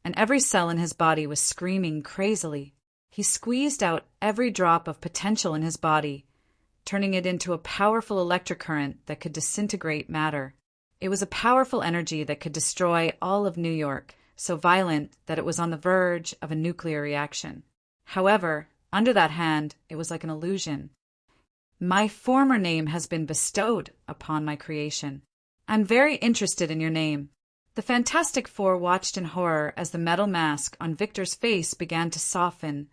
Speaker 1: and every cell in his body was screaming crazily. He squeezed out every drop of potential in his body, turning it into a powerful electric current that could disintegrate matter. It was a powerful energy that could destroy all of New York, so violent that it was on the verge of a nuclear reaction. However, under that hand, it was like an illusion. "My former name has been bestowed upon my creation. I'm very interested in your name." The Fantastic Four watched in horror as the metal mask on Victor's face began to soften,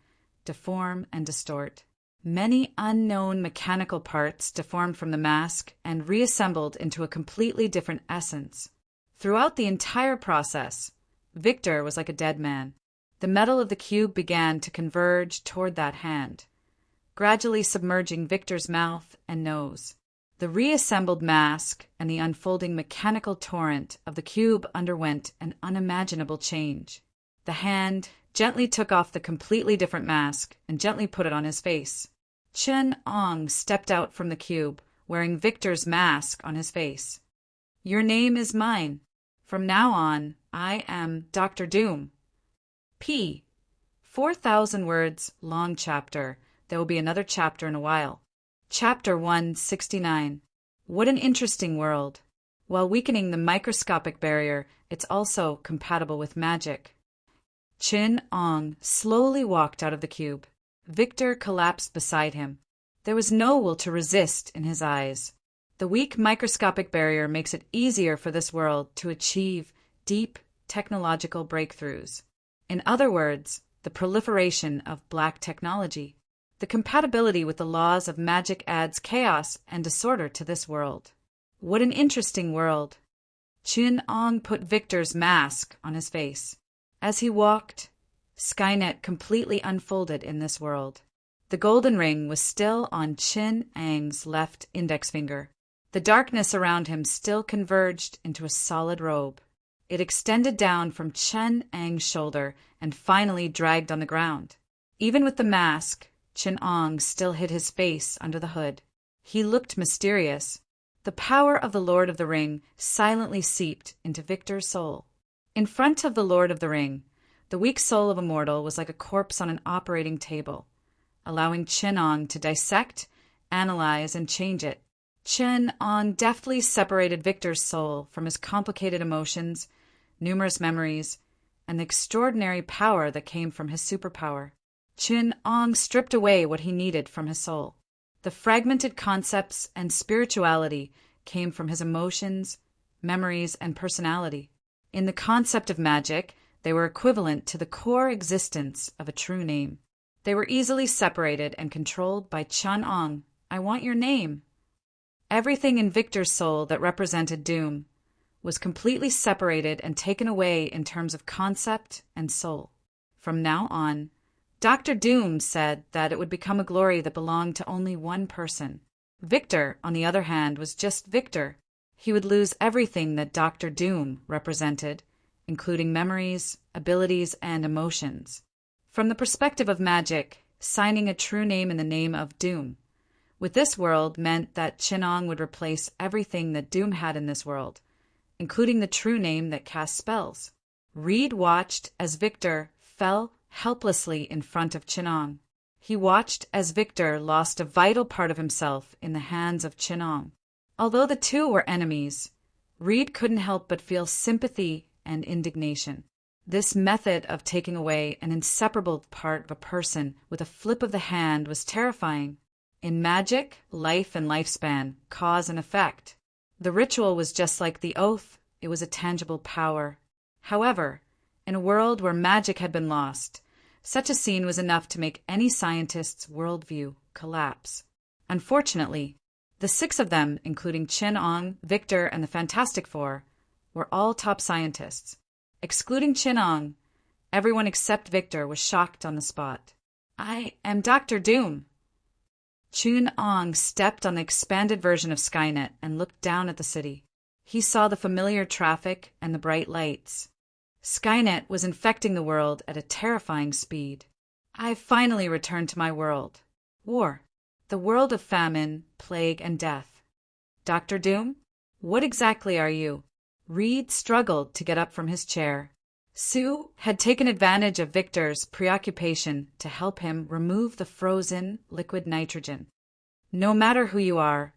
Speaker 1: deform, and distort. Many unknown mechanical parts deformed from the mask and reassembled into a completely different essence. Throughout the entire process, Victor was like a dead man. The metal of the cube began to converge toward that hand, gradually submerging Victor's mouth and nose. The reassembled mask and the unfolding mechanical torrent of the cube underwent an unimaginable change. The hand gently took off the completely different mask and gently put it on his face. Chen-Ong stepped out from the cube, wearing Victor's mask on his face. "Your name is mine. From now on, I am Dr. Doom." 4,000 words long chapter. There will be another chapter in a while. Chapter 169. What an interesting world. While weakening the microscopic barrier, it's also compatible with magic. Chen-Ong slowly walked out of the cube. Victor collapsed beside him. There was no will to resist in his eyes. The weak microscopic barrier makes it easier for this world to achieve deep technological breakthroughs. In other words, the proliferation of black technology. The compatibility with the laws of magic adds chaos and disorder to this world. What an interesting world. Chen-Ong put Victor's mask on his face. As he walked, Skynet completely unfolded in this world. The golden ring was still on Chen-Ang's left index finger. The darkness around him still converged into a solid robe. It extended down from Chen-Ang's shoulder and finally dragged on the ground. Even with the mask, Chen-Ong still hid his face under the hood. He looked mysterious. The power of the Lord of the Ring silently seeped into Victor's soul. In front of the Lord of the Ring, the weak soul of a mortal was like a corpse on an operating table, allowing Chen-Ong to dissect, analyze, and change it. Chen-Ong deftly separated Victor's soul from his complicated emotions, numerous memories, and the extraordinary power that came from his superpower. Chen-Ong stripped away what he needed from his soul. The fragmented concepts and spirituality came from his emotions, memories, and personality. In the concept of magic, they were equivalent to the core existence of a true name. They were easily separated and controlled by Chen-Ong. "I want your name." Everything in Victor's soul that represented doom was completely separated and taken away in terms of concept and soul. From now on, Dr. Doom said that it would become a glory that belonged to only one person. Victor, on the other hand, was just Victor. He would lose everything that Dr. Doom represented, including memories, abilities, and emotions. From the perspective of magic, signing a true name in the name of Doom with this world meant that Chen-Ong would replace everything that Doom had in this world, including the true name that cast spells. Reed watched as Victor fell helplessly in front of Chen-Ong. He watched as Victor lost a vital part of himself in the hands of Chen-Ong. Although the two were enemies, Reed couldn't help but feel sympathy and indignation. This method of taking away an inseparable part of a person with a flip of the hand was terrifying. In magic, life and lifespan, cause and effect. The ritual was just like the oath, it was a tangible power. However, In a world where magic had been lost, such a scene was enough to make any scientist's worldview collapse. Unfortunately, the 6 of them, including Chin Ong, Victor, and the Fantastic Four, were all top scientists. Excluding Chin Ong, everyone except Victor was shocked on the spot. "I am Dr. Doom." Chin Ong stepped on the expanded version of Skynet and looked down at the city. He saw the familiar traffic and the bright lights. Skynet was infecting the world at a terrifying speed. "I've finally returned to my world. War. The world of famine, plague, and death. Dr. Doom, what exactly are you?" Reed struggled to get up from his chair. Sue had taken advantage of Victor's preoccupation to help him remove the frozen liquid nitrogen. "No matter who you are,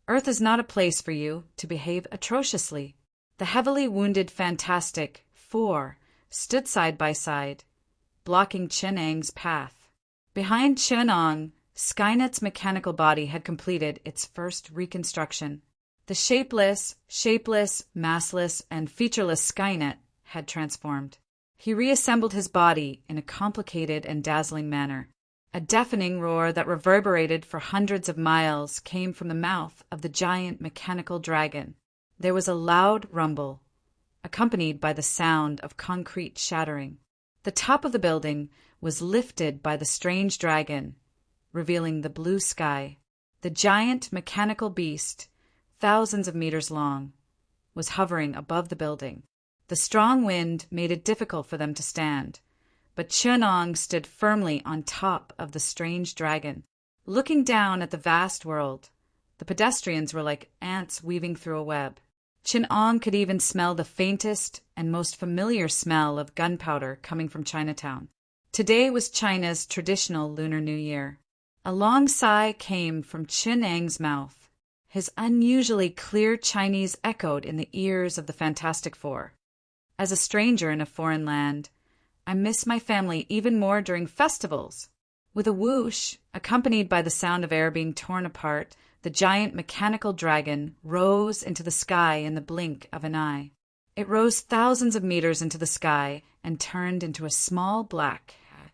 Speaker 1: Earth is not a place for you to behave atrociously." The heavily wounded Fantastic Four stood side by side, blocking Chin Ang's path. Behind Chin Ong, Skynet's mechanical body had completed its first reconstruction. The shapeless, massless, and featureless Skynet had transformed. He reassembled his body in a complicated and dazzling manner. A deafening roar that reverberated for hundreds of miles came from the mouth of the giant mechanical dragon. There was a loud rumble, accompanied by the sound of concrete shattering. The top of the building was lifted by the strange dragon, revealing the blue sky. The giant mechanical beast, thousands of meters long, was hovering above the building. The strong wind made it difficult for them to stand, but Chin Ong stood firmly on top of the strange dragon. Looking down at the vast world, the pedestrians were like ants weaving through a web. Chin Ong could even smell the faintest and most familiar smell of gunpowder coming from Chinatown. Today was China's traditional Lunar New Year. A long sigh came from Chin Ang's mouth. His unusually clear Chinese echoed in the ears of the Fantastic Four. "As a stranger in a foreign land, I miss my family even more during festivals." With a whoosh, accompanied by the sound of air being torn apart, the giant mechanical dragon rose into the sky in the blink of an eye. It rose thousands of meters into the sky and turned into a small black hat,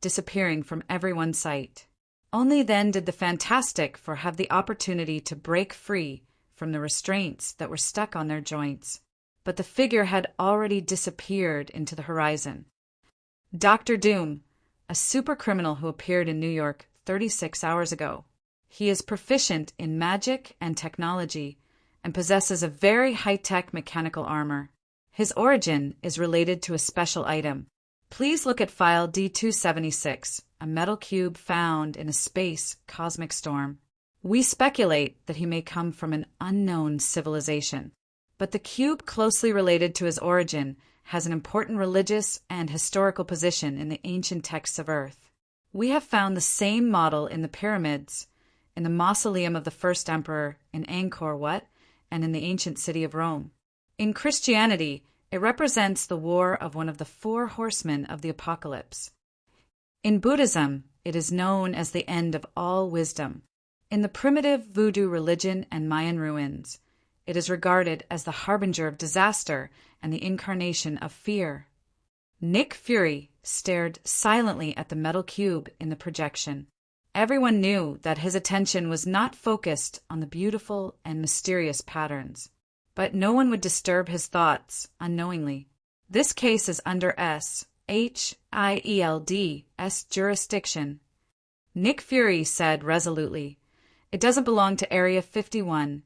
Speaker 1: disappearing from everyone's sight. Only then did the Fantastic Four have the opportunity to break free from the restraints that were stuck on their joints. But the figure had already disappeared into the horizon. Dr. Doom, a super criminal who appeared in New York 36 hours ago. He is proficient in magic and technology and possesses a very high-tech mechanical armor. His origin is related to a special item. Please look at file D276, a metal cube found in a space cosmic storm. We speculate that he may come from an unknown civilization. But the cube closely related to his origin has an important religious and historical position in the ancient texts of Earth. We have found the same model in the pyramids, in the mausoleum of the first emperor in Angkor Wat, and in the ancient city of Rome. In Christianity, it represents the war of one of the 4 horsemen of the apocalypse. In Buddhism, it is known as the end of all wisdom. In the primitive voodoo religion and Mayan ruins, it is regarded as the harbinger of disaster and the incarnation of fear. Nick Fury stared silently at the metal cube in the projection. Everyone knew that his attention was not focused on the beautiful and mysterious patterns, but no one would disturb his thoughts unknowingly. This case is under S.H.I.E.L.D.'s jurisdiction. Nick Fury said resolutely, "It doesn't belong to Area 51.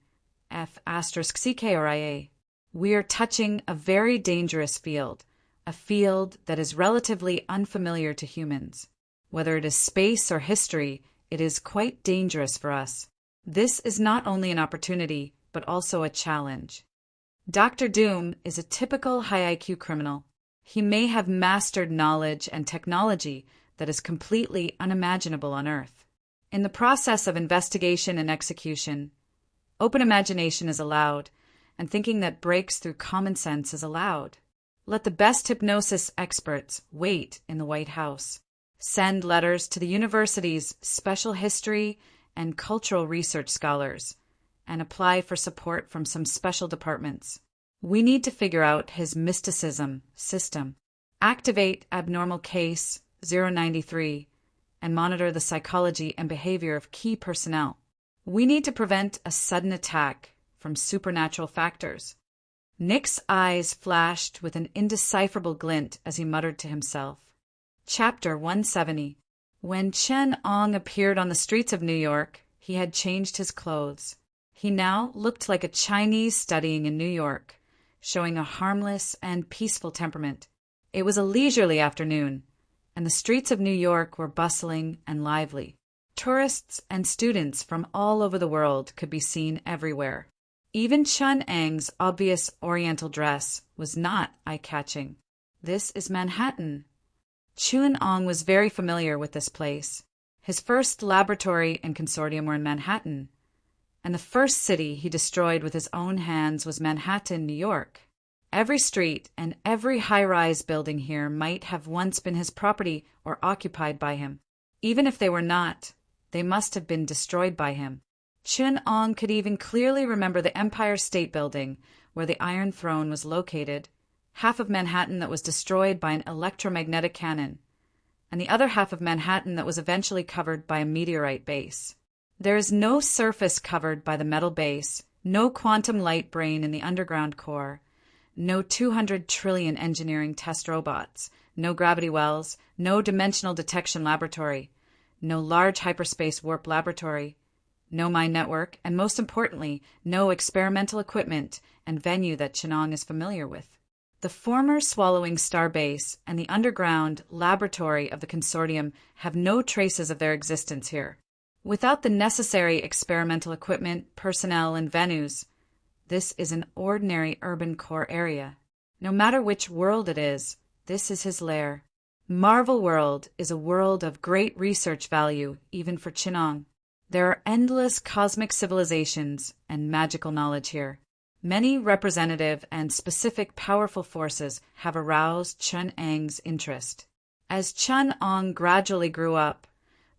Speaker 1: F***CK We are touching a very dangerous field, a field that is relatively unfamiliar to humans. Whether it is space or history, it is quite dangerous for us. This is not only an opportunity, but also a challenge." Dr. Doom is a typical high IQ criminal. He may have mastered knowledge and technology that is completely unimaginable on Earth. In the process of investigation and execution, open imagination is allowed, and thinking that breaks through common sense is allowed. Let the best hypnosis experts wait in the White House. Send letters to the university's special history and cultural research scholars, and apply for support from some special departments. We need to figure out his mysticism system, activate abnormal case 093, and monitor the psychology and behavior of key personnel. We need to prevent a sudden attack from supernatural factors. Nick's eyes flashed with an indecipherable glint as he muttered to himself. Chapter 170. When Chen Ong appeared on the streets of New York, he had changed his clothes. He now looked like a Chinese studying in New York, showing a harmless and peaceful temperament. It was a leisurely afternoon, and the streets of New York were bustling and lively. Tourists and students from all over the world could be seen everywhere. Even Chen Ang's obvious oriental dress was not eye-catching. This is Manhattan. Chen Ong was very familiar with this place. His first laboratory and consortium were in Manhattan, and the first city he destroyed with his own hands was Manhattan, New York. Every street and every high-rise building here might have once been his property or occupied by him. Even if they were not, they must have been destroyed by him. Chen Ong could even clearly remember the Empire State Building, where the Iron Throne was located, half of Manhattan that was destroyed by an electromagnetic cannon, and the other half of Manhattan that was eventually covered by a meteorite base. There is no surface covered by the metal base, no quantum light brain in the underground core, no 200 trillion engineering test robots, no gravity wells, no dimensional detection laboratory, no large hyperspace warp laboratory, no mine network, and most importantly, no experimental equipment and venue that Chen Ong is familiar with. The former Swallowing Star Base and the underground laboratory of the consortium have no traces of their existence here. Without the necessary experimental equipment, personnel, and venues, this is an ordinary urban core area. No matter which world it is, this is his lair. Marvel World is a world of great research value, even for Chen Ong. There are endless cosmic civilizations and magical knowledge here. Many representative and specific powerful forces have aroused Chen Ang's interest. As Chen Ong gradually grew up,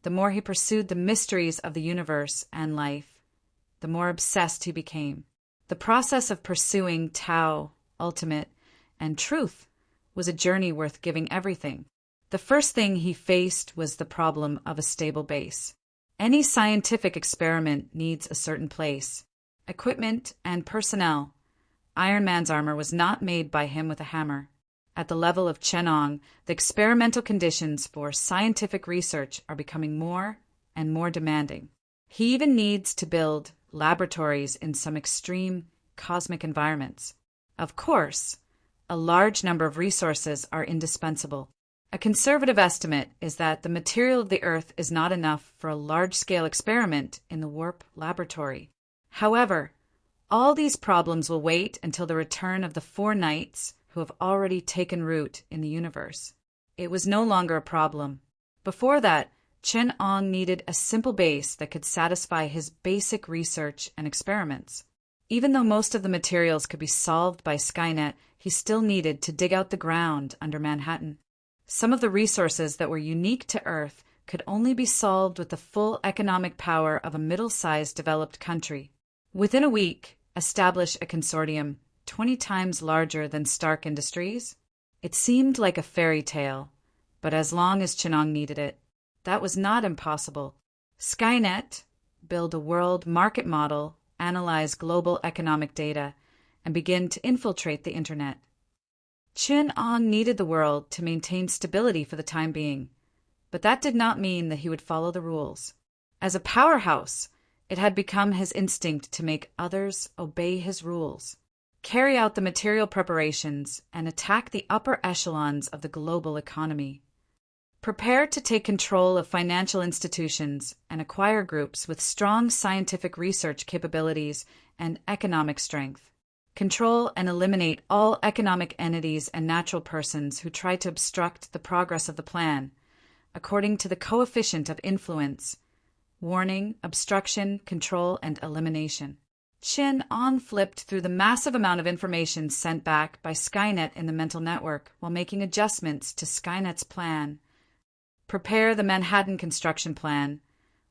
Speaker 1: the more he pursued the mysteries of the universe and life, the more obsessed he became. The process of pursuing Tao, ultimate, and truth was a journey worth giving everything. The first thing he faced was the problem of a stable base. Any scientific experiment needs a certain place, equipment, and personnel. Iron Man's armor was not made by him with a hammer. At the level of Chen Ong, the experimental conditions for scientific research are becoming more and more demanding. He even needs to build laboratories in some extreme cosmic environments. Of course, a large number of resources are indispensable. A conservative estimate is that the material of the Earth is not enough for a large-scale experiment in the warp laboratory. However, all these problems will wait until the return of the 4 knights who have already taken root in the universe. It was no longer a problem. Before that, Chen Ong needed a simple base that could satisfy his basic research and experiments. Even though most of the materials could be solved by Skynet, he still needed to dig out the ground under Manhattan. Some of the resources that were unique to Earth could only be solved with the full economic power of a middle-sized developed country. Within a week, establish a consortium 20 times larger than Stark Industries? It seemed like a fairy tale, but as long as Chen Ong needed it, that was not impossible. Skynet, build a world market model, analyze global economic data, and begin to infiltrate the internet. Chen Ong needed the world to maintain stability for the time being, but that did not mean that he would follow the rules. As a powerhouse, it had become his instinct to make others obey his rules, carry out the material preparations, and attack the upper echelons of the global economy. Prepare to take control of financial institutions and acquire groups with strong scientific research capabilities and economic strength. Control and eliminate all economic entities and natural persons who try to obstruct the progress of the plan, according to the coefficient of influence: warning, obstruction, control, and elimination. Chen Ong flipped through the massive amount of information sent back by Skynet in the mental network while making adjustments to Skynet's plan. Prepare the Manhattan construction plan.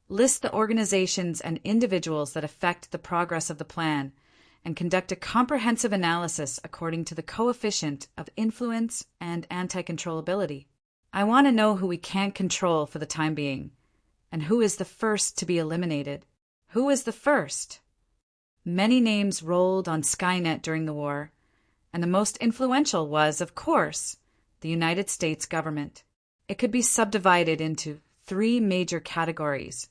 Speaker 1: List the organizations and individuals that affect the progress of the plan, and conduct a comprehensive analysis according to the coefficient of influence and anti-controllability. I want to know who we can't control for the time being, and who is the first to be eliminated. Who is the first? Many names rolled on Skynet during the war, and the most influential was, of course, the United States government. It could be subdivided into 3 major categories: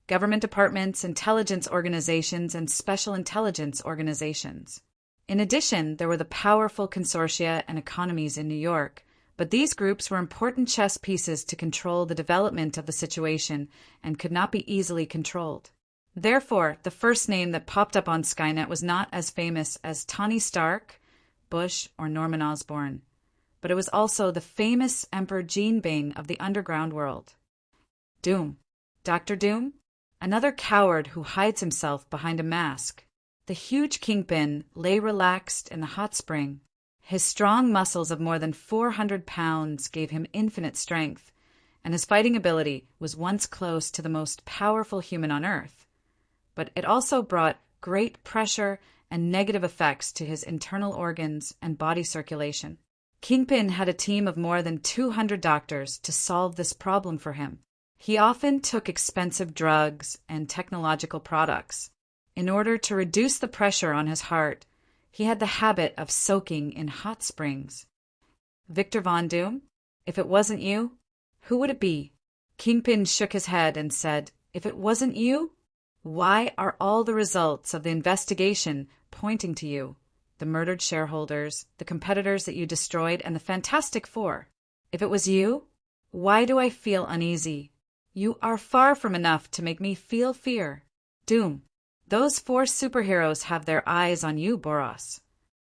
Speaker 1: government departments, intelligence organizations, and special intelligence organizations. In addition, there were the powerful consortia and economies in New York, but these groups were important chess pieces to control the development of the situation and could not be easily controlled. Therefore, the first name that popped up on Skynet was not as famous as Tony Stark, Bush, or Norman Osborn, but it was also the famous Emperor Jean Bing of the underground world. Doom. Dr. Doom? Another coward who hides himself behind a mask. The huge kingpin lay relaxed in the hot spring. His strong muscles of more than 400 pounds gave him infinite strength, and his fighting ability was once close to the most powerful human on Earth. But it also brought great pressure and negative effects to his internal organs and body circulation. Kingpin had a team of more than 200 doctors to solve this problem for him. He often took expensive drugs and technological products. In order to reduce the pressure on his heart, he had the habit of soaking in hot springs. Victor Von Doom? If it wasn't you, who would it be? Kingpin shook his head and said, "If it wasn't you? Why are all the results of the investigation pointing to you? The murdered shareholders, the competitors that you destroyed, and the Fantastic Four. If it was you, why do I feel uneasy? You are far from enough to make me feel fear. Doom, those 4 superheroes have their eyes on you, Boros."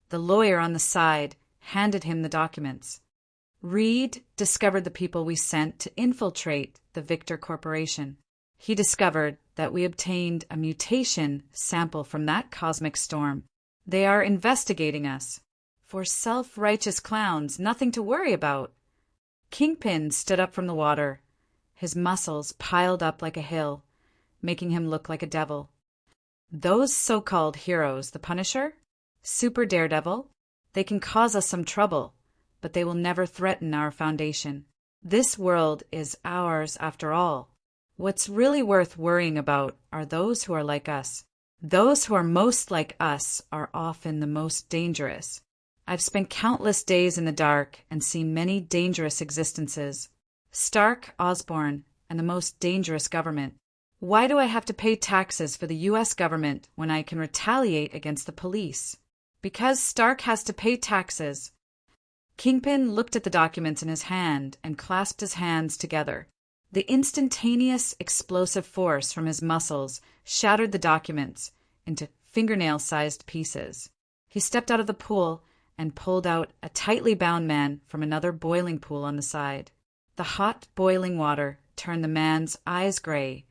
Speaker 1: The lawyer on the side handed him the documents. Reed discovered the people we sent to infiltrate the Victor Corporation. He discovered that we obtained a mutation sample from that cosmic storm. They are investigating us. For self-righteous clowns, nothing to worry about. Kingpin stood up from the water. His muscles piled up like a hill, making him look like a devil. Those so-called heroes, the Punisher, Super Daredevil, they can cause us some trouble, but they will never threaten our foundation. This world is ours after all. What's really worth worrying about are those who are like us. Those who are most like us are often the most dangerous. I've spent countless days in the dark and seen many dangerous existences. Stark, Osborn, and the most dangerous government. Why do I have to pay taxes for the U.S. government when I can retaliate against the police? Because Stark has to pay taxes. Kingpin looked at the documents in his hand and clasped his hands together. The instantaneous explosive force from his muscles shattered the documents into fingernail-sized pieces. He stepped out of the pool and pulled out a tightly bound man from another boiling pool on the side. The hot, boiling water turned the man's eyes gray,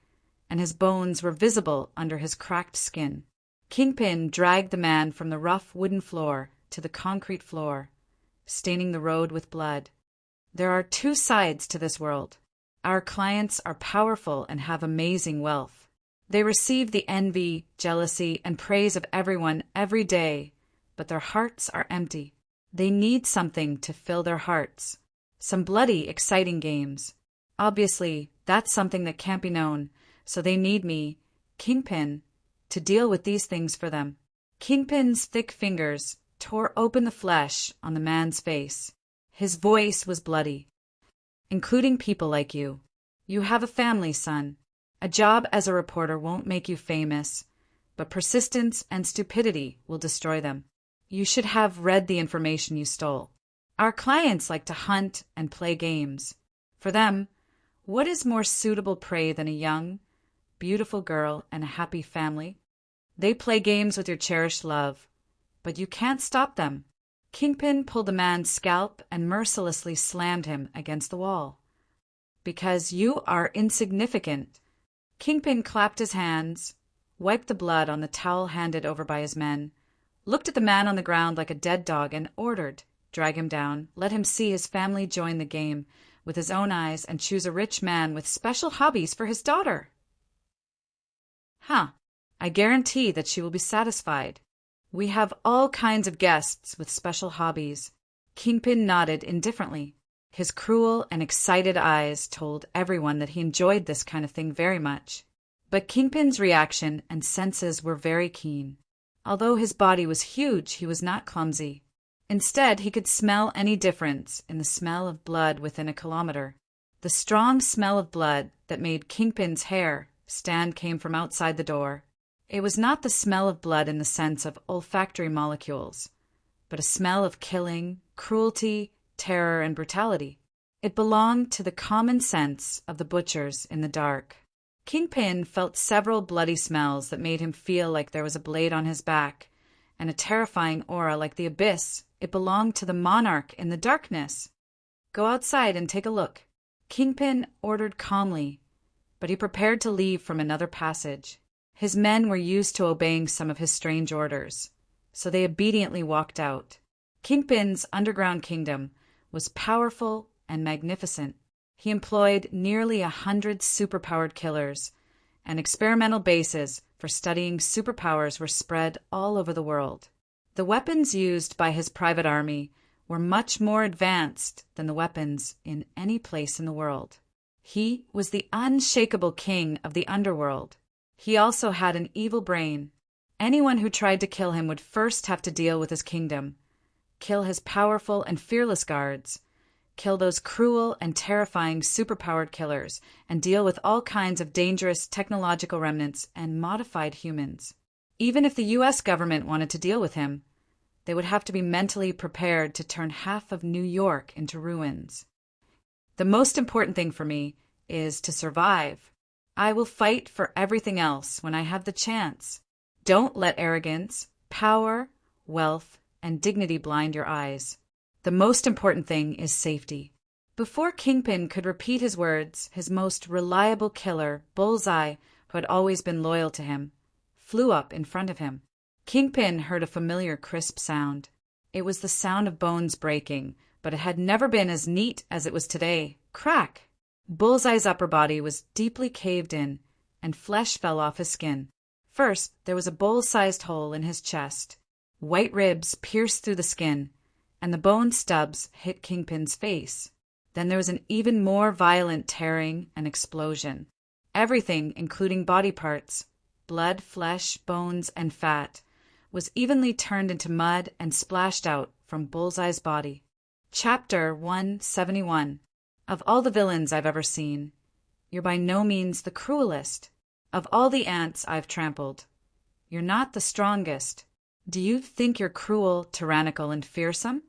Speaker 1: and his bones were visible under his cracked skin. Kingpin dragged the man from the rough wooden floor to the concrete floor, staining the road with blood. There are 2 sides to this world. Our clients are powerful and have amazing wealth. They receive the envy, jealousy, and praise of everyone every day, but their hearts are empty. They need something to fill their hearts. Some bloody, exciting games. Obviously, that's something that can't be known, so they need me, Kingpin, to deal with these things for them. Kingpin's thick fingers tore open the flesh on the man's face. His voice was bloody. "Including people like you. You have a family, son. A job as a reporter won't make you famous, but persistence and stupidity will destroy them. You should have read the information you stole. Our clients like to hunt and play games. For them, what is more suitable prey than a young, beautiful girl and a happy family? They play games with your cherished love, but you can't stop them." Kingpin pulled the man's scalp and mercilessly slammed him against the wall. "Because you are insignificant." Kingpin clapped his hands, wiped the blood on the towel handed over by his men, looked at the man on the ground like a dead dog and ordered, "Drag him down, let him see his family join the game with his own eyes and choose a rich man with special hobbies for his daughter." I guarantee that she will be satisfied. We have all kinds of guests with special hobbies. Kingpin nodded indifferently. His cruel and excited eyes told everyone that he enjoyed this kind of thing very much. But Kingpin's reaction and senses were very keen. Although his body was huge, he was not clumsy. Instead, he could smell any difference in the smell of blood within a kilometer. The strong smell of blood that made Kingpin's hair stand came from outside the door. It was not the smell of blood in the sense of olfactory molecules, but a smell of killing, cruelty, terror, and brutality. It belonged to the common sense of the butchers in the dark. Kingpin felt several bloody smells that made him feel like there was a blade on his back, and a terrifying aura like the abyss. It belonged to the monarch in the darkness. Go outside and take a look. Kingpin ordered calmly, but he prepared to leave from another passage. His men were used to obeying some of his strange orders, so they obediently walked out. Kingpin's underground kingdom was powerful and magnificent. He employed nearly 100 superpowered killers, and experimental bases for studying superpowers were spread all over the world. The weapons used by his private army were much more advanced than the weapons in any place in the world. He was the unshakable king of the underworld. He also had an evil brain. Anyone who tried to kill him would first have to deal with his kingdom, kill his powerful and fearless guards, kill those cruel and terrifying superpowered killers, and deal with all kinds of dangerous technological remnants and modified humans. Even if the U.S. government wanted to deal with him, they would have to be mentally prepared to turn half of New York into ruins. The most important thing for me is to survive. I will fight for everything else when I have the chance. Don't let arrogance, power, wealth, and dignity blind your eyes. The most important thing is safety. Before Kingpin could repeat his words, his most reliable killer, Bullseye, who had always been loyal to him, flew up in front of him. Kingpin heard a familiar crisp sound. It was the sound of bones breaking, but it had never been as neat as it was today. Crack! Bullseye's upper body was deeply caved in, and flesh fell off his skin. First, there was a bowl-sized hole in his chest. White ribs pierced through the skin, and the bone stubs hit Kingpin's face. Then there was an even more violent tearing and explosion. Everything, including body parts, blood, flesh, bones, and fat, was evenly turned into mud and splashed out from Bullseye's body. Chapter 171. Of all the villains I've ever seen, you're by no means the cruelest. Of all the ants I've trampled, you're not the strongest. Do you think you're cruel, tyrannical, and fearsome?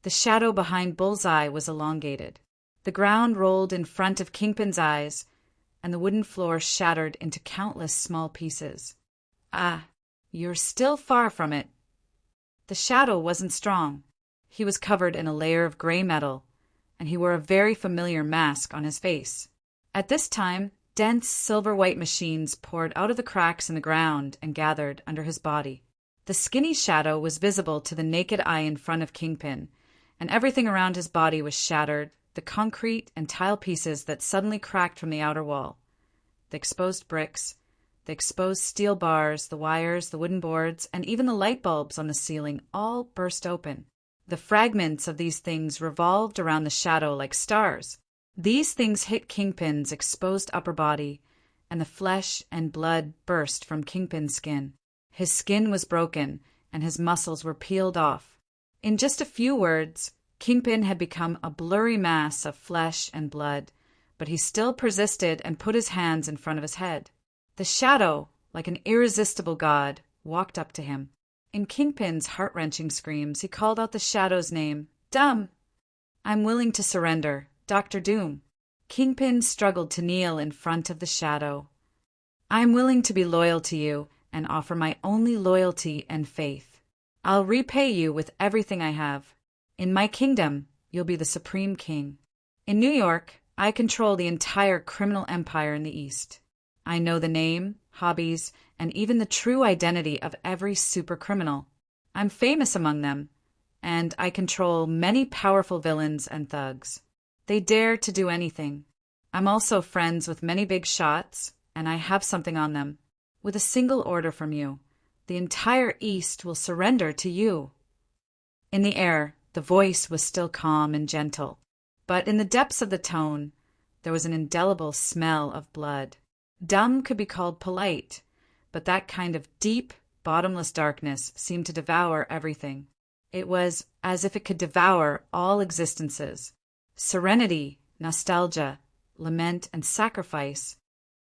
Speaker 1: The shadow behind Bullseye was elongated. The ground rolled in front of Kingpin's eyes, and the wooden floor shattered into countless small pieces. Ah, you're still far from it. The shadow wasn't strong. He was covered in a layer of gray metal, and he wore a very familiar mask on his face. At this time, dense silver-white machines poured out of the cracks in the ground and gathered under his body. The skinny shadow was visible to the naked eye in front of Kingpin, and everything around his body was shattered, the concrete and tile pieces that suddenly cracked from the outer wall, the exposed bricks, the exposed steel bars, the wires, the wooden boards, and even the light bulbs on the ceiling all burst open. The fragments of these things revolved around the shadow like stars. These things hit Kingpin's exposed upper body, and the flesh and blood burst from Kingpin's skin. His skin was broken, and his muscles were peeled off. In just a few words, Kingpin had become a blurry mass of flesh and blood, but he still persisted and put his hands in front of his head. The shadow, like an irresistible god, walked up to him. In Kingpin's heart-wrenching screams, he called out the shadow's name. Dumb! I'm willing to surrender. Dr. Doom. Kingpin struggled to kneel in front of the shadow. I'm willing to be loyal to you and offer my only loyalty and faith. I'll repay you with everything I have. In my kingdom, you'll be the supreme king. In New York, I control the entire criminal empire in the East. I know the name, hobbies, and even the true identity of every supercriminal. I'm famous among them, and I control many powerful villains and thugs. They dare to do anything. I'm also friends with many big shots, and I have something on them. With a single order from you, The entire East will surrender to you." In the air, the voice was still calm and gentle, but in the depths of the tone, there was an indelible smell of blood. Dumb could be called polite, but that kind of deep, bottomless darkness seemed to devour everything. It was as if it could devour all existences. Serenity, nostalgia, lament, and sacrifice.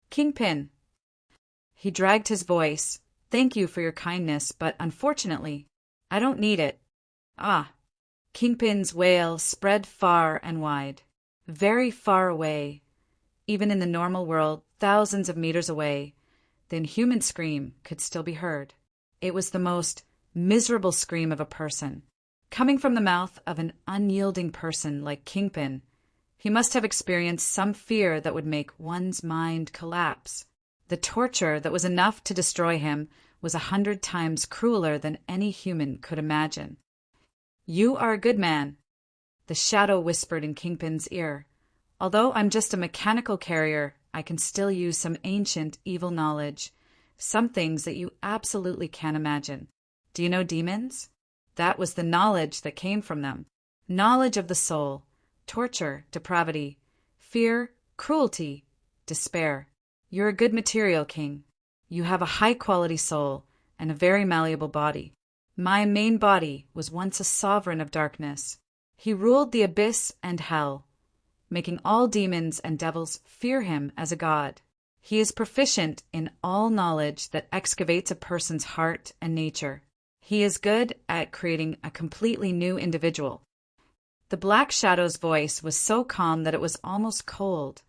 Speaker 1: "Kingpin." He dragged his voice. "Thank you for your kindness, but unfortunately, I don't need it." "Ah." Kingpin's wail spread far and wide. Very far away, even in the normal world, thousands of meters away, the inhuman scream could still be heard. It was the most miserable scream of a person. Coming from the mouth of an unyielding person like Kingpin, he must have experienced some fear that would make one's mind collapse. The torture that was enough to destroy him was 100 times crueler than any human could imagine. "You are a good man," the shadow whispered in Kingpin's ear. "Although I'm just a mechanical carrier, I can still use some ancient evil knowledge, some things that you absolutely can't imagine. Do you know demons? That was the knowledge that came from them. Knowledge of the soul, torture, depravity, fear, cruelty, despair. You're a good material, King. You have a high-quality soul and a very malleable body. My main body was once a sovereign of darkness. He ruled the abyss and hell, making all demons and devils fear him as a god. He is proficient in all knowledge that excavates a person's heart and nature. He is good at creating a completely new individual." The Black Shadow's voice was so calm that it was almost cold,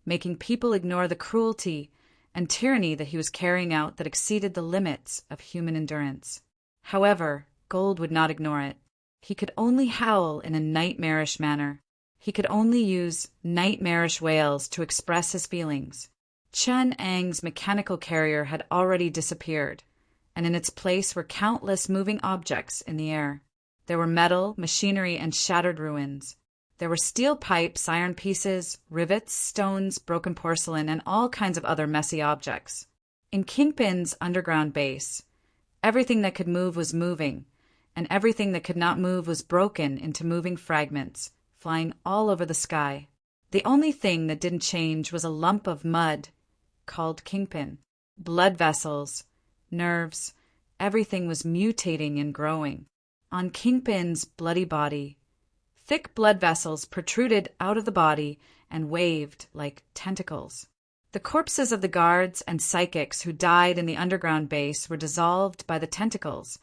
Speaker 1: making people ignore the cruelty and tyranny that he was carrying out that exceeded the limits of human endurance. However, Gold would not ignore it. He could only howl in a nightmarish manner. He could only use nightmarish wails to express his feelings. Chun Ang's mechanical carrier had already disappeared, and in its place were countless moving objects in the air. There were metal, machinery, and shattered ruins. There were steel pipes, iron pieces, rivets, stones, broken porcelain, and all kinds of other messy objects. In Kingpin's underground base, everything that could move was moving, and everything that could not move was broken into moving fragments, flying all over the sky. The only thing that didn't change was a lump of mud called Kingpin. Blood vessels, nerves, everything was mutating and growing. On Kingpin's bloody body, thick blood vessels protruded out of the body and waved like tentacles. The corpses of the guards and psychics who died in the underground base were dissolved by the tentacles,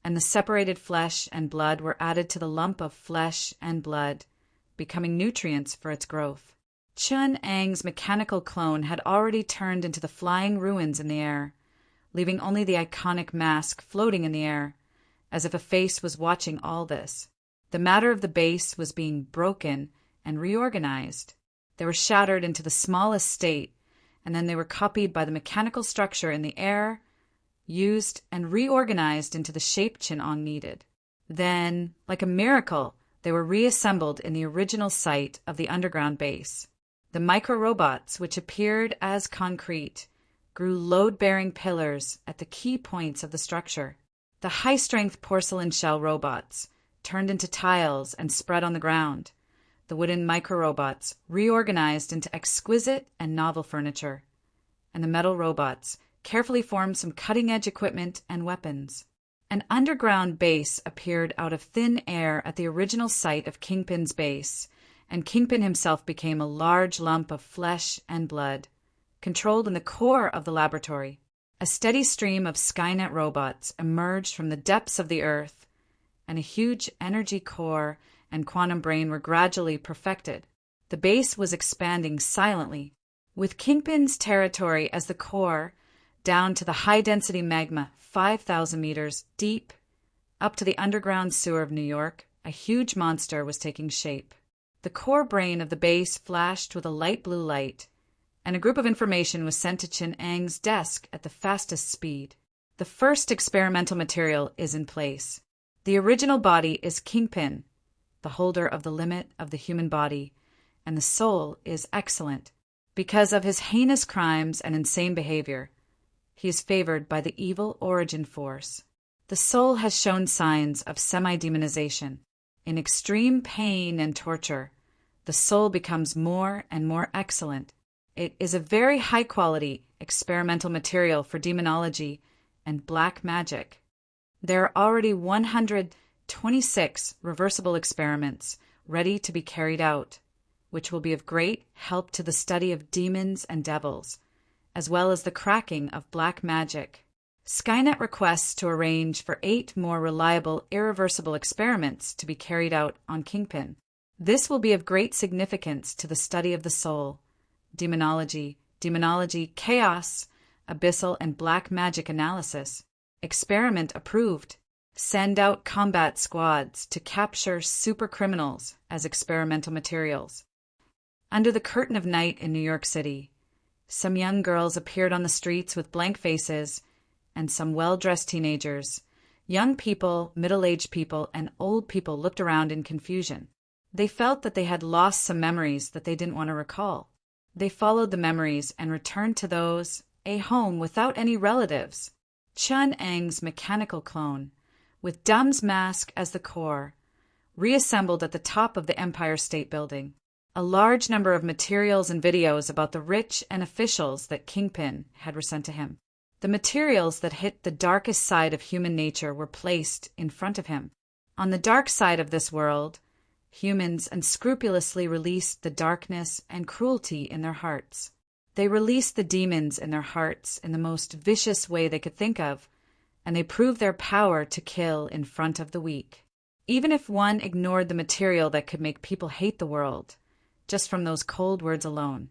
Speaker 1: and the separated flesh and blood were added to the lump of flesh and blood, becoming nutrients for its growth. Chun Ang's mechanical clone had already turned into the flying ruins in the air, leaving only the iconic mask floating in the air, as if a face was watching all this. The matter of the base was being broken and reorganized. They were shattered into the smallest state, and then they were copied by the mechanical structure in the air, used and reorganized into the shape Chun Ang needed. Then, like a miracle, they were reassembled in the original site of the underground base. The micro-robots, which appeared as concrete, grew load-bearing pillars at the key points of the structure. The high-strength porcelain shell robots turned into tiles and spread on the ground. The wooden micro-robots reorganized into exquisite and novel furniture. And the metal robots carefully formed some cutting-edge equipment and weapons. An underground base appeared out of thin air at the original site of Kingpin's base, and Kingpin himself became a large lump of flesh and blood, controlled in the core of the laboratory. A steady stream of Skynet robots emerged from the depths of the Earth, and a huge energy core and quantum brain were gradually perfected. The base was expanding silently, with Kingpin's territory as the core, down to the high-density magma 5,000 meters deep, up to the underground sewer of New York. A huge monster was taking shape. The core brain of the base flashed with a light blue light, and a group of information was sent to Chun Ang's desk at the fastest speed. The first experimental material is in place. The original body is Kingpin, the holder of the limit of the human body, and the soul is excellent. Because of his heinous crimes and insane behavior, he is favored by the evil origin force. The soul has shown signs of semi-demonization. In extreme pain and torture, the soul becomes more and more excellent. It is a very high-quality experimental material for demonology and black magic. There are already 126 reversible experiments ready to be carried out, which will be of great help to the study of demons and devils, as well as the cracking of black magic. Skynet requests to arrange for 8 more reliable, irreversible experiments to be carried out on Kingpin. This will be of great significance to the study of the soul, demonology, chaos, abyssal and black magic analysis. Experiment approved. Send out combat squads to capture supercriminals as experimental materials. Under the curtain of night in New York City, some young girls appeared on the streets with blank faces, and some well-dressed teenagers. Young people, middle-aged people, and old people looked around in confusion. They felt that they had lost some memories that they didn't want to recall. They followed the memories and returned to those, a home without any relatives. Chun Eng's mechanical clone, with Dum's mask as the core, reassembled at the top of the Empire State Building. A large number of materials and videos about the rich and officials that Kingpin had were sent to him. The materials that hit the darkest side of human nature were placed in front of him. On the dark side of this world, humans unscrupulously released the darkness and cruelty in their hearts. They released the demons in their hearts in the most vicious way they could think of, and they proved their power to kill in front of the weak. Even if one ignored the material that could make people hate the world, just from those cold words alone,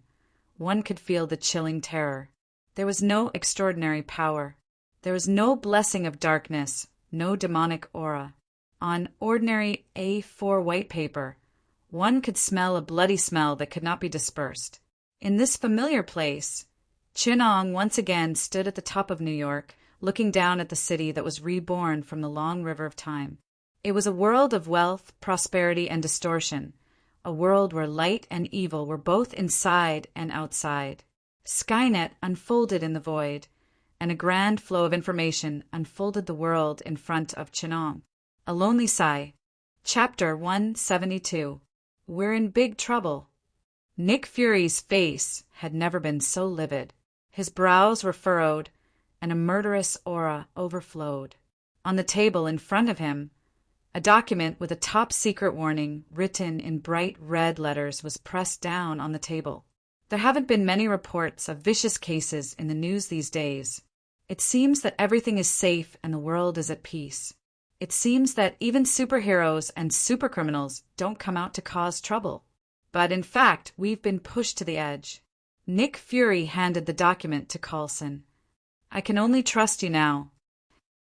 Speaker 1: one could feel the chilling terror. There was no extraordinary power. There was no blessing of darkness, no demonic aura. On ordinary A4 white paper, one could smell a bloody smell that could not be dispersed. In this familiar place, Chinong once again stood at the top of New York, looking down at the city that was reborn from the long river of time. It was a world of wealth, prosperity, and distortion, a world where light and evil were both inside and outside. Skynet unfolded in the void, and a grand flow of information unfolded the world in front of Chinong. A Lonely Sigh. Chapter 172. We're in big trouble. Nick Fury's face had never been so livid. His brows were furrowed, and a murderous aura overflowed. On the table in front of him, a document with a top-secret warning written in bright red letters was pressed down on the table. There haven't been many reports of vicious cases in the news these days. It seems that everything is safe and the world is at peace. It seems that even superheroes and supercriminals don't come out to cause trouble. But in fact, we've been pushed to the edge. Nick Fury handed the document to Coulson. I can only trust you now.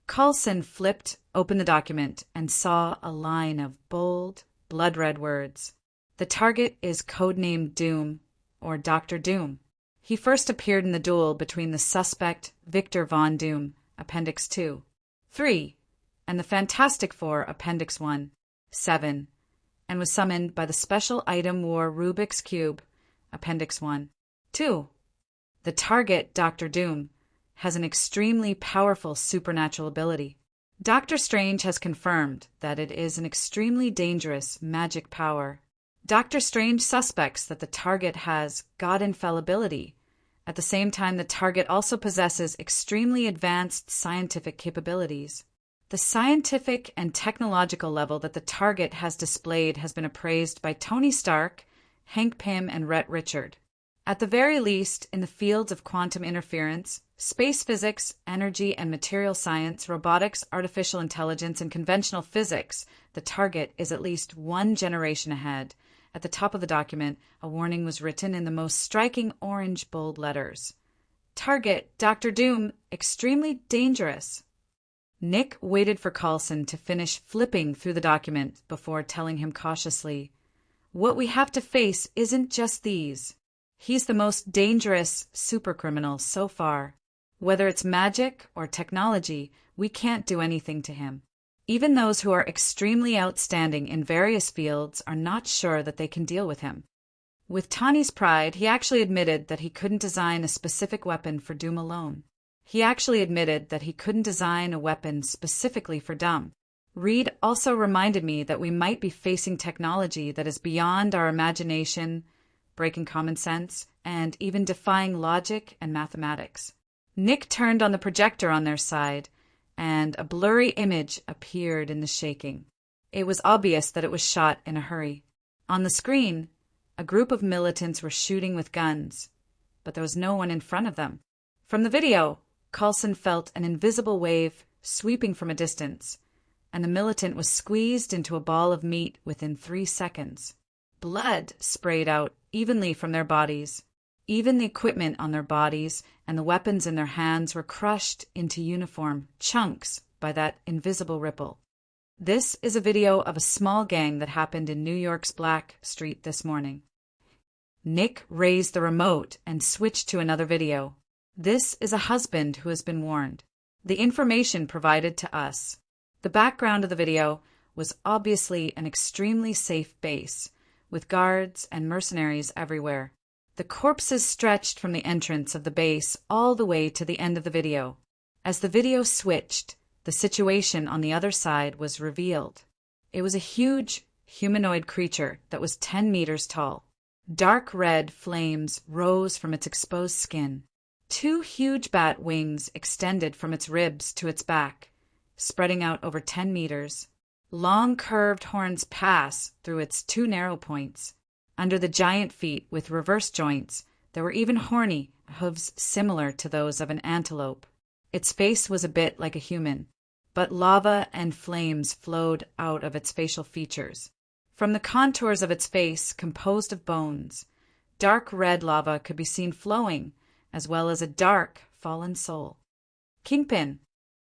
Speaker 1: Coulson flipped open the document and saw a line of bold, blood-red words. The target is codenamed Doom, or Dr. Doom. He first appeared in the duel between the suspect Victor Von Doom, Appendix 2, 3, and the Fantastic Four, Appendix 1, 7, and was summoned by the Special Item War Rubik's Cube, Appendix 1, 2. The target, Dr. Doom, has an extremely powerful supernatural ability. Doctor Strange has confirmed that it is an extremely dangerous magic power. Doctor Strange suspects that the target has God infallibility. At the same time, the target also possesses extremely advanced scientific capabilities. The scientific and technological level that the target has displayed has been appraised by Tony Stark, Hank Pym, and Rhett Richard. At the very least, in the fields of quantum interference, space physics, energy and material science, robotics, artificial intelligence, and conventional physics, the target is at least one generation ahead. At the top of the document, a warning was written in the most striking orange bold letters. Target, Dr. Doom, extremely dangerous. Nick waited for Coulson to finish flipping through the document before telling him cautiously, "What we have to face isn't just these. He's the most dangerous supercriminal so far. Whether it's magic or technology, we can't do anything to him. Even those who are extremely outstanding in various fields are not sure that they can deal with him." With Tawny's pride, he actually admitted that he couldn't design a specific weapon for Doom alone. He actually admitted that he couldn't design a weapon specifically for dumb. Reed also reminded me that we might be facing technology that is beyond our imagination, breaking common sense, and even defying logic and mathematics. Nick turned on the projector on their side, and a blurry image appeared in the shaking. It was obvious that it was shot in a hurry. On the screen, a group of militants were shooting with guns, but there was no one in front of them. From the video, Coulson felt an invisible wave sweeping from a distance, and the militant was squeezed into a ball of meat within 3 seconds. Blood sprayed out evenly from their bodies. Even the equipment on their bodies and the weapons in their hands were crushed into uniform chunks by that invisible ripple. This is a video of a small gang that happened in New York's Black Street this morning. Nick raised the remote and switched to another video. This is a husband who has been warned. The information provided to us. The background of the video was obviously an extremely safe base, with guards and mercenaries everywhere. The corpses stretched from the entrance of the base all the way to the end of the video. As the video switched, the situation on the other side was revealed. It was a huge humanoid creature that was 10 meters tall. Dark red flames rose from its exposed skin. 2 huge bat wings extended from its ribs to its back, spreading out over 10 meters. Long curved horns pass through its 2 narrow points. Under the giant feet with reverse joints, there were even horny hooves similar to those of an antelope. Its face was a bit like a human, but lava and flames flowed out of its facial features. From the contours of its face, composed of bones, dark red lava could be seen flowing, as well as a dark, fallen soul. Kingpin.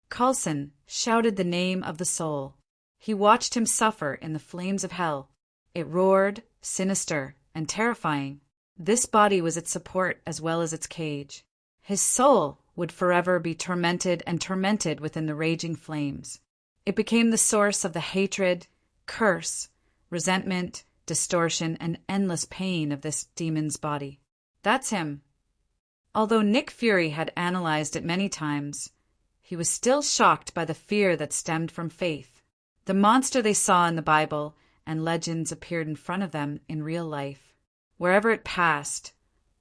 Speaker 1: Coulson shouted the name of the soul. He watched him suffer in the flames of hell. It roared, sinister and terrifying. This body was its support as well as its cage. His soul would forever be tormented and tormented within the raging flames. It became the source of the hatred, curse, resentment, distortion, and endless pain of this demon's body. That's him. Although Nick Fury had analyzed it many times, he was still shocked by the fear that stemmed from faith. The monster they saw in the Bible and legends appeared in front of them in real life. Wherever it passed,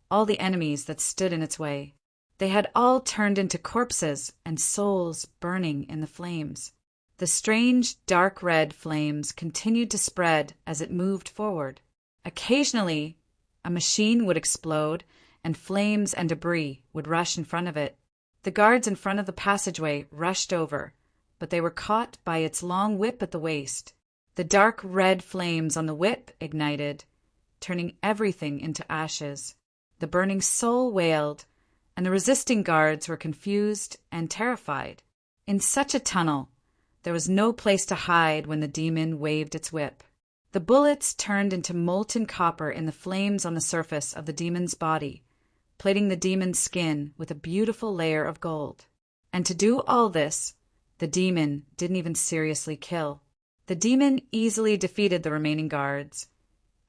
Speaker 1: all the enemies that stood in its way, they had all turned into corpses and souls burning in the flames. The strange dark red flames continued to spread as it moved forward. Occasionally, a machine would explode and flames and debris would rush in front of it. The guards in front of the passageway rushed over, but they were caught by its long whip at the waist. The dark red flames on the whip ignited, turning everything into ashes. The burning soul wailed, and the resisting guards were confused and terrified. In such a tunnel, there was no place to hide when the demon waved its whip. The bullets turned into molten copper in the flames on the surface of the demon's body, plating the demon's skin with a beautiful layer of gold. And to do all this, the demon didn't even seriously kill. The demon easily defeated the remaining guards,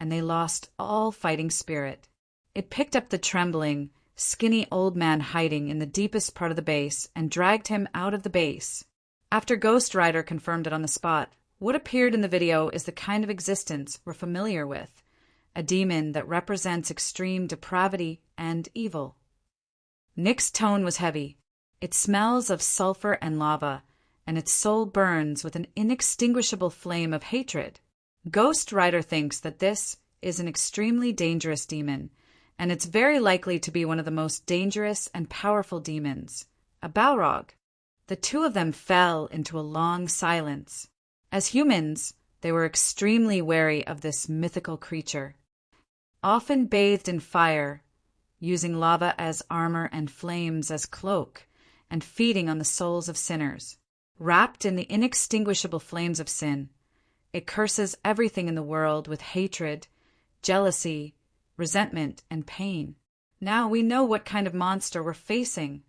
Speaker 1: and they lost all fighting spirit. It picked up the trembling, skinny old man hiding in the deepest part of the base and dragged him out of the base. After Ghost Rider confirmed it on the spot, what appeared in the video is the kind of existence we're familiar with, a demon that represents extreme depravity and evil. Nick's tone was heavy. It smells of sulfur and lava, and its soul burns with an inextinguishable flame of hatred. Ghost Rider thinks that this is an extremely dangerous demon, and it's very likely to be one of the most dangerous and powerful demons, a Balrog. The two of them fell into a long silence. As humans, they were extremely wary of this mythical creature. Often bathed in fire, using lava as armor and flames as cloak, and feeding on the souls of sinners. Wrapped in the inextinguishable flames of sin, it curses everything in the world with hatred, jealousy, resentment, and pain. Now we know what kind of monster we're facing.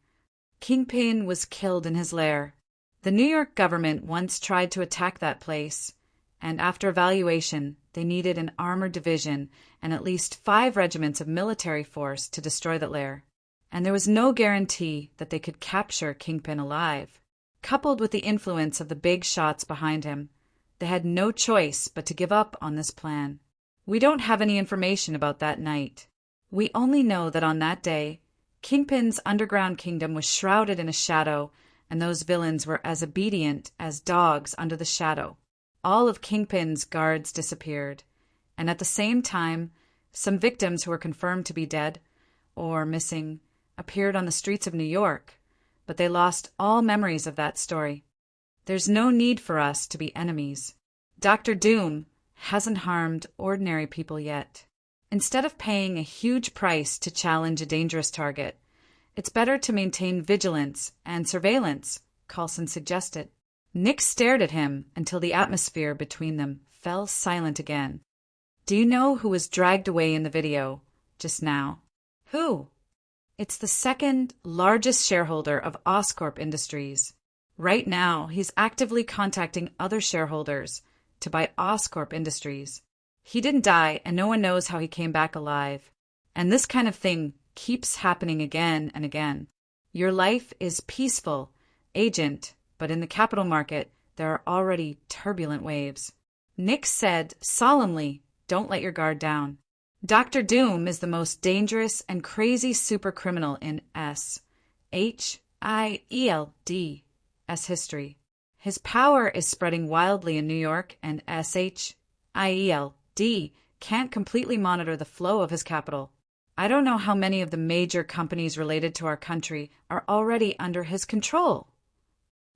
Speaker 1: Kingpin was killed in his lair. The New York government once tried to attack that place, and after evaluation, they needed an armored division and at least 5 regiments of military force to destroy that lair. and there was no guarantee that they could capture Kingpin alive. Coupled with the influence of the big shots behind him, they had no choice but to give up on this plan. We don't have any information about that night. We only know that on that day, Kingpin's underground kingdom was shrouded in a shadow, and those villains were as obedient as dogs under the shadow. All of Kingpin's guards disappeared, and at the same time, some victims who were confirmed to be dead or missing appeared on the streets of New York, but they lost all memories of that story. There's no need for us to be enemies. Dr. Doom hasn't harmed ordinary people yet. Instead of paying a huge price to challenge a dangerous target, it's better to maintain vigilance and surveillance, Coulson suggested. Nick stared at him until the atmosphere between them fell silent again. Do you know who was dragged away in the video just now? Who? It's the second largest shareholder of Oscorp Industries. Right now, he's actively contacting other shareholders to buy Oscorp Industries. He didn't die, and no one knows how he came back alive. And this kind of thing keeps happening again and again. Your life is peaceful, Agent, but in the capital market, there are already turbulent waves. Nick said solemnly, "Don't let your guard down." Dr. Doom is the most dangerous and crazy supercriminal in S.H.I.E.L.D.'s history. His power is spreading wildly in New York, and S.H.I.E.L.D. can't completely monitor the flow of his capital. I don't know how many of the major companies related to our country are already under his control.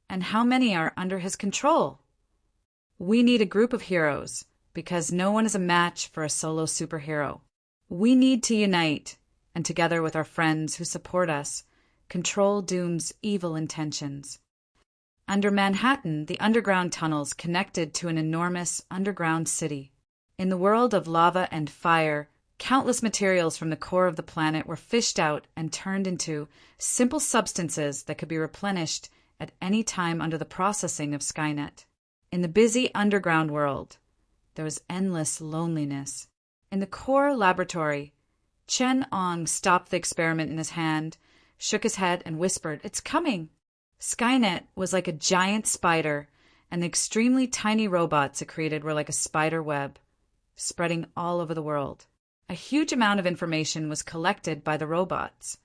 Speaker 1: And how many are under his control? We need a group of heroes, because no one is a match for a solo superhero. We need to unite, and together with our friends who support us, control Doom's evil intentions. Under Manhattan, the underground tunnels connected to an enormous underground city. In the world of lava and fire, countless materials from the core of the planet were fished out and turned into simple substances that could be replenished at any time under the processing of Skynet. In the busy underground world, there was endless loneliness. In the core laboratory, Chen Ong stopped the experiment in his hand, shook his head, and whispered, "It's coming." Skynet was like a giant spider, and the extremely tiny robots it created were like a spider web, spreading all over the world. A huge amount of information was collected by the robots,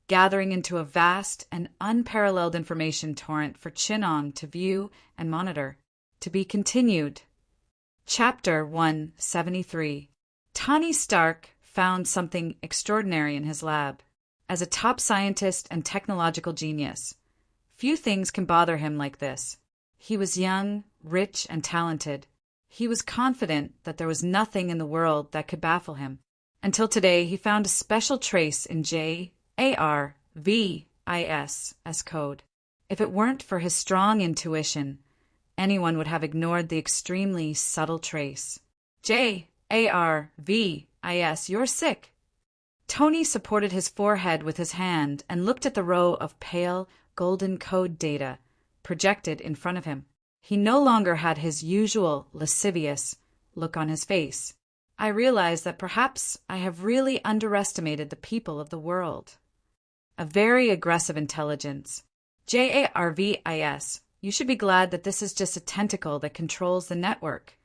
Speaker 1: gathering into a vast and unparalleled information torrent for Chen Ong to view and monitor. To be continued. Chapter 173. Tony Stark found something extraordinary in his lab. As a top scientist and technological genius, few things can bother him like this. He was young, rich, and talented. He was confident that there was nothing in the world that could baffle him. Until today, he found a special trace in JARVIS's code. If it weren't for his strong intuition, anyone would have ignored the extremely subtle trace. JARVIS, you're sick. Tony supported his forehead with his hand and looked at the row of pale, golden code data projected in front of him. He no longer had his usual lascivious look on his face. I realize that perhaps I have really underestimated the people of the world. A very aggressive intelligence. JARVIS, you should be glad that this is just a tentacle that controls the network,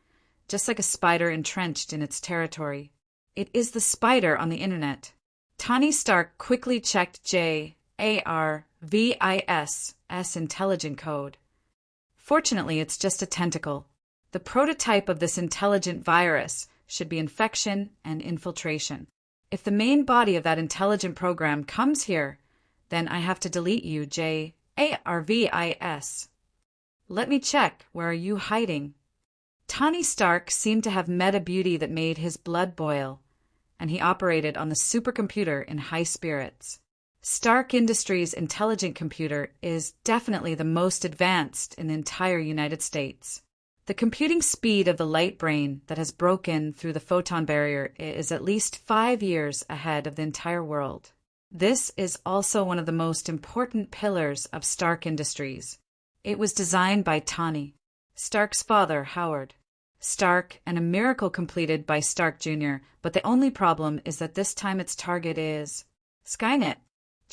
Speaker 1: just like a spider entrenched in its territory. It is the spider on the internet. Tony Stark quickly checked JARVIS's intelligent code. Fortunately, it's just a tentacle. The prototype of this intelligent virus should be infection and infiltration. If the main body of that intelligent program comes here, then I have to delete you, JARVIS. Let me check. Where are you hiding? Tony Stark seemed to have met a beauty that made his blood boil, and he operated on the supercomputer in high spirits. Stark Industries' intelligent computer is definitely the most advanced in the entire United States. The computing speed of the light brain that has broken through the photon barrier is at least 5 years ahead of the entire world. This is also one of the most important pillars of Stark Industries. It was designed by Tony, Stark's father, Howard Stark, and a miracle completed by Stark Jr., but the only problem is that this time its target is Skynet.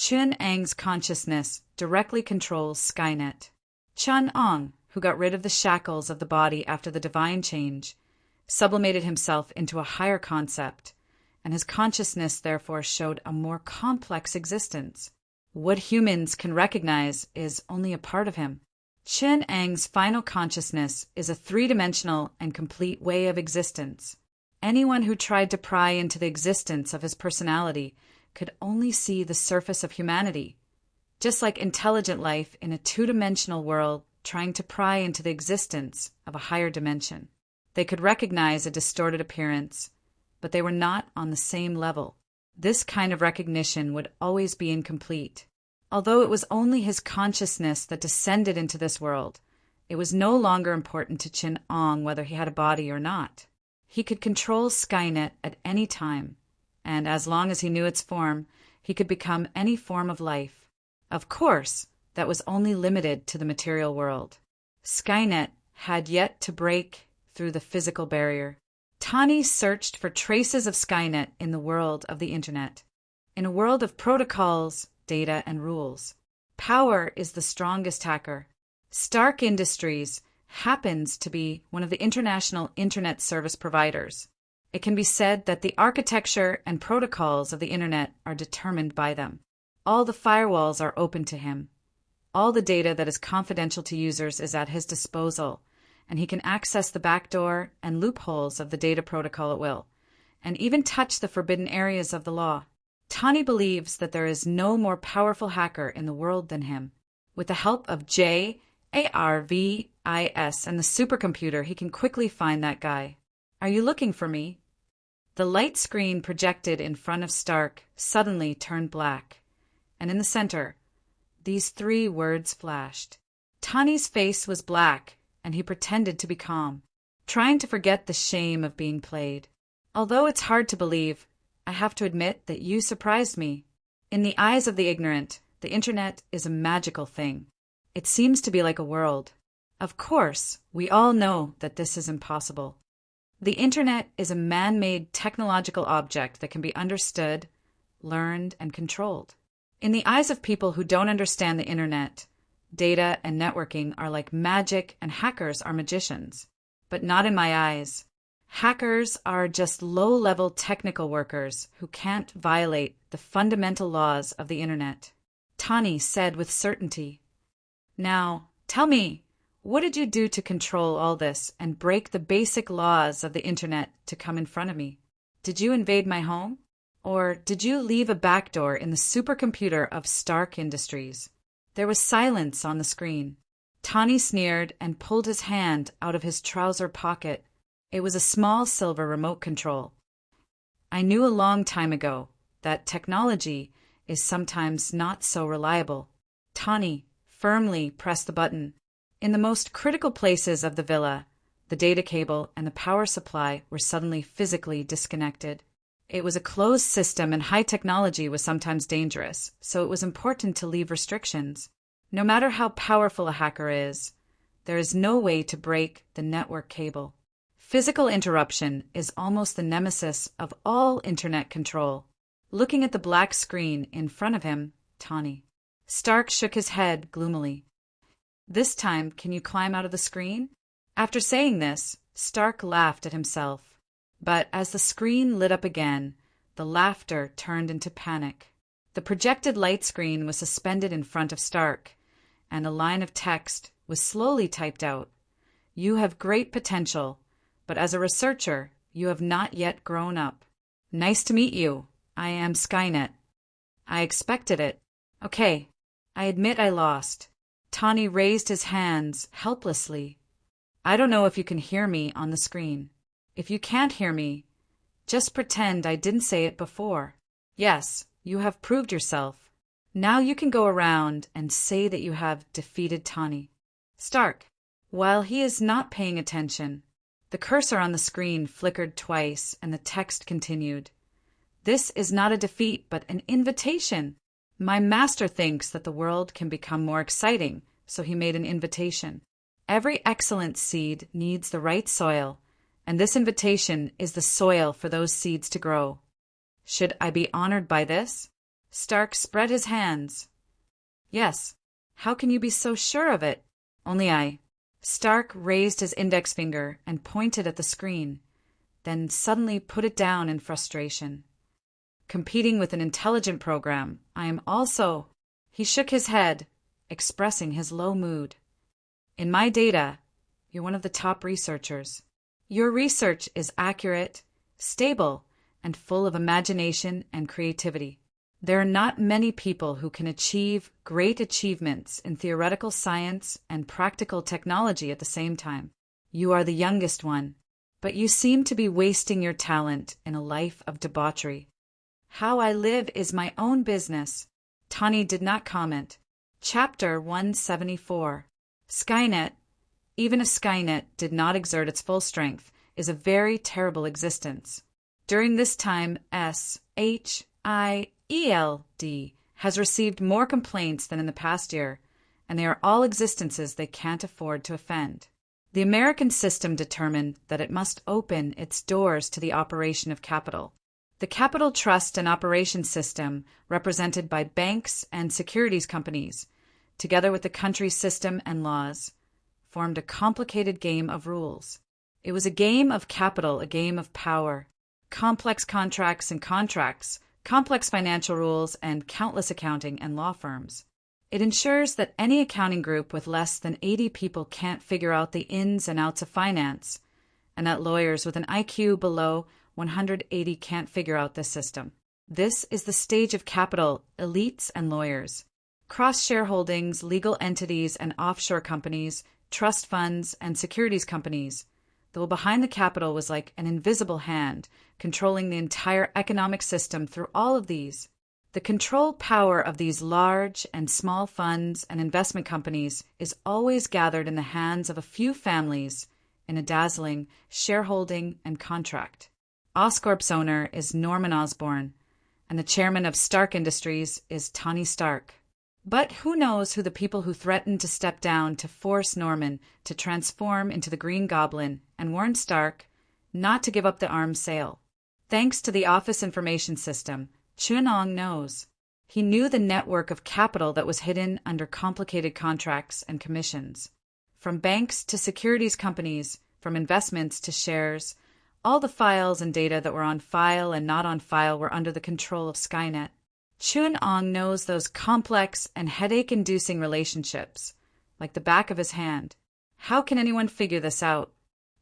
Speaker 1: Chun-Ang's consciousness directly controls Skynet. Chun-Ong, who got rid of the shackles of the body after the divine change, sublimated himself into a higher concept, and his consciousness therefore showed a more complex existence. What humans can recognize is only a part of him. Chun-Ang's final consciousness is a three-dimensional and complete way of existence. Anyone who tried to pry into the existence of his personality could only see the surface of humanity, just like intelligent life in a two-dimensional world trying to pry into the existence of a higher dimension. They could recognize a distorted appearance, but they were not on the same level. This kind of recognition would always be incomplete. Although it was only his consciousness that descended into this world, it was no longer important to Chun-Ong whether he had a body or not. He could control Skynet at any time, and as long as he knew its form, he could become any form of life. Of course, that was only limited to the material world. Skynet had yet to break through the physical barrier. Tani searched for traces of Skynet in the world of the Internet. In a world of protocols, data, and rules, power is the strongest hacker. Stark Industries happens to be one of the international Internet service providers. It can be said that the architecture and protocols of the Internet are determined by them. All the firewalls are open to him. All the data that is confidential to users is at his disposal, and he can access the backdoor and loopholes of the data protocol at will, and even touch the forbidden areas of the law. Tani believes that there is no more powerful hacker in the world than him. With the help of JARVIS and the supercomputer, he can quickly find that guy. Are you looking for me? The light screen projected in front of Stark suddenly turned black, and in the center, these three words flashed. Tani's face was black, and he pretended to be calm, trying to forget the shame of being played. Although it's hard to believe, I have to admit that you surprised me. In the eyes of the ignorant, the Internet is a magical thing. It seems to be like a world. Of course, we all know that this is impossible. The Internet is a man-made technological object that can be understood, learned, and controlled. In the eyes of people who don't understand the Internet, data and networking are like magic and hackers are magicians. But not in my eyes. Hackers are just low-level technical workers who can't violate the fundamental laws of the Internet. Tani said with certainty. Now, tell me, what did you do to control all this and break the basic laws of the Internet to come in front of me? Did you invade my home? Or did you leave a backdoor in the supercomputer of Stark Industries? There was silence on the screen. Tani sneered and pulled his hand out of his trouser pocket. It was a small silver remote control. I knew a long time ago that technology is sometimes not so reliable. Tani firmly pressed the button. In the most critical places of the villa, the data cable and the power supply were suddenly physically disconnected. It was a closed system and high technology was sometimes dangerous, so it was important to leave restrictions. No matter how powerful a hacker is, there is no way to break the network cable. Physical interruption is almost the nemesis of all Internet control. Looking at the black screen in front of him, Tani. Stark shook his head gloomily. This time, can you climb out of the screen? After saying this, Stark laughed at himself. But as the screen lit up again, the laughter turned into panic. The projected light screen was suspended in front of Stark, and a line of text was slowly typed out. You have great potential, but as a researcher, you have not yet grown up. Nice to meet you. I am Skynet. I expected it. Okay, I admit I lost. Tani raised his hands helplessly. I don't know if you can hear me on the screen. If you can't hear me, just pretend I didn't say it before. Yes, you have proved yourself. Now you can go around and say that you have defeated Tani. Stark, while he is not paying attention, the cursor on the screen flickered twice and the text continued. This is not a defeat, but an invitation. My master thinks that the world can become more exciting, so he made an invitation. Every excellent seed needs the right soil, and this invitation is the soil for those seeds to grow. Should I be honored by this? Stark spread his hands. Yes. How can you be so sure of it? Only I. Stark raised his index finger and pointed at the screen, then suddenly put it down in frustration. Competing with an intelligent program, I am also. He shook his head, expressing his low mood. In my data, you're one of the top researchers. Your research is accurate, stable, and full of imagination and creativity. There are not many people who can achieve great achievements in theoretical science and practical technology at the same time. You are the youngest one, but you seem to be wasting your talent in a life of debauchery. How I live is my own business. Tani did not comment. Chapter 174. Skynet, even if Skynet did not exert its full strength, is a very terrible existence. During this time, SHIELD has received more complaints than in the past year, and they are all existences they can't afford to offend. The American system determined that it must open its doors to the operation of capital. The capital trust and operation system, represented by banks and securities companies, together with the country's system and laws, formed a complicated game of rules. It was a game of capital, a game of power, complex contracts and contracts, complex financial rules, and countless accounting and law firms. It ensures that any accounting group with less than 80 people can't figure out the ins and outs of finance, and that lawyers with an IQ below 180 can't figure out this system. This is the stage of capital, elites and lawyers, cross-shareholdings, legal entities and offshore companies, trust funds, and securities companies, though behind the capital was like an invisible hand controlling the entire economic system through all of these. The control power of these large and small funds and investment companies is always gathered in the hands of a few families in a dazzling shareholding and contract. Oscorp's owner is Norman Osborn, and the chairman of Stark Industries is Tony Stark. But who knows who the people who threatened to step down to force Norman to transform into the Green Goblin and warn Stark not to give up the arms sale. Thanks to the Office Information System, Chun-Ong knows. He knew the network of capital that was hidden under complicated contracts and commissions. From banks to securities companies, from investments to shares, all the files and data that were on file and not on file were under the control of Skynet. Chun-Ong knows those complex and headache-inducing relationships, like the back of his hand. How can anyone figure this out?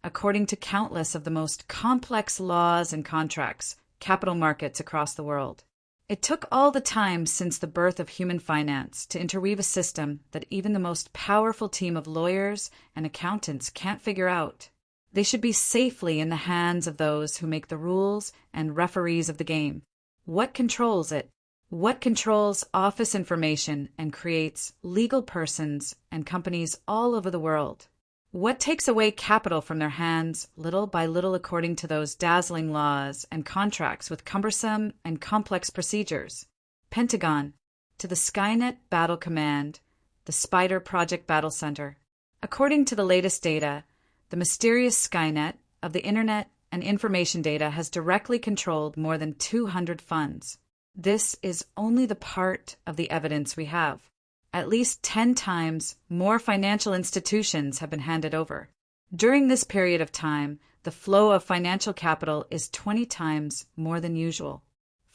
Speaker 1: According to countless of the most complex laws and contracts, capital markets across the world. It took all the time since the birth of human finance to interweave a system that even the most powerful team of lawyers and accountants can't figure out. They should be safely in the hands of those who make the rules and referees of the game. What controls it? What controls office information and creates legal persons and companies all over the world? What takes away capital from their hands, little by little according to those dazzling laws and contracts with cumbersome and complex procedures? Pentagon, to the Skynet Battle Command, the Spider Project Battle Center. According to the latest data, the mysterious Skynet of the Internet and information data has directly controlled more than 200 funds. This is only the part of the evidence we have. At least 10 times more financial institutions have been handed over. During this period of time, the flow of financial capital is 20 times more than usual.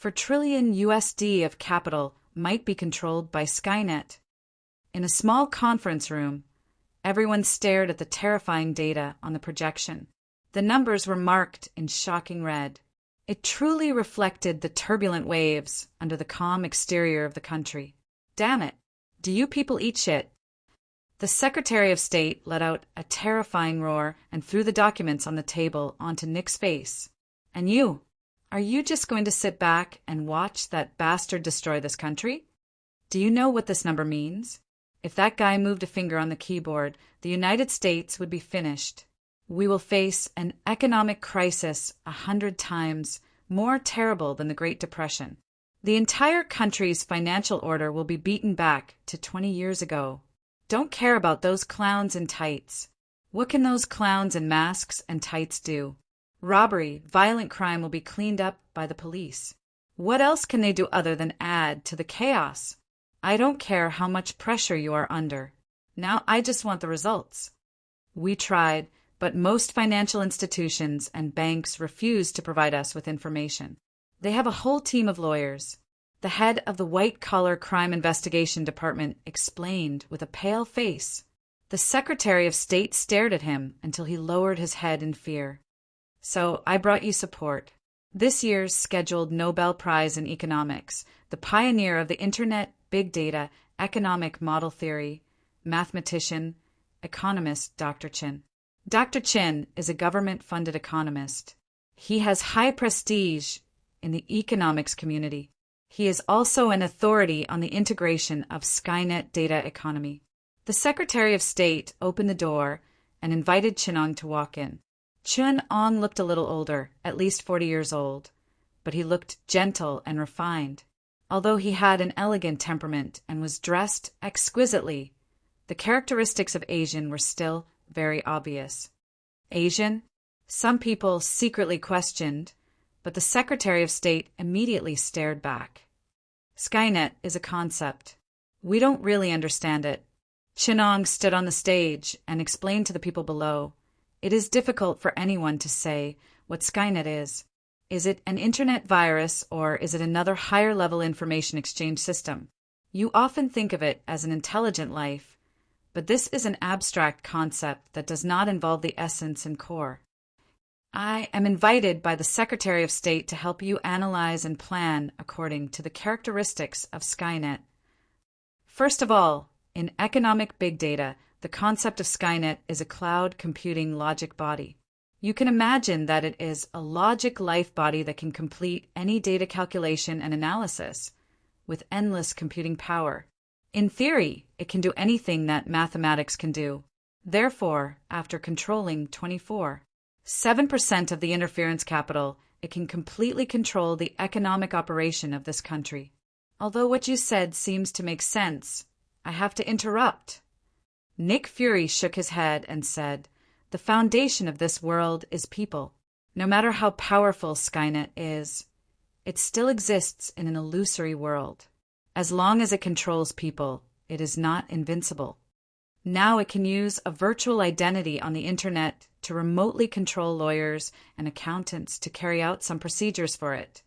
Speaker 1: $4 trillion of capital might be controlled by Skynet. In a small conference room, everyone stared at the terrifying data on the projection. The numbers were marked in shocking red. It truly reflected the turbulent waves under the calm exterior of the country. Damn it! Do you people eat shit? The Secretary of State let out a terrifying roar and threw the documents on the table onto Nick's face. And you? Are you just going to sit back and watch that bastard destroy this country? Do you know what this number means? If that guy moved a finger on the keyboard, the United States would be finished. We will face an economic crisis 100 times more terrible than the Great Depression. The entire country's financial order will be beaten back to 20 years ago. Don't care about those clowns in tights. What can those clowns in masks and tights do? Robbery, violent crime will be cleaned up by the police. What else can they do other than add to the chaos? I don't care how much pressure you are under. Now I just want the results. We tried, but most financial institutions and banks refuse to provide us with information. They have a whole team of lawyers. The head of the white-collar crime investigation department explained with a pale face. The Secretary of State stared at him until he lowered his head in fear. So I brought you support. This year's scheduled Nobel Prize in Economics, the pioneer of the Internet, big data, economic model theory, mathematician, economist Dr. Chin. Dr. Chin is a government-funded economist. He has high prestige in the economics community. He is also an authority on the integration of Skynet data economy. The Secretary of State opened the door and invited Chin-ong to walk in. Chin-ong looked a little older, at least 40 years old, but he looked gentle and refined. Although he had an elegant temperament and was dressed exquisitely, the characteristics of Asian were still very obvious. Asian? Some people secretly questioned, but the Secretary of State immediately stared back. Skynet is a concept. We don't really understand it. Chin-ong stood on the stage and explained to the people below. It is difficult for anyone to say what Skynet is. Is it an internet virus or is it another higher-level information exchange system? You often think of it as an intelligent life, but this is an abstract concept that does not involve the essence and core. I am invited by the Secretary of State to help you analyze and plan according to the characteristics of Skynet. First of all, in economic big data, the concept of Skynet is a cloud computing logic body. You can imagine that it is a logic life body that can complete any data calculation and analysis with endless computing power. In theory, it can do anything that mathematics can do. Therefore, after controlling 7% of the interference capital, it can completely control the economic operation of this country. Although what you said seems to make sense, I have to interrupt. Nick Fury shook his head and said, "The foundation of this world is people. No matter how powerful Skynet is, it still exists in an illusory world. As long as it controls people, it is not invincible. Now it can use a virtual identity on the internet to remotely control lawyers and accountants to carry out some procedures for it.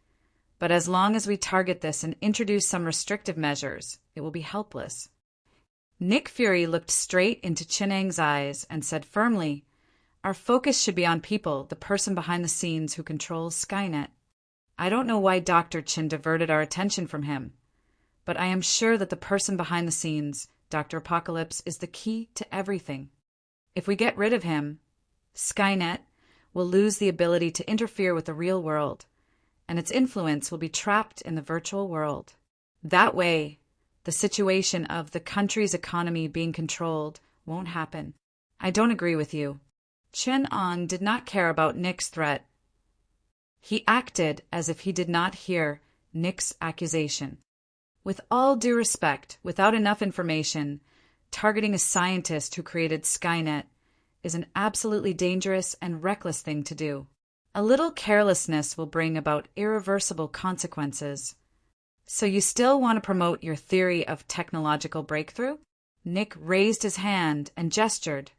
Speaker 1: But as long as we target this and introduce some restrictive measures, it will be helpless." Nick Fury looked straight into Chin-ong's eyes and said firmly, "Our focus should be on people, the person behind the scenes who controls Skynet." I don't know why Dr. Chin diverted our attention from him, but I am sure that the person behind the scenes, Dr. Apocalypse, is the key to everything. If we get rid of him, Skynet will lose the ability to interfere with the real world, and its influence will be trapped in the virtual world. That way, the situation of the country's economy being controlled won't happen. I don't agree with you. Chin-ong did not care about Nick's threat. He acted as if he did not hear Nick's accusation. With all due respect, without enough information, targeting a scientist who created Skynet is an absolutely dangerous and reckless thing to do. A little carelessness will bring about irreversible consequences. So you still want to promote your theory of technological breakthrough? Nick raised his hand and gestured.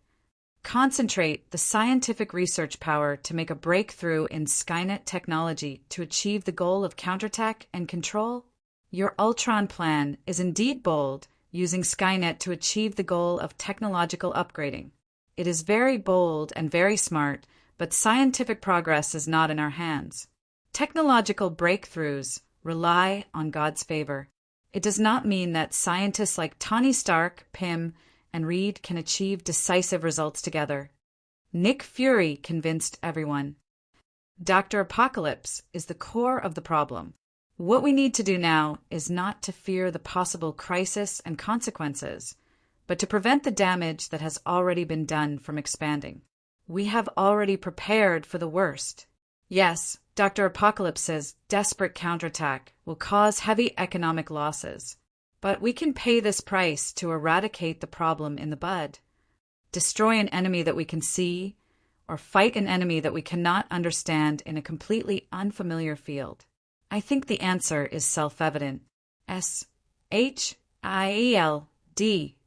Speaker 1: Concentrate the scientific research power to make a breakthrough in Skynet technology to achieve the goal of counterattack and control? Your Ultron plan is indeed bold, using Skynet to achieve the goal of technological upgrading. It is very bold and very smart, but scientific progress is not in our hands. Technological breakthroughs rely on God's favor. It does not mean that scientists like Tony Stark, Pym, and Reed can achieve decisive results together. Nick Fury convinced everyone. Dr. Apocalypse is the core of the problem. What we need to do now is not to fear the possible crisis and consequences, but to prevent the damage that has already been done from expanding. We have already prepared for the worst. Yes, Dr. Apocalypse's desperate counterattack will cause heavy economic losses, but we can pay this price to eradicate the problem in the bud. Destroy an enemy that we can see, or fight an enemy that we cannot understand in a completely unfamiliar field. I think the answer is self-evident. SHIELD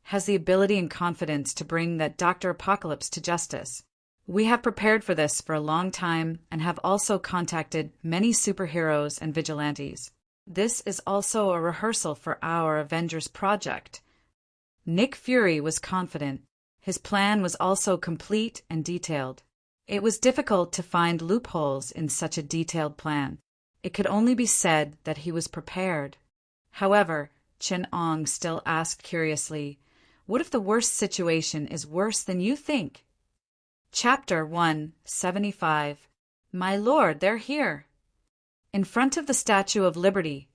Speaker 1: has the ability and confidence to bring that Dr. Apocalypse to justice. We have prepared for this for a long time and have also contacted many superheroes and vigilantes. This is also a rehearsal for our Avengers project. Nick Fury was confident. His plan was also complete and detailed. It was difficult to find loopholes in such a detailed plan. It could only be said that he was prepared. However, Chen Ong still asked curiously, "What if the worst situation is worse than you think?" Chapter 175. My lord, they're here. In front of the Statue of Liberty,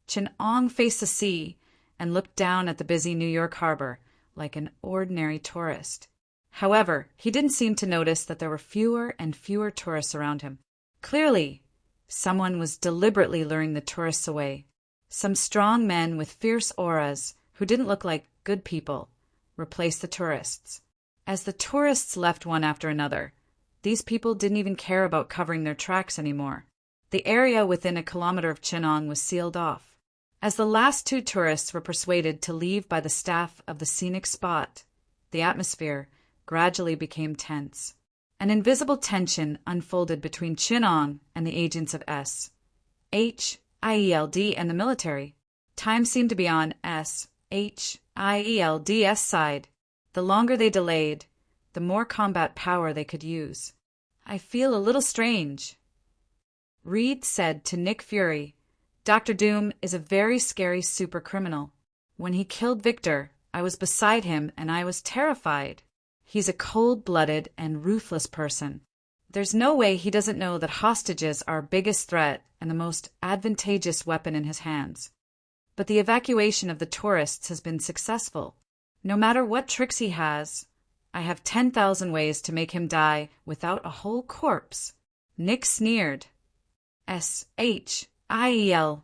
Speaker 1: Chen Ong faced the sea and looked down at the busy New York harbor like an ordinary tourist. However, he didn't seem to notice that there were fewer and fewer tourists around him. Clearly, someone was deliberately luring the tourists away. Some strong men with fierce auras, who didn't look like good people, replaced the tourists. As the tourists left one after another, these people didn't even care about covering their tracks anymore. The area within a kilometer of Chinong was sealed off. As the last two tourists were persuaded to leave by the staff of the scenic spot, the atmosphere gradually became tense. An invisible tension unfolded between Chinong and the agents of SHIELD and the military. Time seemed to be on SHIELD's side. The longer they delayed, the more combat power they could use. I feel a little strange, Reed said to Nick Fury. Dr. Doom is a very scary super criminal. When he killed Victor, I was beside him and I was terrified. He's a cold-blooded and ruthless person. There's no way he doesn't know that hostages are our biggest threat and the most advantageous weapon in his hands. But the evacuation of the tourists has been successful. No matter what tricks he has, I have 10,000 ways to make him die without a whole corpse. Nick sneered. SHIELD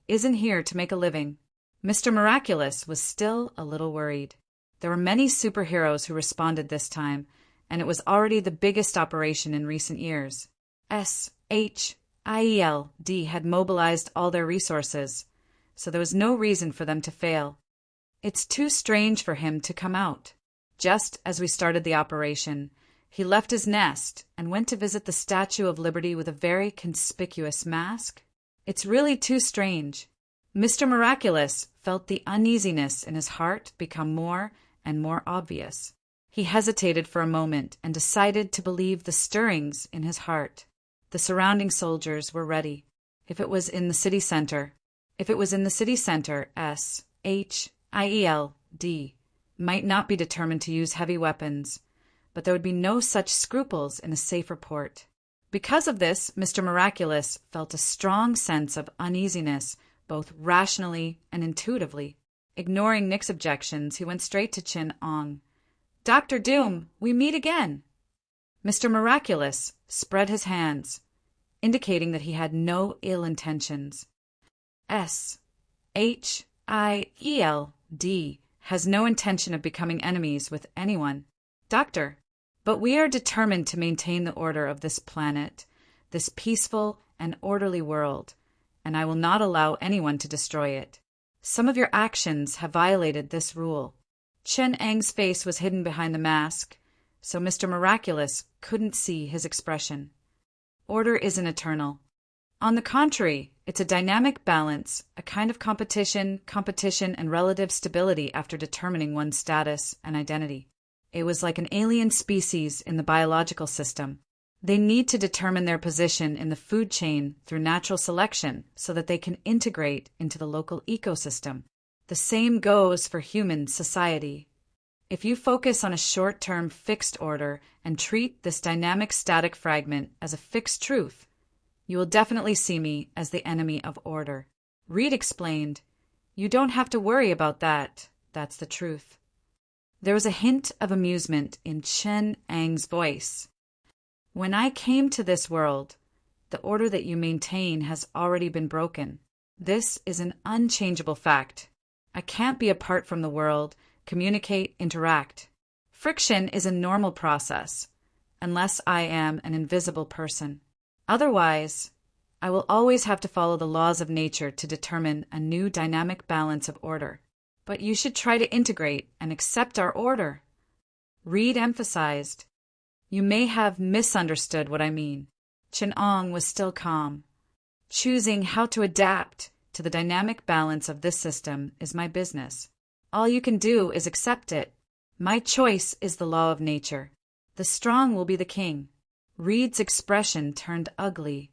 Speaker 1: isn't here to make a living. Mr. Miraculous was still a little worried. There were many superheroes who responded this time, and it was already the biggest operation in recent years. SHIELD had mobilized all their resources, so there was no reason for them to fail. It's too strange for him to come out. Just as we started the operation, he left his nest and went to visit the Statue of Liberty with a very conspicuous mask. It's really too strange. Mr. Miraculous felt the uneasiness in his heart become more and more obvious. He hesitated for a moment and decided to believe the stirrings in his heart. The surrounding soldiers were ready. If it was in the city center, SHIELD might not be determined to use heavy weapons, but there would be no such scruples in a safer port. Because of this, Mr. Miraculous felt a strong sense of uneasiness, both rationally and intuitively. Ignoring Nick's objections, he went straight to Chin Ong. Dr. Doom, we meet again. Mr. Miraculous spread his hands, indicating that he had no ill intentions. SHIELD has no intention of becoming enemies with anyone. Doctor, but we are determined to maintain the order of this planet, this peaceful and orderly world, and I will not allow anyone to destroy it. Some of your actions have violated this rule. Chen Eng's face was hidden behind the mask, so Mr. Miraculous couldn't see his expression. Order isn't eternal. On the contrary, it's a dynamic balance, a kind of competition and relative stability after determining one's status and identity. It was like an alien species in the biological system. They need to determine their position in the food chain through natural selection so that they can integrate into the local ecosystem. The same goes for human society. If you focus on a short-term fixed order and treat this dynamic static fragment as a fixed truth, you will definitely see me as the enemy of order. Reed explained, You don't have to worry about that. That's the truth. There was a hint of amusement in Chen Eng's voice. When I came to this world, the order that you maintain has already been broken. This is an unchangeable fact. I can't be apart from the world, communicate, interact. Friction is a normal process, unless I am an invisible person. Otherwise, I will always have to follow the laws of nature to determine a new dynamic balance of order. But you should try to integrate and accept our order. Reed emphasized. You may have misunderstood what I mean. Chin-Ong was still calm. Choosing how to adapt to the dynamic balance of this system is my business. All you can do is accept it. My choice is the law of nature. The strong will be the king. Reed's expression turned ugly.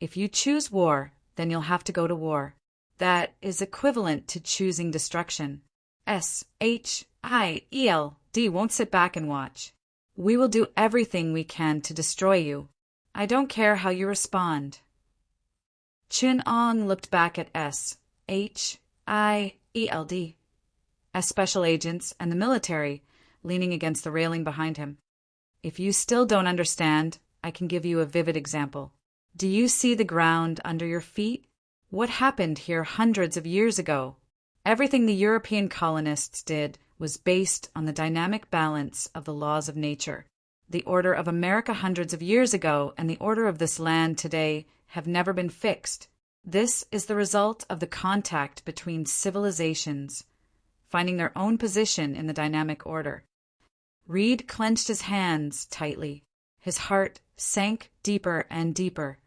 Speaker 1: If you choose war, then you'll have to go to war. That is equivalent to choosing destruction. Shield won't sit back and watch. We will do everything we can to destroy you. I don't care how you respond. Chin-Ong looked back at Shield, as special agents and the military, leaning against the railing behind him. If you still don't understand, I can give you a vivid example. Do you see the ground under your feet? What happened here hundreds of years ago? Everything the European colonists did was based on the dynamic balance of the laws of nature. The order of America hundreds of years ago and the order of this land today have never been fixed. This is the result of the contact between civilizations, finding their own position in the dynamic order. Reed clenched his hands tightly. His heart sank deeper and deeper,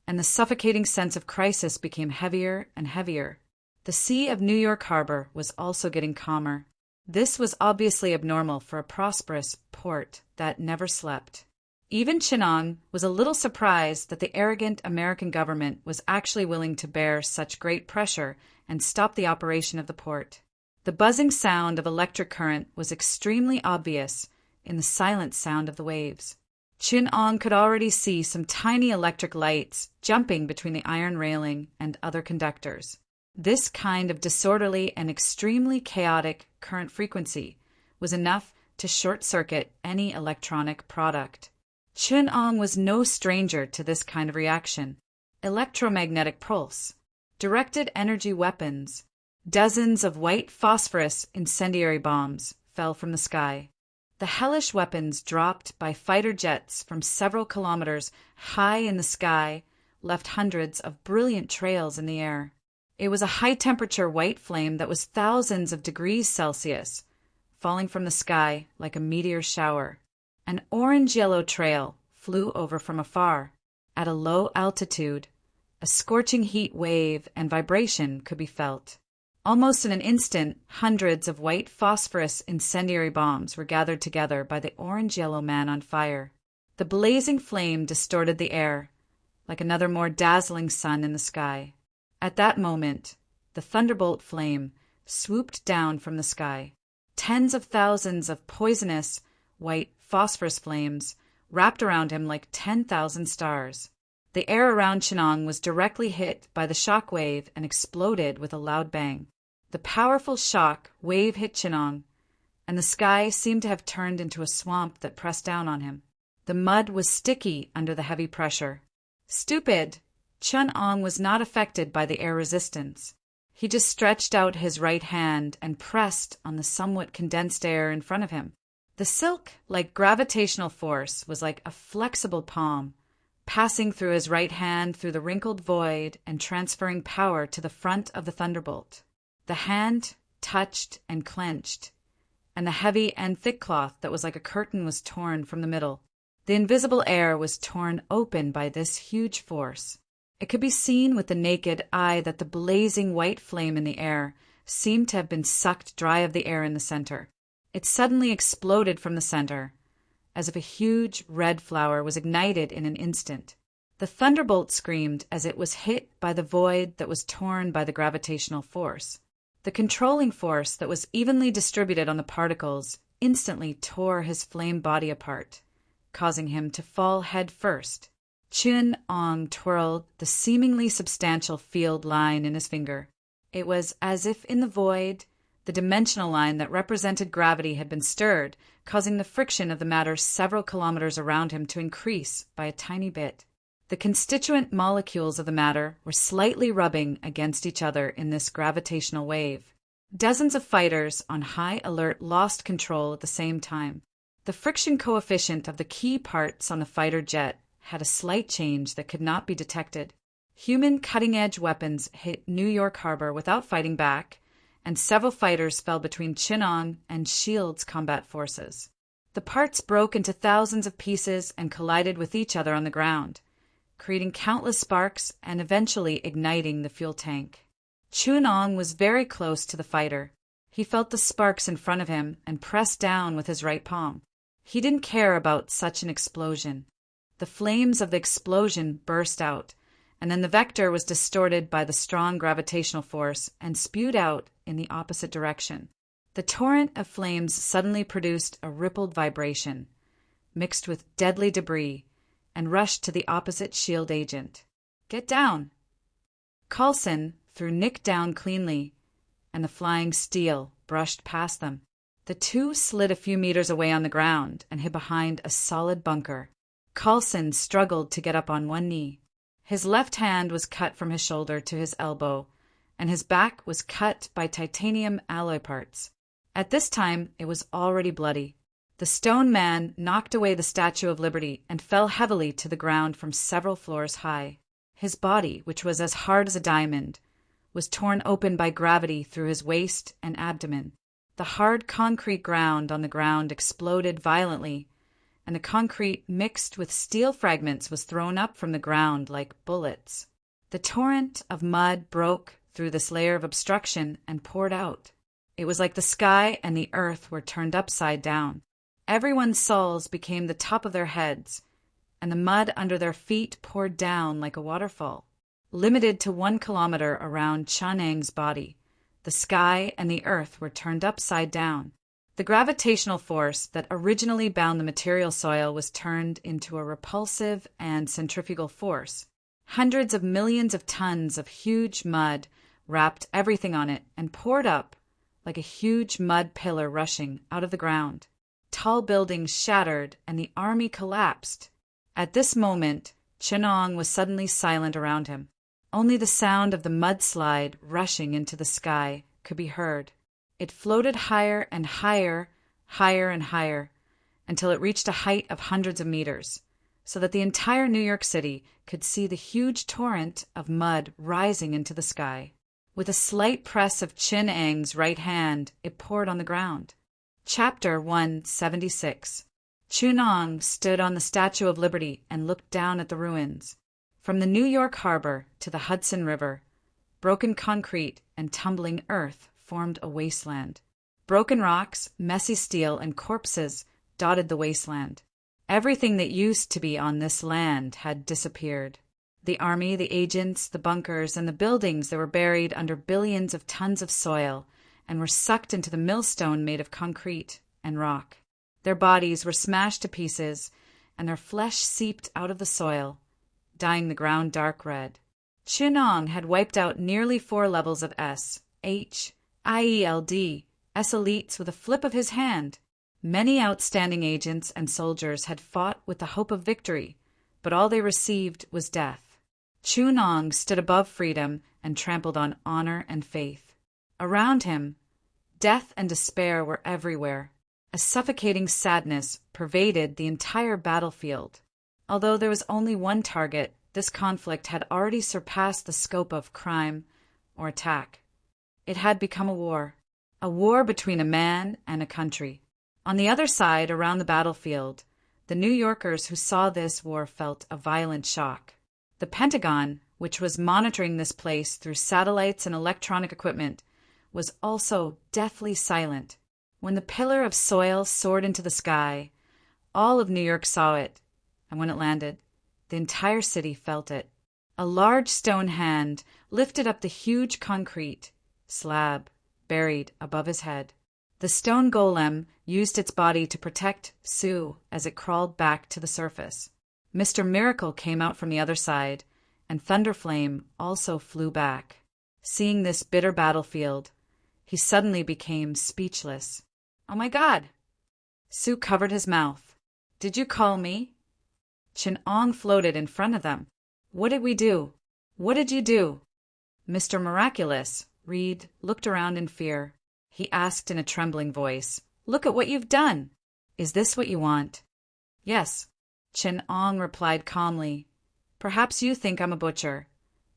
Speaker 1: and the suffocating sense of crisis became heavier and heavier. The sea of New York Harbor was also getting calmer. This was obviously abnormal for a prosperous port that never slept. Even Chin-Ong was a little surprised that the arrogant American government was actually willing to bear such great pressure and stop the operation of the port. The buzzing sound of electric current was extremely obvious in the silent sound of the waves. Chin-Ong could already see some tiny electric lights jumping between the iron railing and other conductors. This kind of disorderly and extremely chaotic current frequency was enough to short-circuit any electronic product. Chin-Ong was no stranger to this kind of reaction. Electromagnetic pulse, directed energy weapons, dozens of white phosphorus incendiary bombs fell from the sky. The hellish weapons dropped by fighter jets from several kilometers high in the sky left hundreds of brilliant trails in the air. It was a high-temperature white flame that was thousands of degrees Celsius, falling from the sky like a meteor shower. An orange-yellow trail flew over from afar. At a low altitude, a scorching heat wave and vibration could be felt. Almost in an instant, hundreds of white phosphorus incendiary bombs were gathered together by the orange-yellow man on fire. The blazing flame distorted the air, like another more dazzling sun in the sky. At that moment, the thunderbolt flame swooped down from the sky. Tens of thousands of poisonous, white phosphorus flames wrapped around him like 10,000 stars. The air around Chin-Ong was directly hit by the shock wave and exploded with a loud bang. The powerful shock wave hit Chin-Ong, and the sky seemed to have turned into a swamp that pressed down on him. The mud was sticky under the heavy pressure. Stupid! Chin-Ong was not affected by the air resistance. He just stretched out his right hand and pressed on the somewhat condensed air in front of him. The silk-like gravitational force was like a flexible palm, passing through his right hand through the wrinkled void and transferring power to the front of the thunderbolt. The hand touched and clenched, and the heavy and thick cloth that was like a curtain was torn from the middle. The invisible air was torn open by this huge force. It could be seen with the naked eye that the blazing white flame in the air seemed to have been sucked dry of the air in the center. It suddenly exploded from the center, as if a huge red flower was ignited in an instant. The thunderbolt screamed as it was hit by the void that was torn by the gravitational force. The controlling force that was evenly distributed on the particles instantly tore his flame body apart, causing him to fall head first. Chin-Ong twirled the seemingly substantial field line in his finger. It was as if in the void, the dimensional line that represented gravity had been stirred, causing the friction of the matter several kilometers around him to increase by a tiny bit. The constituent molecules of the matter were slightly rubbing against each other in this gravitational wave. Dozens of fighters on high alert lost control at the same time. The friction coefficient of the key parts on the fighter jet had a slight change that could not be detected. Human cutting-edge weapons hit New York Harbor without fighting back, and several fighters fell between Chinong and S.H.I.E.L.D.'s combat forces. The parts broke into thousands of pieces and collided with each other on the ground, creating countless sparks and eventually igniting the fuel tank. Chinong was very close to the fighter. He felt the sparks in front of him and pressed down with his right palm. He didn't care about such an explosion. The flames of the explosion burst out, and then the vector was distorted by the strong gravitational force and spewed out in the opposite direction. The torrent of flames suddenly produced a rippled vibration, mixed with deadly debris, and rushed to the opposite S.H.I.E.L.D. agent. "Get down!" Coulson threw Nick down cleanly, and the flying steel brushed past them. The two slid a few meters away on the ground and hid behind a solid bunker. Coulson struggled to get up on one knee. His left hand was cut from his shoulder to his elbow, and his back was cut by titanium alloy parts. At this time, it was already bloody. The stone man knocked away the Statue of Liberty and fell heavily to the ground from several floors high. His body, which was as hard as a diamond, was torn open by gravity through his waist and abdomen. The hard concrete ground on the ground exploded violently, and the concrete mixed with steel fragments was thrown up from the ground like bullets. The torrent of mud broke through this layer of obstruction and poured out. It was like the sky and the earth were turned upside down. Everyone's soles became the top of their heads, and the mud under their feet poured down like a waterfall. Limited to 1 kilometer around Chanang's body, the sky and the earth were turned upside down. The gravitational force that originally bound the material soil was turned into a repulsive and centrifugal force. Hundreds of millions of tons of huge mud wrapped everything on it and poured up like a huge mud pillar rushing out of the ground. Tall buildings shattered and the army collapsed. At this moment, Chinong was suddenly silent around him. Only the sound of the mudslide rushing into the sky could be heard. It floated higher and higher, higher and higher, until it reached a height of hundreds of meters, so that the entire New York City could see the huge torrent of mud rising into the sky. With a slight press of Chinang's right hand, it poured on the ground. Chapter 176. Chinong stood on the Statue of Liberty and looked down at the ruins. From the New York harbor to the Hudson River, broken concrete and tumbling earth formed a wasteland. Broken rocks, messy steel, and corpses dotted the wasteland. Everything that used to be on this land had disappeared. The army, the agents, the bunkers, and the buildings that were buried under billions of tons of soil and were sucked into the millstone made of concrete and rock. Their bodies were smashed to pieces, and their flesh seeped out of the soil, dyeing the ground dark red. Chinong had wiped out nearly 4 levels of S, H, IELD, S elites with a flip of his hand. Many outstanding agents and soldiers had fought with the hope of victory, but all they received was death. Chinong stood above freedom and trampled on honor and faith. Around him, death and despair were everywhere. A suffocating sadness pervaded the entire battlefield. Although there was only one target, this conflict had already surpassed the scope of crime or attack. It had become a war between a man and a country. On the other side, around the battlefield, the New Yorkers who saw this war felt a violent shock. The Pentagon, which was monitoring this place through satellites and electronic equipment, was also deathly silent. When the pillar of soil soared into the sky, all of New York saw it, and when it landed, the entire city felt it. A large stone hand lifted up the huge concrete slab buried above his head. The stone golem used its body to protect Sue as it crawled back to the surface. Mr. Miracle came out from the other side, and Thunderflame also flew back. Seeing this bitter battlefield, he suddenly became speechless. "Oh my God!" Sue covered his mouth. "Did you call me?" Chinong floated in front of them. "What did we do? What did you do?" "Mr. Miraculous," Reed looked around in fear. He asked in a trembling voice, "Look at what you've done. Is this what you want?" "Yes," Chinong replied calmly. "Perhaps you think I'm a butcher,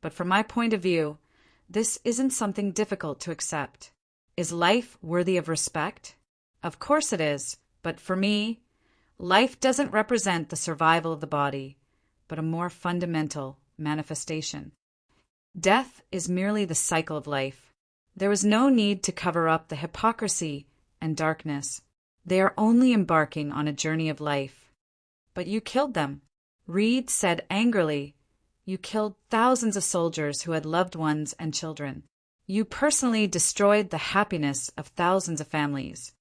Speaker 1: but from my point of view, this isn't something difficult to accept. Is life worthy of respect? Of course it is, but for me, life doesn't represent the survival of the body, but a more fundamental manifestation. Death is merely the cycle of life. There is no need to cover up the hypocrisy and darkness. They are only embarking on a journey of life. But you killed them, Reed said angrily. You killed thousands of soldiers who had loved ones and children. You personally destroyed the happiness of thousands of families.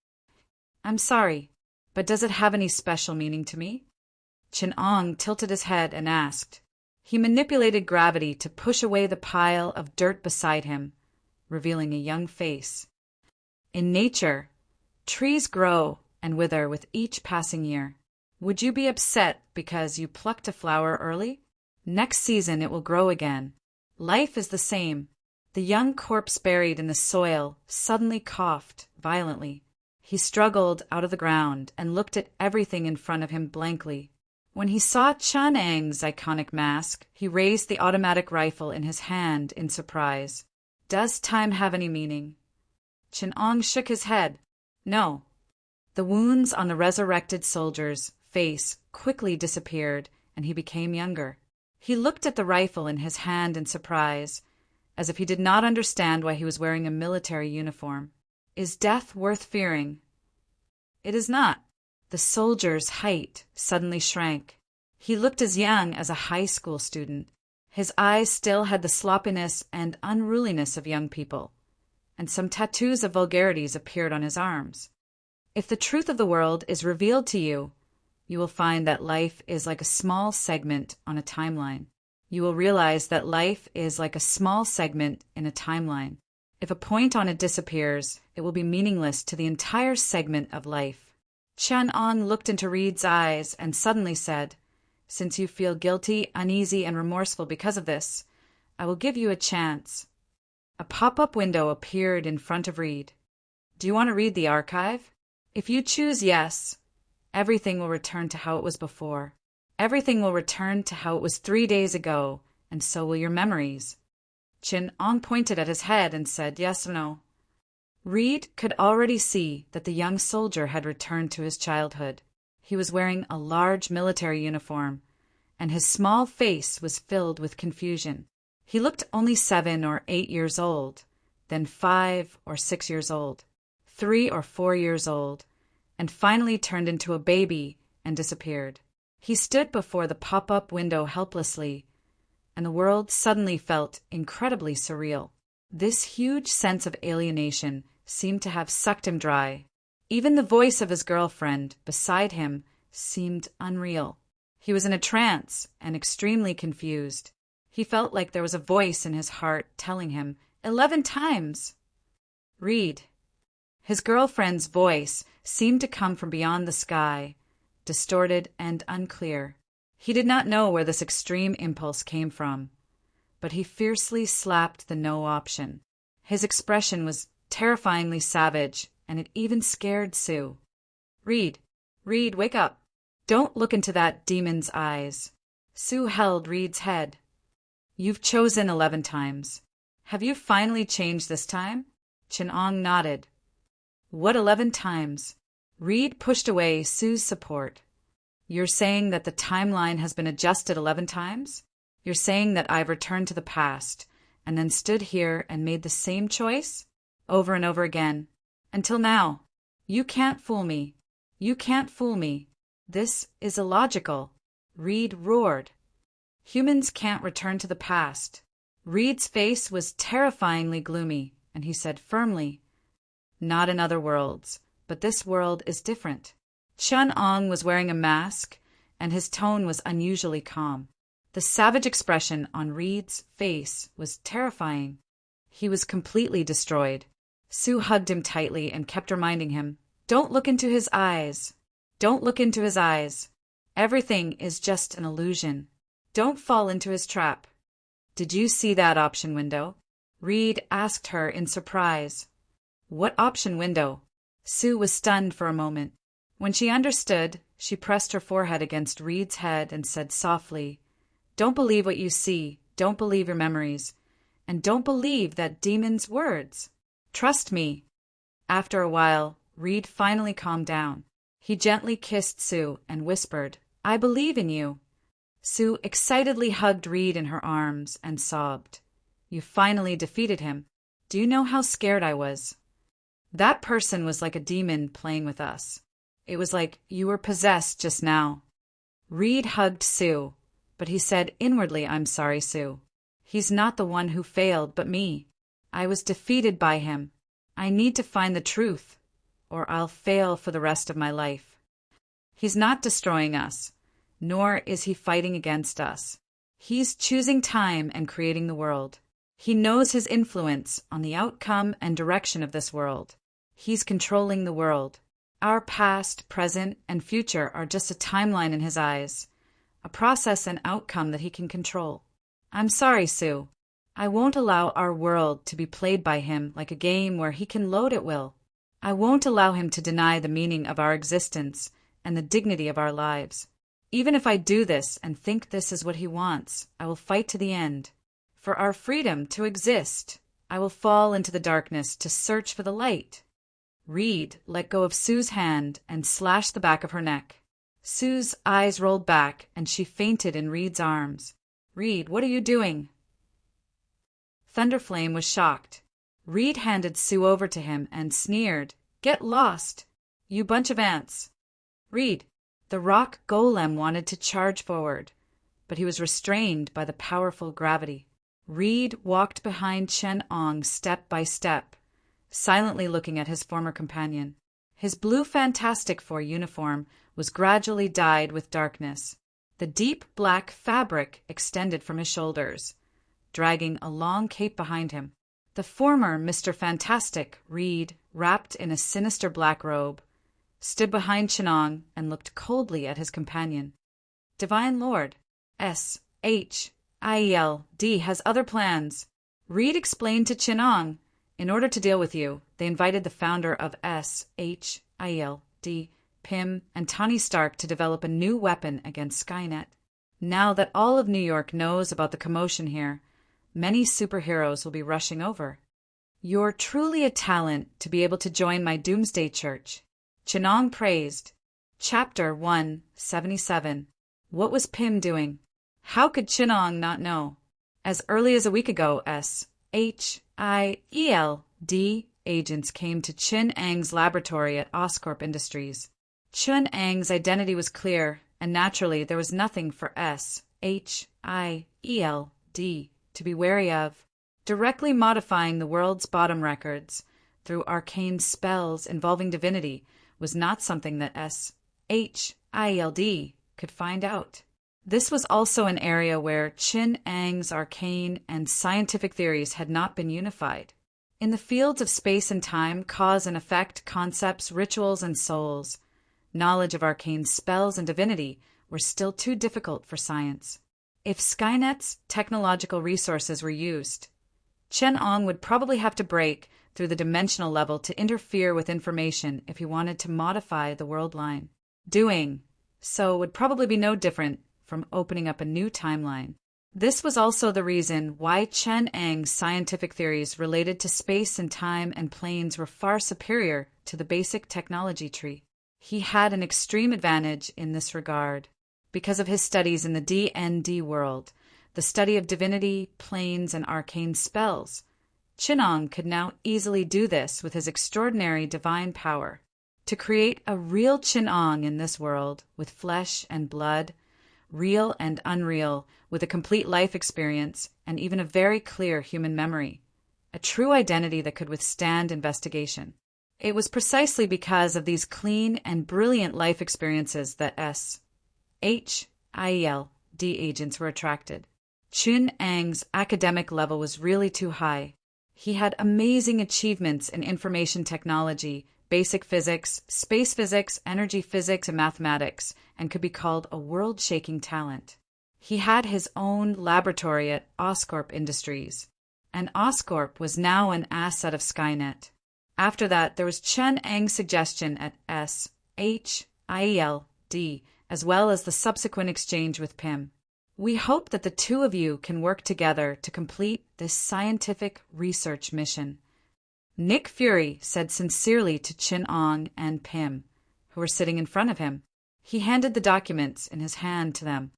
Speaker 1: I'm sorry, but does it have any special meaning to me? Chin-Ong tilted his head and asked. He manipulated gravity to push away the pile of dirt beside him, revealing a young face. In nature, trees grow and wither with each passing year. Would you be upset because you plucked a flower early? Next season it will grow again. Life is the same. The young corpse buried in the soil suddenly coughed violently. He struggled out of the ground and looked at everything in front of him blankly. When he saw Chun-Ang's iconic mask, he raised the automatic rifle in his hand in surprise. Does time have any meaning? Chin-Ong shook his head. No. The wounds on the resurrected soldier's face quickly disappeared, and he became younger. He looked at the rifle in his hand in surprise, as if he did not understand why he was wearing a military uniform. Is death worth fearing? It is not. The soldier's height suddenly shrank. He looked as young as a high school student. His eyes still had the sloppiness and unruliness of young people, and some tattoos of vulgarities appeared on his arms. If the truth of the world is revealed to you, you will find that life is like a small segment on a timeline. You will realize that life is like a small segment in a timeline. If a point on it disappears, it will be meaningless to the entire segment of life. Chin-Ong looked into Reed's eyes and suddenly said, Since you feel guilty, uneasy, and remorseful because of this, I will give you a chance. A pop-up window appeared in front of Reed. Do you want to read the archive? If you choose yes, everything will return to how it was before. Everything will return to how it was 3 days ago, and so will your memories. Chin-Ong pointed at his head and said yes or no. Reed could already see that the young soldier had returned to his childhood. He was wearing a large military uniform, and his small face was filled with confusion. He looked only 7 or 8 years old, then 5 or 6 years old, 3 or 4 years old, and finally turned into a baby and disappeared. He stood before the pop-up window helplessly, and the world suddenly felt incredibly surreal. This huge sense of alienation seemed to have sucked him dry. Even the voice of his girlfriend beside him seemed unreal. He was in a trance and extremely confused. He felt like there was a voice in his heart telling him 11 times. Reed. His girlfriend's voice seemed to come from beyond the sky, distorted and unclear. He did not know where this extreme impulse came from, but he fiercely slapped the no option. His expression was terrifyingly savage, and it even scared Sue. Reed, wake up. Don't look into that demon's eyes. Sue held Reed's head. You've chosen 11 times. Have you finally changed this time? Chin-Ong nodded. What 11 times? Reed pushed away Sue's support. You're saying that the timeline has been adjusted 11 times? You're saying that I've returned to the past, and then stood here and made the same choice? Over and over again. Until now. You can't fool me. You can't fool me. This is illogical. Reed roared. Humans can't return to the past. Reed's face was terrifyingly gloomy, and he said firmly, Not in other worlds, but this world is different. Chun-Ong was wearing a mask, and his tone was unusually calm. The savage expression on Reed's face was terrifying. He was completely destroyed. Sue hugged him tightly and kept reminding him, Don't look into his eyes. Don't look into his eyes. Everything is just an illusion. Don't fall into his trap. Did you see that option window? Reed asked her in surprise. What option window? Sue was stunned for a moment. When she understood, she pressed her forehead against Reed's head and said softly, Don't believe what you see. don't believe your memories, and don't believe that demon's words. Trust me." After a while, Reed finally calmed down. He gently kissed Sue and whispered, "I believe in you." Sue excitedly hugged Reed in her arms and sobbed. "You finally defeated him. Do you know how scared I was? That person was like a demon playing with us. It was like you were possessed just now." Reed hugged Sue, but he said inwardly, "I'm sorry, Sue. He's not the one who failed, but me. I was defeated by him. I need to find the truth, or I'll fail for the rest of my life. He's not destroying us, nor is he fighting against us. He's choosing time and creating the world. He knows his influence on the outcome and direction of this world. He's controlling the world. Our past, present, and future are just a timeline in his eyes, a process and outcome that he can control. I'm sorry, Sue. I won't allow our world to be played by him like a game where he can load at will. I won't allow him to deny the meaning of our existence and the dignity of our lives. Even if I do this and think this is what he wants, I will fight to the end. For our freedom to exist, I will fall into the darkness to search for the light." Reed let go of Sue's hand and slashed the back of her neck. Sue's eyes rolled back and she fainted in Reed's arms. "Reed, what are you doing?" Thunderflame was shocked. Reed handed Sue over to him and sneered, "Get lost, you bunch of ants." "Reed." The rock golem wanted to charge forward, but he was restrained by the powerful gravity. Reed walked behind Chen Ong step by step, silently looking at his former companion. His blue Fantastic Four uniform was gradually dyed with darkness. The deep black fabric extended from his shoulders, dragging a long cape behind him. The former Mr. Fantastic, Reed, wrapped in a sinister black robe, stood behind Chenong and looked coldly at his companion. "Divine Lord, SHIELD has other plans." Reed explained to Chenong, "In order to deal with you, they invited the founder of SHIELD, Pym, and Tony Stark to develop a new weapon against Skynet. Now that all of New York knows about the commotion here, many superheroes will be rushing over. You're truly a talent to be able to join my Doomsday Church." Chenong praised. Chapter 177. What was Pym doing? How could Chenong not know? As early as a week ago, SHIELD agents came to Chun Ang's laboratory at Oscorp Industries. Chun Ang's identity was clear, and naturally there was nothing for SHIELD to be wary of. Directly modifying the world's bottom records through arcane spells involving divinity was not something that SHIELD could find out. This was also an area where Chin Ang's arcane and scientific theories had not been unified. In the fields of space and time, cause and effect, concepts, rituals, and souls, knowledge of arcane spells and divinity were still too difficult for science. If Skynet's technological resources were used, Chen Ong would probably have to break through the dimensional level to interfere with information if he wanted to modify the world line. Doing so would probably be no different from opening up a new timeline. This was also the reason why Chen Ang's scientific theories related to space and time and planes were far superior to the basic technology tree. He had an extreme advantage in this regard because of his studies in the D&D world, the study of divinity, planes, and arcane spells. Chinong could now easily do this with his extraordinary divine power. To create a real Chinong in this world, with flesh and blood, real and unreal, with a complete life experience, and even a very clear human memory. A true identity that could withstand investigation. It was precisely because of these clean and brilliant life experiences that SHIELD agents were attracted. Chun Ang's academic level was really too high. He had amazing achievements in information technology, basic physics, space physics, energy physics, and mathematics, and could be called a world-shaking talent. He had his own laboratory at Oscorp Industries, and Oscorp was now an asset of Skynet. After that, there was Chen Ang's suggestion at SHIELD, as well as the subsequent exchange with Pym. We hope that the two of you can work together to complete this scientific research mission. Nick Fury said sincerely to Chin Ong and Pym, who were sitting in front of him. He handed the documents in his hand to them.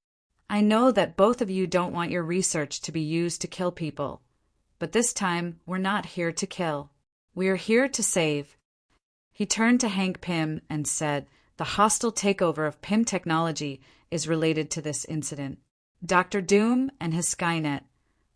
Speaker 1: I know that both of you don't want your research to be used to kill people, but this time we're not here to kill. We are here to save. He turned to Hank Pym and said, the hostile takeover of Pym technology is related to this incident. Dr. Doom and his Skynet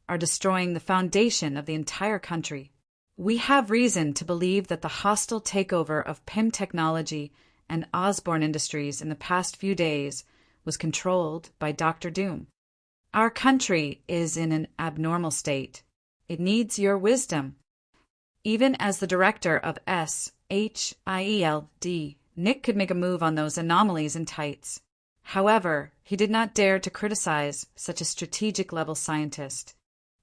Speaker 1: are destroying the foundation of the entire country. We have reason to believe that the hostile takeover of Pym technology and Osborne Industries in the past few days was controlled by Dr. Doom. Our country is in an abnormal state. It needs your wisdom. Even as the director of SHIELD, Nick could make a move on those anomalies in tights. However, he did not dare to criticize such a strategic-level scientist,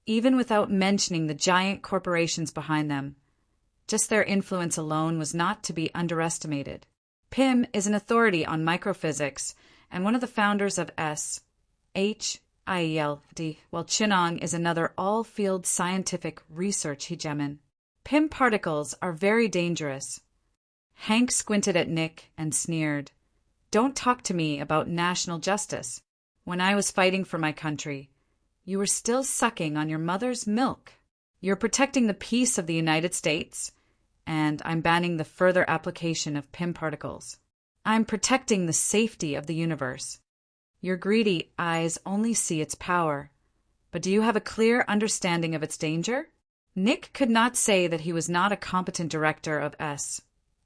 Speaker 1: even without mentioning the giant corporations behind them. Just their influence alone was not to be underestimated. Pym is an authority on microphysics and one of the founders of SHIELD, while Chin Ong is another all-field scientific research hegemon. Pym particles are very dangerous. Hank squinted at Nick and sneered. Don't talk to me about national justice. When I was fighting for my country, you were still sucking on your mother's milk. You're protecting the peace of the United States, and I'm banning the further application of Pym particles. I'm protecting the safety of the universe. Your greedy eyes only see its power, but do you have a clear understanding of its danger? Nick could not say that he was not a competent director of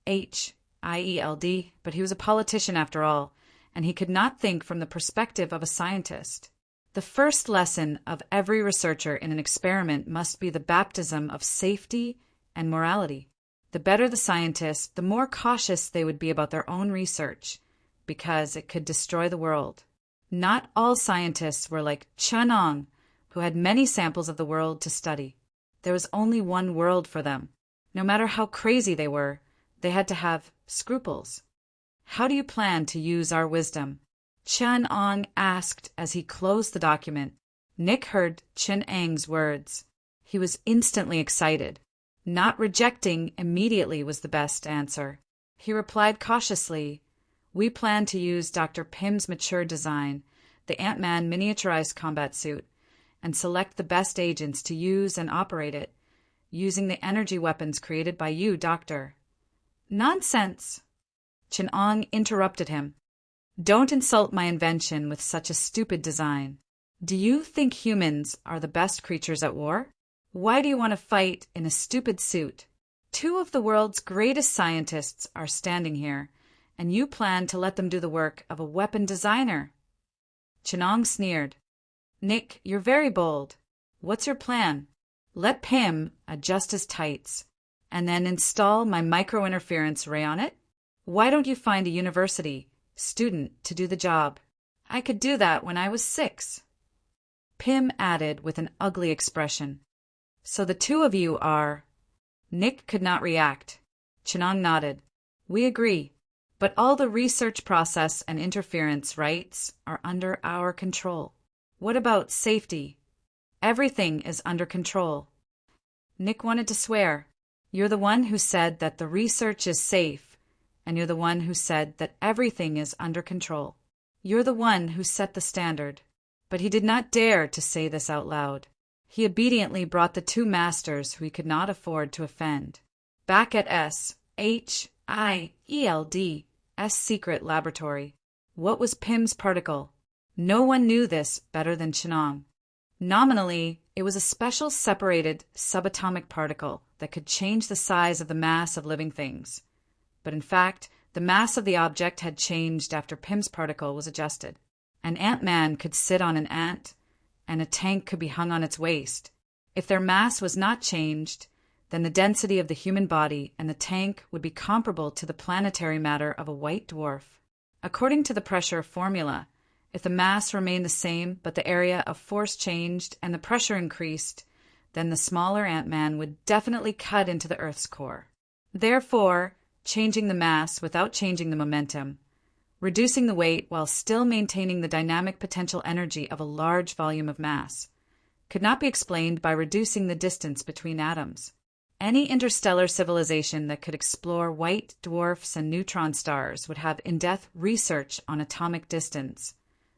Speaker 1: SHIELD, but he was a politician after all, and he could not think from the perspective of a scientist. The first lesson of every researcher in an experiment must be the baptism of safety and morality. The better the scientist, the more cautious they would be about their own research, because it could destroy the world. Not all scientists were like Chin Ong, who had many samples of the world to study. There was only one world for them. No matter how crazy they were, they had to have scruples. How do you plan to use our wisdom? Chin Ong asked as he closed the document. Nick heard Chin Ang's words. He was instantly excited. Not rejecting immediately was the best answer. He replied cautiously, we plan to use Dr. Pym's mature design, the Ant-Man miniaturized combat suit, and select the best agents to use and operate it, using the energy weapons created by you, Doctor. Nonsense! Chin Ong interrupted him. Don't insult my invention with such a stupid design. Do you think humans are the best creatures at war? Why do you want to fight in a stupid suit? Two of the world's greatest scientists are standing here, and you plan to let them do the work of a weapon designer. Chin Ong sneered. Nick, you're very bold. What's your plan? Let Pym adjust his tights, and then install my micro-interference ray on it? Why don't you find a university student to do the job? I could do that when I was 6. Pym added with an ugly expression. So the two of you are... Nick could not react. Chin Ong nodded. We agree, but all the research process and interference rights are under our control. What about safety? Everything is under control. Nick wanted to swear. You're the one who said that the research is safe, and you're the one who said that everything is under control. You're the one who set the standard. But he did not dare to say this out loud. He obediently brought the two masters who he could not afford to offend. Back at SHIELD's secret laboratory. What was Pym's particle? No one knew this better than Chin Ong. Nominally, it was a special separated subatomic particle that could change the size of the mass of living things. But in fact, the mass of the object had changed after Pym's particle was adjusted. An Ant-Man could sit on an ant, and a tank could be hung on its waist. If their mass was not changed, then the density of the human body and the tank would be comparable to the planetary matter of a white dwarf. According to the pressure formula, if the mass remained the same but the area of force changed and the pressure increased, then the smaller Ant-Man would definitely cut into the Earth's core. Therefore, changing the mass without changing the momentum reducing the weight while still maintaining the dynamic potential energy of a large volume of mass, could not be explained by reducing the distance between atoms. Any interstellar civilization that could explore white dwarfs and neutron stars would have in-depth research on atomic distance,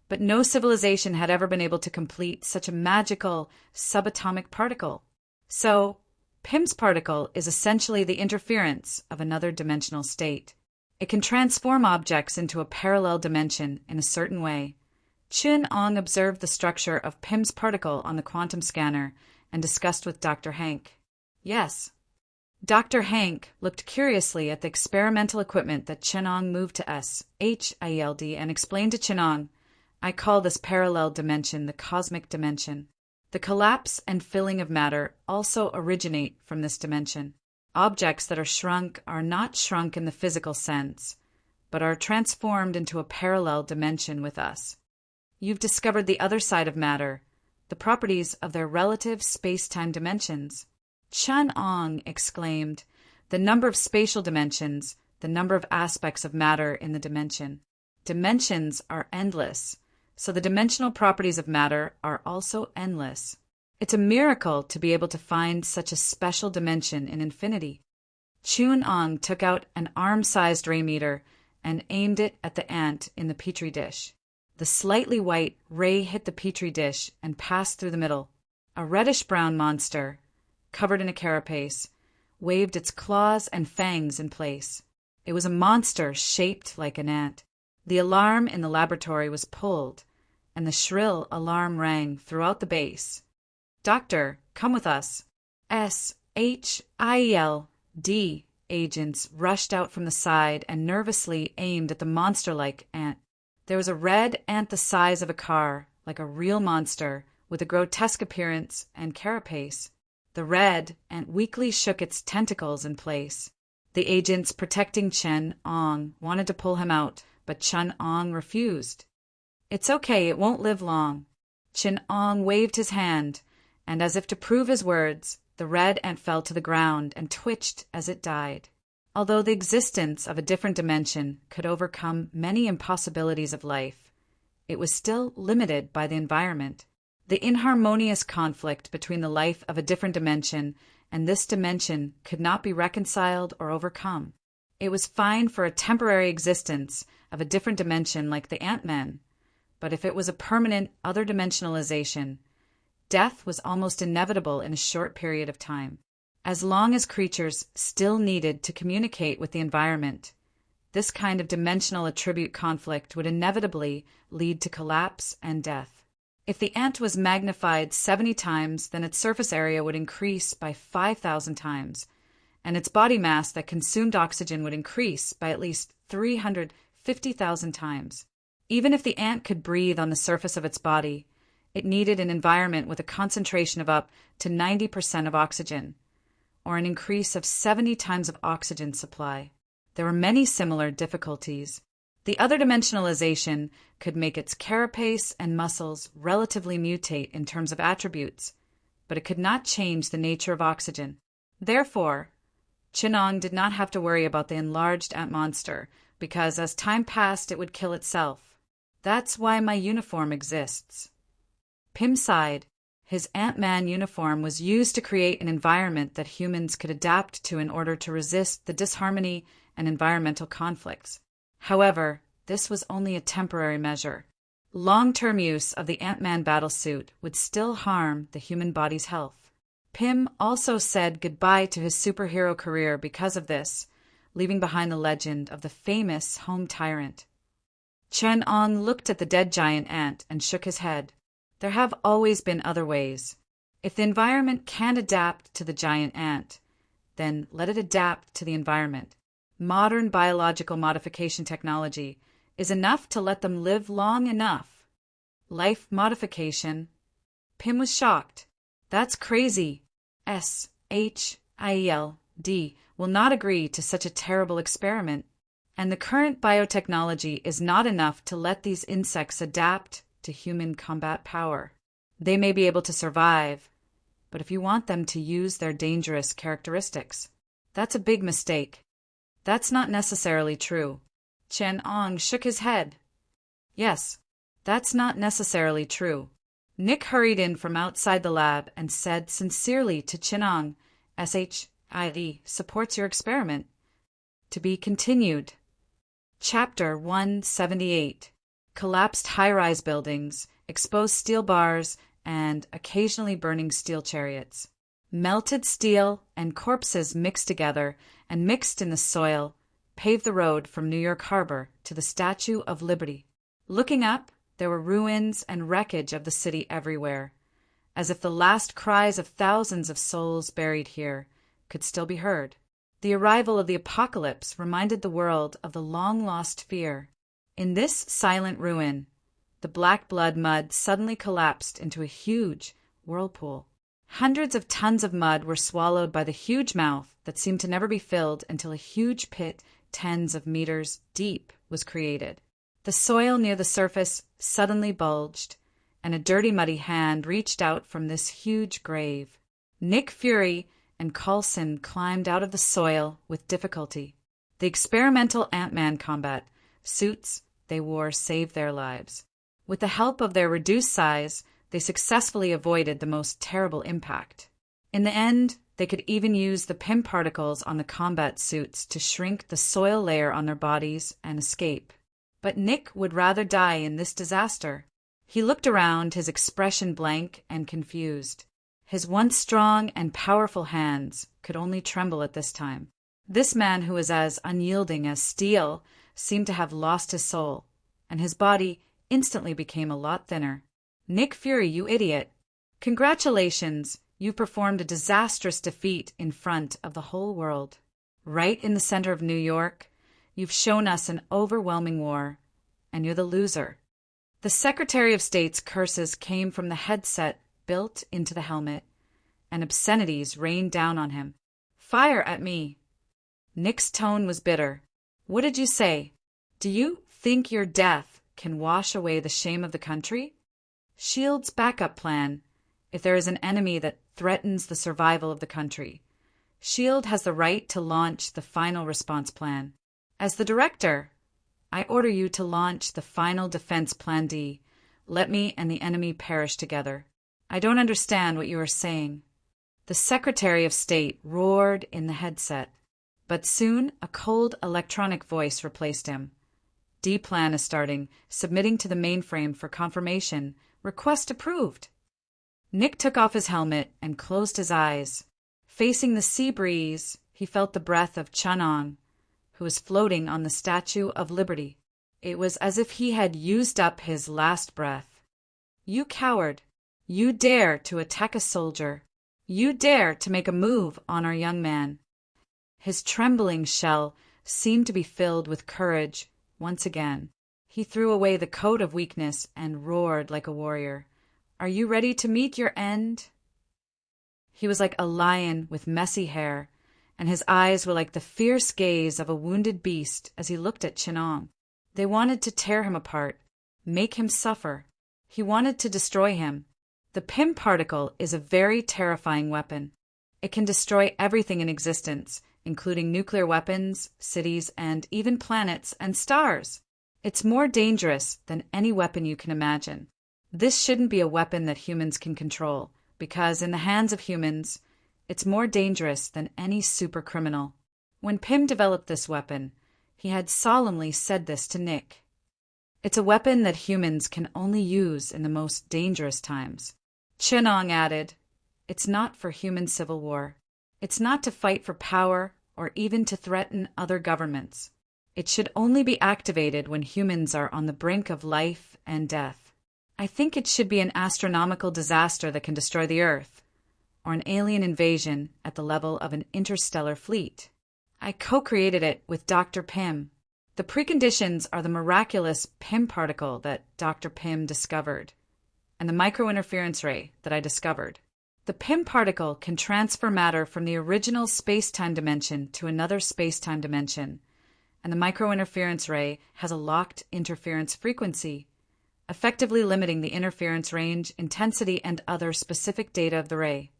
Speaker 1: but no civilization had ever been able to complete such a magical subatomic particle. So, Pym's particle is essentially the interference of another dimensional state. It can transform objects into a parallel dimension in a certain way. Chun-Ong observed the structure of Pym's particle on the quantum scanner and discussed with Dr. Hank. Yes. Dr. Hank looked curiously at the experimental equipment that Chun-Ong moved to SHIELD and explained to Chun-Ong, I call this parallel dimension the cosmic dimension. The collapse and filling of matter also originate from this dimension. Objects that are shrunk are not shrunk in the physical sense, but are transformed into a parallel dimension with us. You've discovered the other side of matter, the properties of their relative space-time dimensions. Chun-Ong exclaimed, the number of spatial dimensions, the number of aspects of matter in the dimension. Dimensions are endless, so the dimensional properties of matter are also endless. It's a miracle to be able to find such a special dimension in infinity. Chun-Ong took out an arm-sized ray meter and aimed it at the ant in the petri dish. The slightly white ray hit the petri dish and passed through the middle. A reddish-brown monster, covered in a carapace, waved its claws and fangs in place. It was a monster shaped like an ant. The alarm in the laboratory was pulled, and the shrill alarm rang throughout the base. Doctor, come with us. SHIELD agents rushed out from the side and nervously aimed at the monster-like ant. There was a red ant the size of a car, like a real monster, with a grotesque appearance and carapace. The red ant weakly shook its tentacles in place. The agents protecting Chun-Ong wanted to pull him out, but Chun-Ong refused. It's okay, it won't live long. Chun-Ong waved his hand, and as if to prove his words, the red ant fell to the ground and twitched as it died. Although the existence of a different dimension could overcome many impossibilities of life, it was still limited by the environment. The inharmonious conflict between the life of a different dimension and this dimension could not be reconciled or overcome. It was fine for a temporary existence of a different dimension like the Ant-Man, but if it was a permanent other dimensionalization, death was almost inevitable in a short period of time. As long as creatures still needed to communicate with the environment, this kind of dimensional attribute conflict would inevitably lead to collapse and death. If the ant was magnified 70 times, then its surface area would increase by 5,000 times, and its body mass that consumed oxygen would increase by at least 350,000 times. Even if the ant could breathe on the surface of its body, it needed an environment with a concentration of up to 90% of oxygen, or an increase of 70 times of oxygen supply. There were many similar difficulties. The other dimensionalization could make its carapace and muscles relatively mutate in terms of attributes, but it could not change the nature of oxygen. Therefore, Chun-Ong did not have to worry about the enlarged ant monster, because as time passed it would kill itself. That's why my uniform exists. Pym sighed. His Ant-Man uniform was used to create an environment that humans could adapt to in order to resist the disharmony and environmental conflicts. However, this was only a temporary measure. Long-term use of the Ant-Man battlesuit would still harm the human body's health. Pym also said goodbye to his superhero career because of this, leaving behind the legend of the famous home tyrant. Chun-Ong looked at the dead giant ant and shook his head. There have always been other ways. If the environment can't adapt to the giant ant, then let it adapt to the environment. Modern biological modification technology is enough to let them live long enough. Life modification. Pym was shocked. That's crazy. SHIELD will not agree to such a terrible experiment, and the current biotechnology is not enough to let these insects adapt to human combat power. They may be able to survive, but if you want them to use their dangerous characteristics, that's a big mistake. That's not necessarily true. Chen Ong shook his head. Yes, that's not necessarily true. Nick hurried in from outside the lab and said sincerely to Chen Ong, SHID supports your experiment. To be continued. Chapter 178. Collapsed high-rise buildings, exposed steel bars, and occasionally burning steel chariots. Melted steel and corpses mixed together and mixed in the soil paved the road from New York Harbor to the Statue of Liberty. Looking up, there were ruins and wreckage of the city everywhere, as if the last cries of thousands of souls buried here could still be heard. The arrival of the apocalypse reminded the world of the long-lost fear. In this silent ruin, the black blood mud suddenly collapsed into a huge whirlpool. Hundreds of tons of mud were swallowed by the huge mouth that seemed to never be filled until a huge pit tens of meters deep was created. The soil near the surface suddenly bulged, and a dirty, muddy hand reached out from this huge grave. Nick Fury and Coulson climbed out of the soil with difficulty. The experimental Ant-Man combat suits they wore saved their lives. With the help of their reduced size, they successfully avoided the most terrible impact. In the end, they could even use the PIM particles on the combat suits to shrink the soil layer on their bodies and escape. But Nick would rather die in this disaster. He looked around, his expression blank and confused. His once strong and powerful hands could only tremble at this time. This man, who was as unyielding as steel, seemed to have lost his soul, and his body instantly became a lot thinner. Nick Fury, you idiot! Congratulations! You performed a disastrous defeat in front of the whole world. Right in the center of New York, you've shown us an overwhelming war, and you're the loser. The Secretary of State's curses came from the headset built into the helmet, and obscenities rained down on him. Fire at me! Nick's tone was bitter. What did you say? Do you think your death can wash away the shame of the country? SHIELD's backup plan, if there is an enemy that threatens the survival of the country. SHIELD has the right to launch the final response plan. As the director, I order you to launch the final defense plan D. Let me and the enemy perish together. I don't understand what you are saying. The Secretary of State roared in the headset, but soon a cold electronic voice replaced him. D plan is starting, submitting to the mainframe for confirmation. Request approved. Nick took off his helmet and closed his eyes. Facing the sea breeze, he felt the breath of Chen Ong, who was floating on the Statue of Liberty. It was as if he had used up his last breath. You coward! You dare to attack a soldier! You dare to make a move on our young man! His trembling shell seemed to be filled with courage once again. He threw away the coat of weakness and roared like a warrior. Are you ready to meet your end? He was like a lion with messy hair, and his eyes were like the fierce gaze of a wounded beast as he looked at Chen Ong. They wanted to tear him apart, make him suffer. He wanted to destroy him. The PIM particle is a very terrifying weapon. It can destroy everything in existence, including nuclear weapons, cities, and even planets and stars. It's more dangerous than any weapon you can imagine. This shouldn't be a weapon that humans can control, because in the hands of humans, it's more dangerous than any supercriminal. When Pym developed this weapon, he had solemnly said this to Nick. It's a weapon that humans can only use in the most dangerous times. Chen Ong added, it's not for human civil war. It's not to fight for power or even to threaten other governments. It should only be activated when humans are on the brink of life and death. I think it should be an astronomical disaster that can destroy the Earth, or an alien invasion at the level of an interstellar fleet. I co-created it with Dr. Pym. The preconditions are the miraculous Pym particle that Dr. Pym discovered, and the microinterference ray that I discovered. The Pym particle can transfer matter from the original space-time dimension to another space-time dimension, and the microinterference ray has a locked interference frequency, effectively limiting the interference range, intensity, and other specific data of the ray.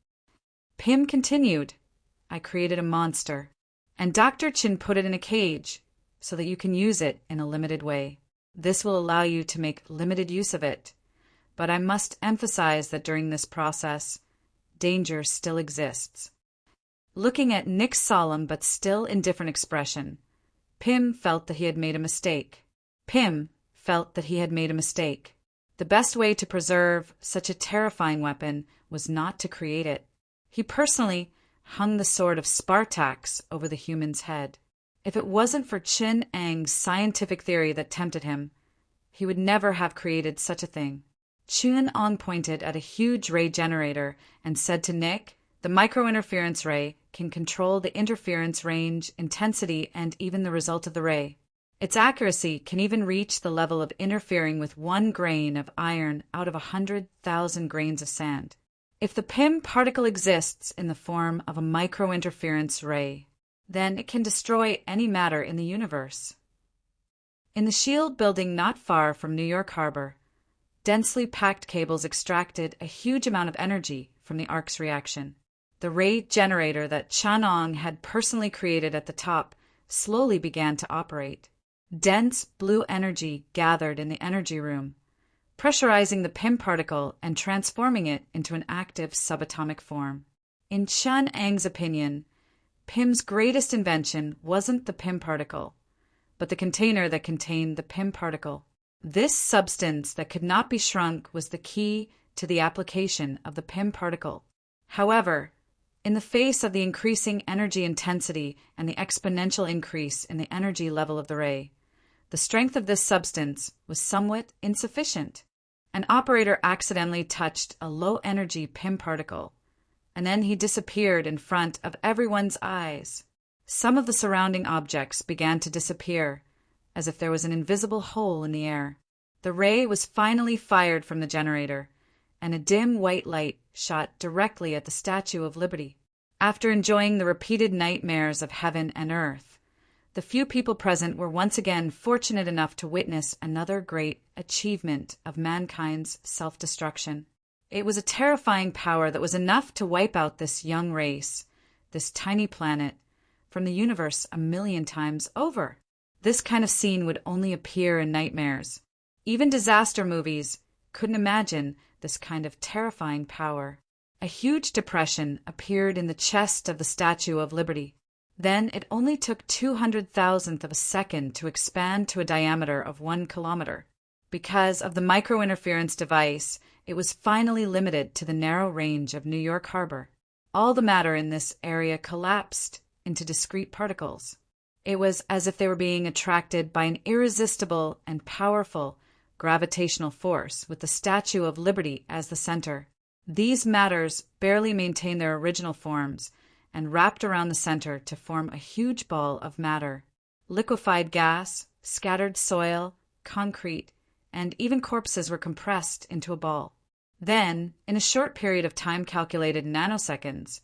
Speaker 1: Pym continued, I created a monster, and Dr. Chin put it in a cage, so that you can use it in a limited way. This will allow you to make limited use of it. But I must emphasize that during this process, danger still exists. Looking at Nick's solemn but still indifferent expression, Pym felt that he had made a mistake. The best way to preserve such a terrifying weapon was not to create it. He personally hung the sword of Spartax over the human's head. If it wasn't for Chin Ang's scientific theory that tempted him, he would never have created such a thing. Chin Ang pointed at a huge ray generator and said to Nick, "The microinterference ray can control the interference range, intensity, and even the result of the ray. Its accuracy can even reach the level of interfering with 1 grain of iron out of 100,000 grains of sand. If the Pym particle exists in the form of a microinterference ray, then it can destroy any matter in the universe." In the shield building not far from New York Harbor, densely packed cables extracted a huge amount of energy from the ark's reaction. The ray generator that Chin Ang had personally created at the top slowly began to operate. Dense blue energy gathered in the energy room, pressurizing the Pym particle and transforming it into an active subatomic form. In Chin Ang's opinion, Pym's greatest invention wasn't the Pym particle, but the container that contained the Pym particle. This substance that could not be shrunk was the key to the application of the Pym particle. However, in the face of the increasing energy intensity and the exponential increase in the energy level of the ray, the strength of this substance was somewhat insufficient. An operator accidentally touched a low-energy Pym particle, and then he disappeared in front of everyone's eyes. Some of the surrounding objects began to disappear, as if there was an invisible hole in the air. The ray was finally fired from the generator, and a dim white light shot directly at the Statue of Liberty. After enjoying the repeated nightmares of heaven and earth, the few people present were once again fortunate enough to witness another great achievement of mankind's self-destruction. It was a terrifying power that was enough to wipe out this young race, this tiny planet, from the universe 1,000,000 times over. This kind of scene would only appear in nightmares. Even disaster movies couldn't imagine this kind of terrifying power. A huge depression appeared in the chest of the Statue of Liberty. Then it only took 200,000th of a second to expand to a diameter of 1 kilometer. Because of the microinterference device, it was finally limited to the narrow range of New York Harbor. All the matter in this area collapsed into discrete particles. It was as if they were being attracted by an irresistible and powerful gravitational force with the Statue of Liberty as the center. These matters barely maintained their original forms and wrapped around the center to form a huge ball of matter. Liquefied gas, scattered soil, concrete, and even corpses were compressed into a ball. Then, in a short period of time calculated in nanoseconds,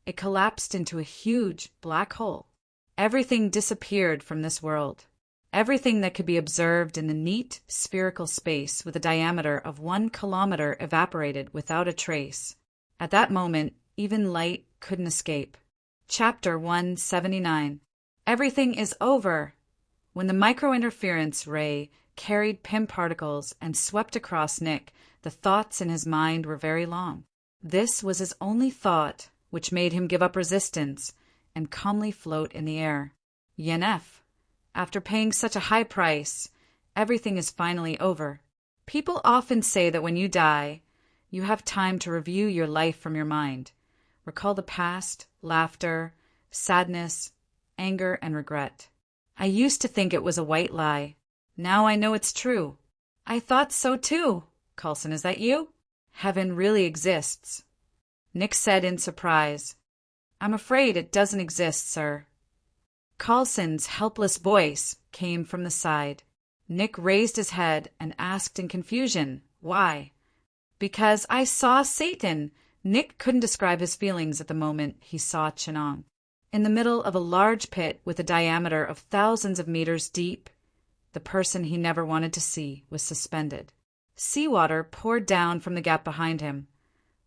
Speaker 1: it collapsed into a huge black hole. Everything disappeared from this world. Everything that could be observed in the neat, spherical space with a diameter of 1 kilometer evaporated without a trace. At that moment, even light couldn't escape. Chapter 179. Everything is over. When the microinterference ray carried Pym particles and swept across Nick, the thoughts in his mind were very long. This was his only thought, which made him give up resistance and calmly float in the air. Yennefer, after paying such a high price, everything is finally over. People often say that when you die, you have time to review your life from your mind, recall the past, laughter, sadness, anger, and regret. I used to think it was a white lie. Now I know it's true. I thought so too. Coulson, is that you? Heaven really exists. Nick said in surprise. I'm afraid it doesn't exist, sir. Coulson's helpless voice came from the side. Nick raised his head and asked in confusion, why? Because I saw Satan. Nick couldn't describe his feelings at the moment he saw Chin Ang. In the middle of a large pit with a diameter of thousands of meters deep, the person he never wanted to see was suspended. Seawater poured down from the gap behind him,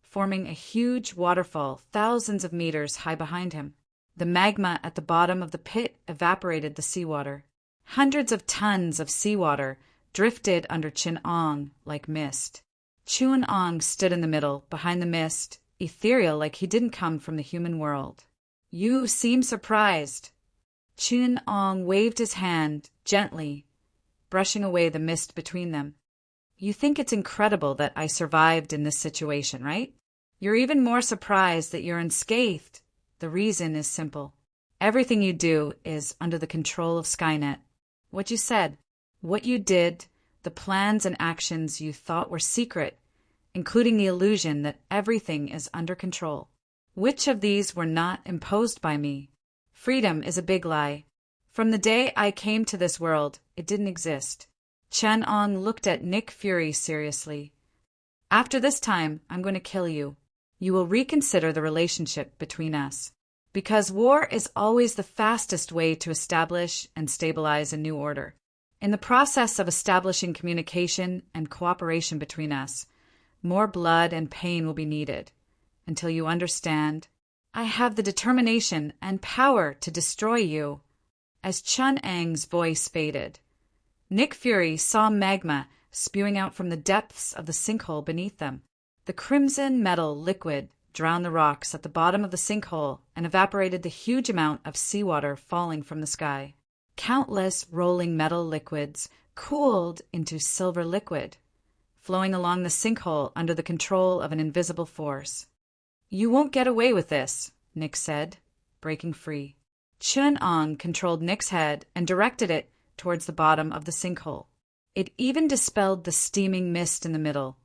Speaker 1: forming a huge waterfall thousands of meters high behind him. The magma at the bottom of the pit evaporated the seawater. Hundreds of tons of seawater drifted under Chin-Ong like mist. Chun-Ong stood in the middle, behind the mist, ethereal like he didn't come from the human world. "You seem surprised." Chun-Ong waved his hand gently, brushing away the mist between them. "You think it's incredible that I survived in this situation, right? You're even more surprised that you're unscathed. The reason is simple. Everything you do is under the control of Skynet. What you said, what you did, the plans and actions you thought were secret, including the illusion that everything is under control. Which of these were not imposed by me? Freedom is a big lie. From the day I came to this world, it didn't exist." Chun-Ong looked at Nick Fury seriously. "After this time, I'm going to kill you. You will reconsider the relationship between us. Because war is always the fastest way to establish and stabilize a new order. In the process of establishing communication and cooperation between us, more blood and pain will be needed. Until you understand, I have the determination and power to destroy you." As Chun-Ang's voice faded, Nick Fury saw magma spewing out from the depths of the sinkhole beneath them. The crimson metal liquid drowned the rocks at the bottom of the sinkhole and evaporated the huge amount of seawater falling from the sky. Countless rolling metal liquids cooled into silver liquid, flowing along the sinkhole under the control of an invisible force. "You won't get away with this," Nick said, breaking free. Chun-Ong controlled Nick's head and directed it towards the bottom of the sinkhole. It even dispelled the steaming mist in the middle,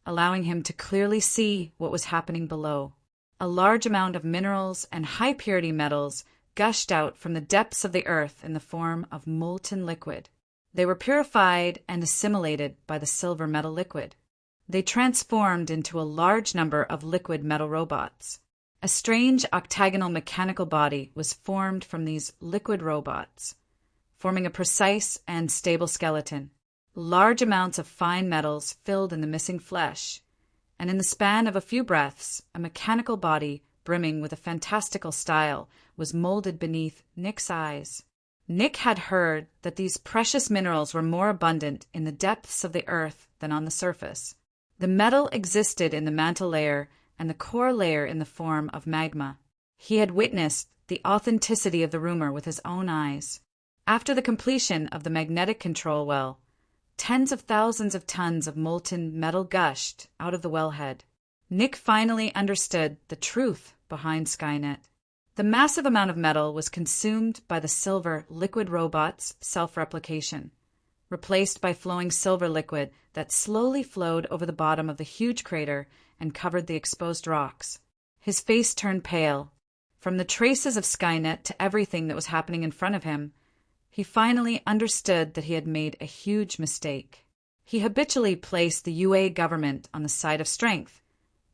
Speaker 1: allowing him to clearly see what was happening below. A large amount of minerals and high-purity metals gushed out from the depths of the earth in the form of molten liquid. They were purified and assimilated by the silver metal liquid. They transformed into a large number of liquid metal robots. A strange octagonal mechanical body was formed from these liquid robots, forming a precise and stable skeleton. Large amounts of fine metals filled in the missing flesh, and in the span of a few breaths, a mechanical body brimming with a fantastical style was molded beneath Nick's eyes. Nick had heard that these precious minerals were more abundant in the depths of the earth than on the surface. The metal existed in the mantle layer and the core layer in the form of magma. He had witnessed the authenticity of the rumor with his own eyes. After the completion of the magnetic control well, tens of thousands of tons of molten metal gushed out of the wellhead. Nick finally understood the truth behind Skynet. The massive amount of metal was consumed by the silver liquid robot's self-replication, replaced by flowing silver liquid that slowly flowed over the bottom of the huge crater and covered the exposed rocks. His face turned pale. From the traces of Skynet to everything that was happening in front of him, he finally understood that he had made a huge mistake. He habitually placed the UA government on the side of strength,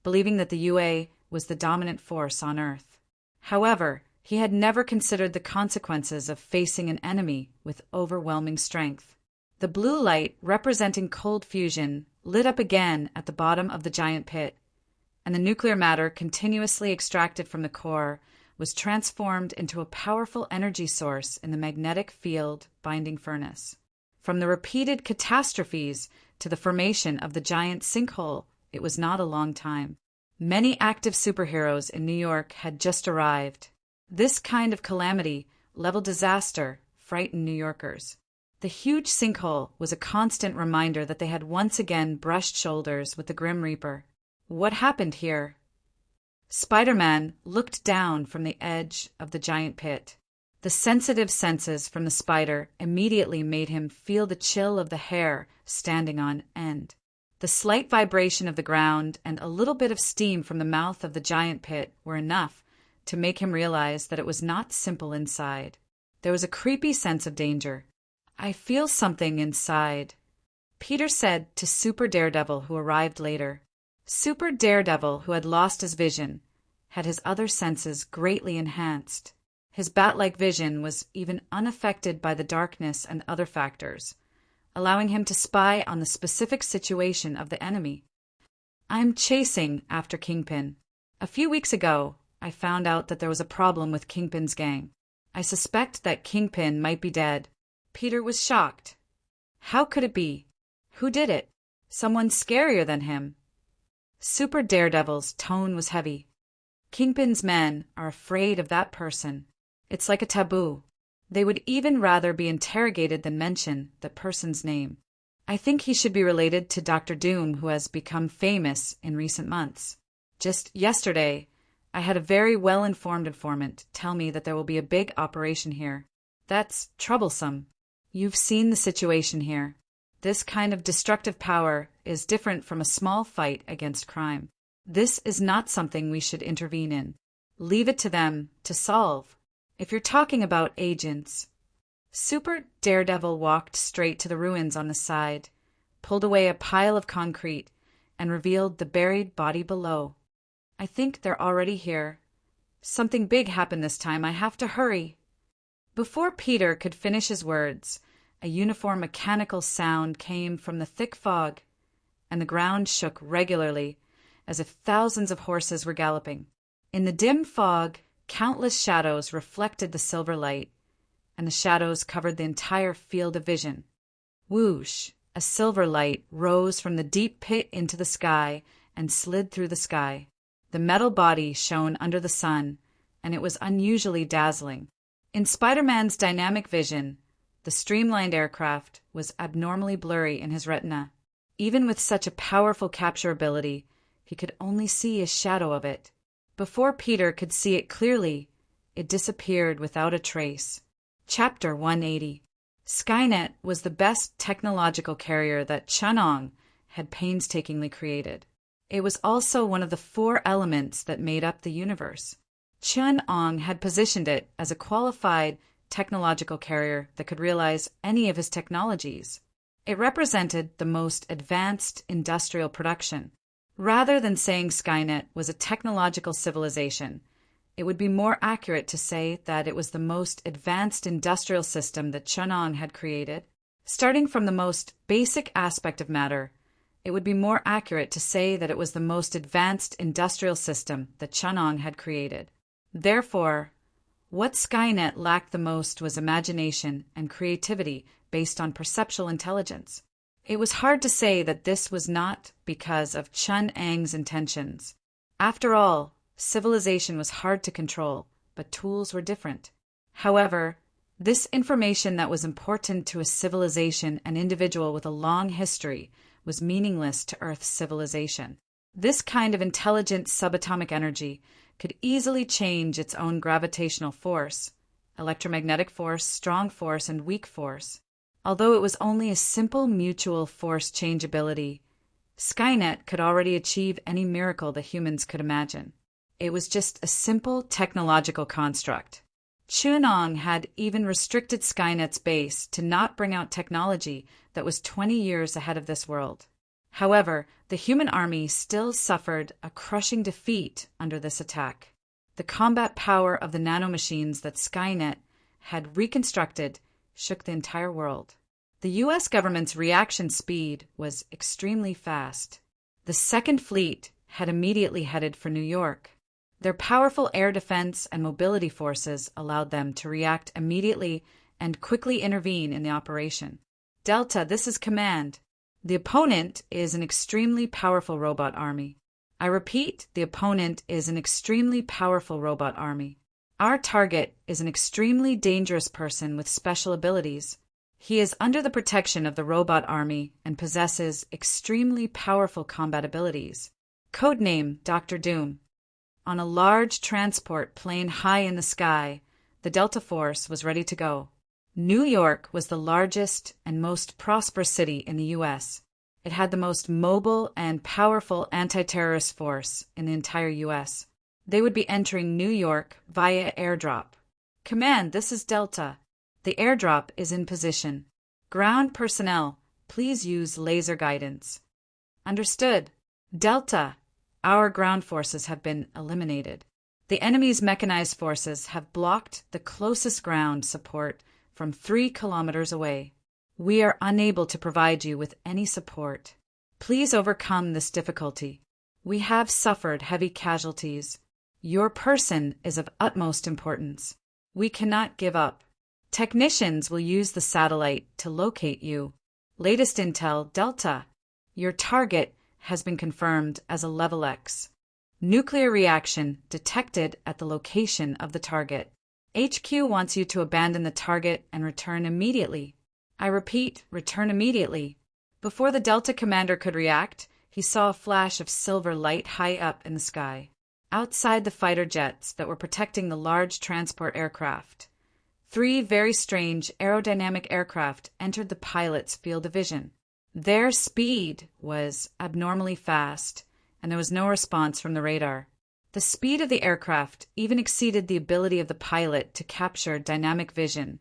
Speaker 1: believing that the UA was the dominant force on Earth. However, he had never considered the consequences of facing an enemy with overwhelming strength. The blue light, representing cold fusion, lit up again at the bottom of the giant pit, and the nuclear matter continuously extracted from the core was transformed into a powerful energy source in the magnetic field binding furnace. From the repeated catastrophes to the formation of the giant sinkhole, it was not a long time. Many active superheroes in New York had just arrived. This kind of calamity-level disaster frightened New Yorkers. The huge sinkhole was a constant reminder that they had once again brushed shoulders with the Grim Reaper. What happened here? Spider-Man looked down from the edge of the giant pit. The sensitive senses from the spider immediately made him feel the chill of the hair standing on end. The slight vibration of the ground and a little bit of steam from the mouth of the giant pit were enough to make him realize that it was not simple inside. There was a creepy sense of danger. "I feel something inside," Peter said to Super Daredevil, who arrived later. Super Daredevil, who had lost his vision, had his other senses greatly enhanced. His bat-like vision was even unaffected by the darkness and other factors, allowing him to spy on the specific situation of the enemy. "I'm chasing after Kingpin. A few weeks ago, I found out that there was a problem with Kingpin's gang. I suspect that Kingpin might be dead, Peter was shocked. How could it be? Who did it? Someone scarier than him. Super Daredevil's tone was heavy. Kingpin's men are afraid of that person. It's like a taboo. They would even rather be interrogated than mention that person's name. I think he should be related to Dr. Doom, who has become famous in recent months. Just yesterday, I had a very well-informed informant tell me that there will be a big operation here. That's troublesome. You've seen the situation here. This kind of destructive power is different from a small fight against crime. This is not something we should intervene in. Leave it to them to solve. If you're talking about agents... Super Daredevil walked straight to the ruins on the side, pulled away a pile of concrete, and revealed the buried body below. I think they're already here. Something big happened this time. I have to hurry. Before Peter could finish his words, a uniform mechanical sound came from the thick fog, and the ground shook regularly, as if thousands of horses were galloping. In the dim fog, countless shadows reflected the silver light, and the shadows covered the entire field of vision. Whoosh! A silver light rose from the deep pit into the sky and slid through the sky. The metal body shone under the sun, and it was unusually dazzling. In Spider-Man's dynamic vision, the streamlined aircraft was abnormally blurry in his retina. Even with such a powerful capture ability, he could only see a shadow of it. Before Peter could see it clearly, it disappeared without a trace. Chapter 180. Skynet was the best technological carrier that Chunong had painstakingly created. It was also one of the 4 elements that made up the universe. Chunong had positioned it as a qualified technological carrier that could realize any of his technologies. It represented the most advanced industrial production. Rather than saying Skynet was a technological civilization, it would be more accurate to say that it was the most advanced industrial system that Chunong had created. Starting from the most basic aspect of matter, it would be more accurate to say that it was the most advanced industrial system that Chunong had created. Therefore, what Skynet lacked the most was imagination and creativity based on perceptual intelligence. It was hard to say that this was not because of Chunong's intentions. After all, civilization was hard to control, but tools were different. However, this information that was important to a civilization, an individual with a long history, was meaningless to Earth's civilization. This kind of intelligent subatomic energy could easily change its own gravitational force, electromagnetic force, strong force, and weak force. Although it was only a simple mutual force changeability, Skynet could already achieve any miracle that humans could imagine. It was just a simple technological construct. Chunong had even restricted Skynet's base to not bring out technology that was 20 years ahead of this world. However, the human army still suffered a crushing defeat under this attack. The combat power of the nanomachines that Skynet had reconstructed shook the entire world. The U.S. government's reaction speed was extremely fast. The Second Fleet had immediately headed for New York. Their powerful air defense and mobility forces allowed them to react immediately and quickly intervene in the operation. Delta, this is Command. The opponent is an extremely powerful robot army. I repeat, the opponent is an extremely powerful robot army. Our target is an extremely dangerous person with special abilities. He is under the protection of the robot army and possesses extremely powerful combat abilities. Codename Dr. Doom. On a large transport plane high in the sky, the Delta Force was ready to go. New York was the largest and most prosperous city in the U.S. It had the most mobile and powerful anti-terrorist force in the entire U.S. They would be entering New York via airdrop. Command, this is Delta. The airdrop is in position. Ground personnel, please use laser guidance. Understood. Delta, our ground forces have been eliminated. The enemy's mechanized forces have blocked the closest ground support from 3 kilometers away. We are unable to provide you with any support. Please overcome this difficulty. We have suffered heavy casualties. Your person is of utmost importance. We cannot give up. Technicians will use the satellite to locate you. Latest intel, Delta. Your target has been confirmed as a Level X. Nuclear reaction detected at the location of the target. HQ wants you to abandon the target and return immediately. I repeat, return immediately. Before the Delta commander could react, he saw a flash of silver light high up in the sky, outside the fighter jets that were protecting the large transport aircraft. 3 very strange aerodynamic aircraft entered the pilot's field of vision. Their speed was abnormally fast, and there was no response from the radar. The speed of the aircraft even exceeded the ability of the pilot to capture dynamic vision,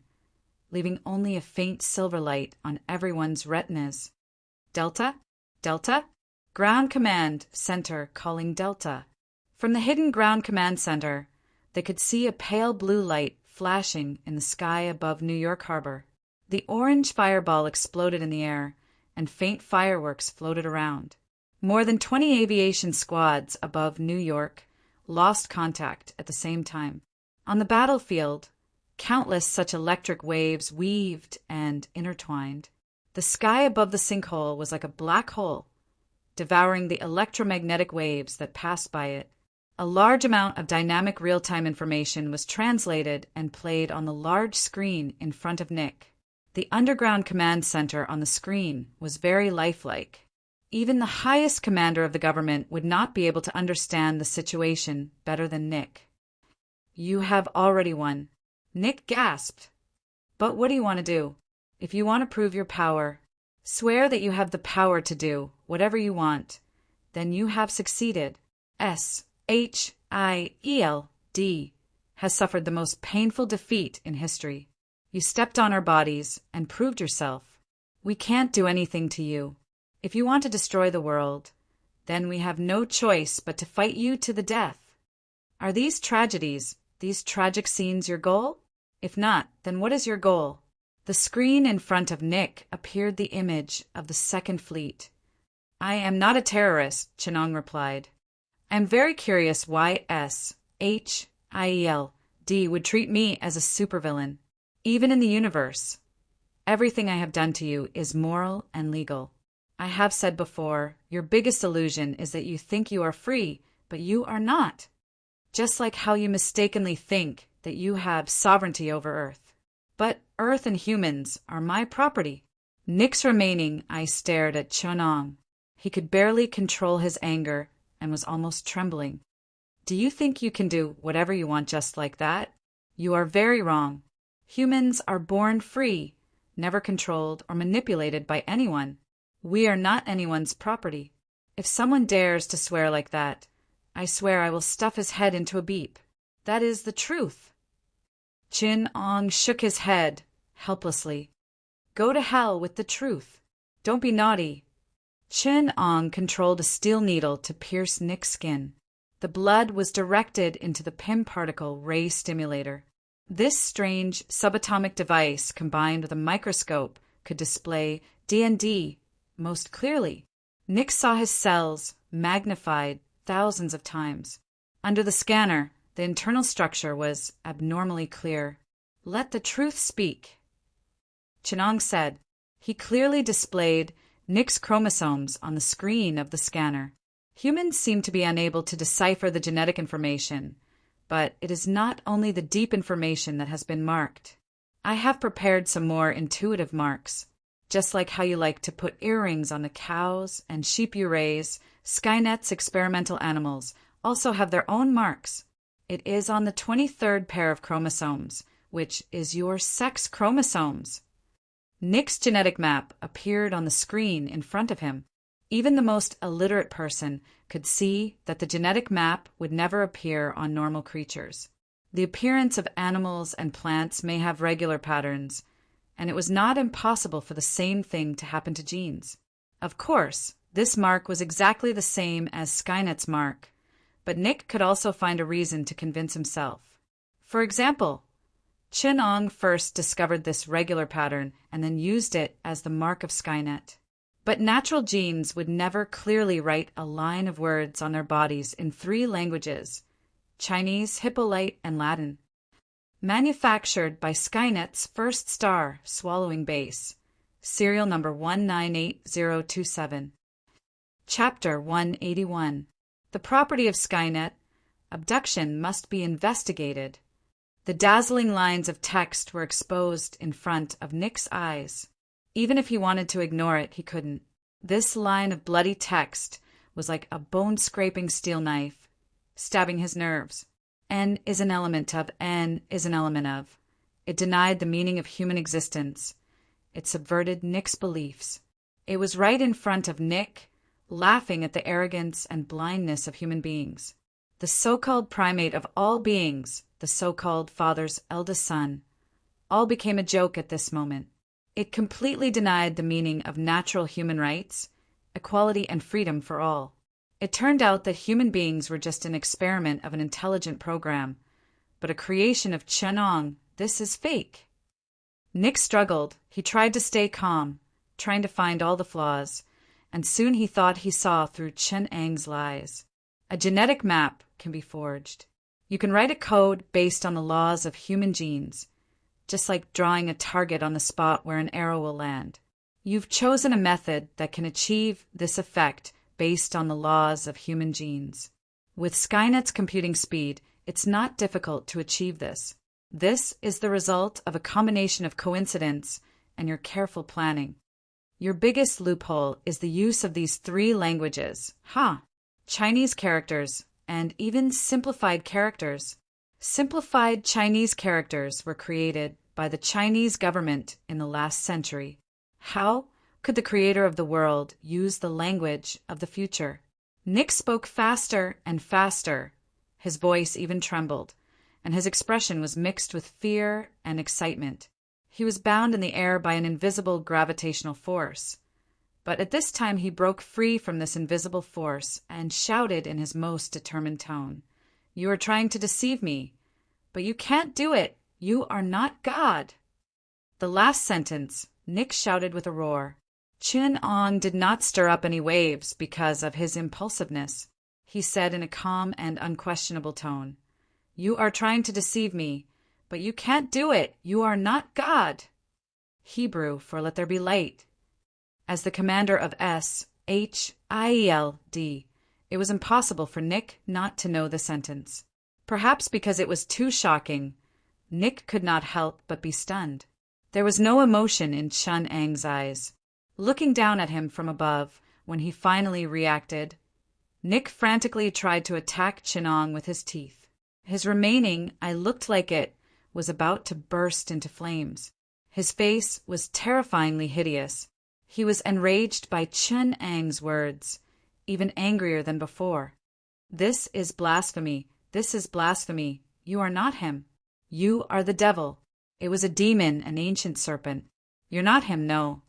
Speaker 1: leaving only a faint silver light on everyone's retinas. Delta? Delta? Ground Command Center calling Delta. From the hidden Ground Command Center, they could see a pale blue light flashing in the sky above New York Harbor. The orange fireball exploded in the air, and faint fireworks floated around. More than 20 aviation squads above New York lost contact at the same time. On the battlefield, countless such electric waves weaved and intertwined. The sky above the sinkhole was like a black hole, devouring the electromagnetic waves that passed by it. A large amount of dynamic real-time information was translated and played on the large screen in front of Nick. The underground command center on the screen was very lifelike. Even the highest commander of the government would not be able to understand the situation better than Nick. You have already won. Nick gasped. But what do you want to do? If you want to prove your power, swear that you have the power to do whatever you want. Then you have succeeded. SHIELD has suffered the most painful defeat in history. You stepped on our bodies and proved yourself. We can't do anything to you. If you want to destroy the world, then we have no choice but to fight you to the death. Are these tragedies, these tragic scenes your goal? If not, then what is your goal? The screen in front of Nick appeared the image of the Second Fleet. I am not a terrorist, Chenong replied. I am very curious why SHIELD would treat me as a supervillain. Even in the universe, everything I have done to you is moral and legal. I have said before, your biggest illusion is that you think you are free, but you are not. Just like how you mistakenly think that you have sovereignty over Earth. But Earth and humans are my property. Nick's remaining eyes stared at Chenong. He could barely control his anger and was almost trembling. Do you think you can do whatever you want just like that? You are very wrong. Humans are born free, never controlled or manipulated by anyone. We are not anyone's property. If someone dares to swear like that, I swear I will stuff his head into a beep. That is the truth. Chenong shook his head helplessly. Go to hell with the truth. Don't be naughty. Chenong controlled a steel needle to pierce Nick's skin. The blood was directed into the PIM particle ray stimulator. This strange subatomic device, combined with a microscope, could display D&D most clearly. Nick saw his cells magnified thousands of times. Under the scanner, the internal structure was abnormally clear. Let the truth speak, Chenong said. He clearly displayed Nick's chromosomes on the screen of the scanner. Humans seem to be unable to decipher the genetic information, but it is not only the deep information that has been marked. I have prepared some more intuitive marks. Just like how you like to put earrings on the cows and sheep you raise, Skynet's experimental animals also have their own marks. It is on the 23rd pair of chromosomes, which is your sex chromosomes. Nick's genetic map appeared on the screen in front of him. Even the most illiterate person could see that the genetic map would never appear on normal creatures. The appearance of animals and plants may have regular patterns, and it was not impossible for the same thing to happen to genes. Of course, this mark was exactly the same as Skynet's mark, but Nick could also find a reason to convince himself. For example, Chenong first discovered this regular pattern and then used it as the mark of Skynet. But natural genes would never clearly write a line of words on their bodies in 3 languages: Chinese, Hippolyte, and Latin. Manufactured by Skynet's first star swallowing base. Serial number 198027. Chapter 181. The property of Skynet. Abduction must be investigated. The dazzling lines of text were exposed in front of Nick's eyes. Even if he wanted to ignore it, he couldn't. This line of bloody text was like a bone-scraping steel knife, stabbing his nerves. N is an element of, N is an element of. It denied the meaning of human existence. It subverted Nick's beliefs. It was right in front of Nick, laughing at the arrogance and blindness of human beings. The so-called primate of all beings, the so-called father's eldest son, all became a joke at this moment. It completely denied the meaning of natural human rights, equality and freedom for all. It turned out that human beings were just an experiment of an intelligent program, but a creation of Chen. This is fake. Nick struggled. He tried to stay calm, trying to find all the flaws, and soon he thought he saw through Chen-Ang's lies. A genetic map can be forged. You can write a code based on the laws of human genes, just like drawing a target on the spot where an arrow will land. You've chosen a method that can achieve this effect based on the laws of human genes. With Skynet's computing speed, it's not difficult to achieve this. This is the result of a combination of coincidence and your careful planning. Your biggest loophole is the use of these 3 languages. Chinese characters, and even simplified characters. Simplified Chinese characters were created by the Chinese government in the last century. How could the creator of the world use the language of the future? Nick spoke faster and faster. His voice even trembled, and his expression was mixed with fear and excitement. He was bound in the air by an invisible gravitational force. But at this time he broke free from this invisible force and shouted in his most determined tone, "You are trying to deceive me, but you can't do it. You are not God." The last sentence, Nick shouted with a roar. Chen-Ong did not stir up any waves because of his impulsiveness. He said in a calm and unquestionable tone, "You are trying to deceive me, but you can't do it. You are not God." Hebrew for let there be light. As the commander of SHIELD, it was impossible for Nick not to know the sentence. Perhaps because it was too shocking, Nick could not help but be stunned. There was no emotion in Chen-Ang's eyes. Looking down at him from above, when he finally reacted, Nick frantically tried to attack Chen-Ong with his teeth. His remaining "I looked like it" was about to burst into flames. His face was terrifyingly hideous. He was enraged by Chen-Ang's words, even angrier than before. "This is blasphemy. This is blasphemy. You are not him. You are the devil. It was a demon, an ancient serpent. You're not him, no."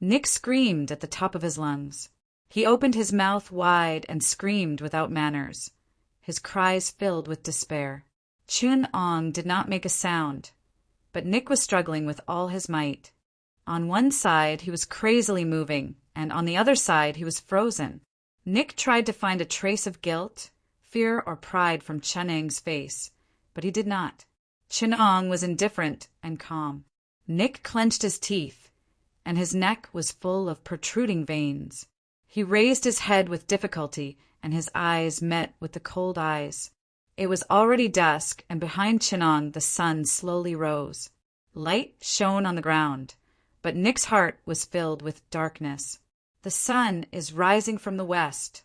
Speaker 1: Nick screamed at the top of his lungs. He opened his mouth wide and screamed without manners. His cries filled with despair. Chen-Ong did not make a sound, but Nick was struggling with all his might. On one side, he was crazily moving, and on the other side, he was frozen. Nick tried to find a trace of guilt, fear, or pride from Chen-Ang's face, but he did not. Chen-Ong was indifferent and calm. Nick clenched his teeth, and his neck was full of protruding veins. He raised his head with difficulty, and his eyes met with the cold eyes. It was already dusk, and behind Chen-Ong the sun slowly rose. Light shone on the ground, but Nick's heart was filled with darkness. The sun is rising from the west.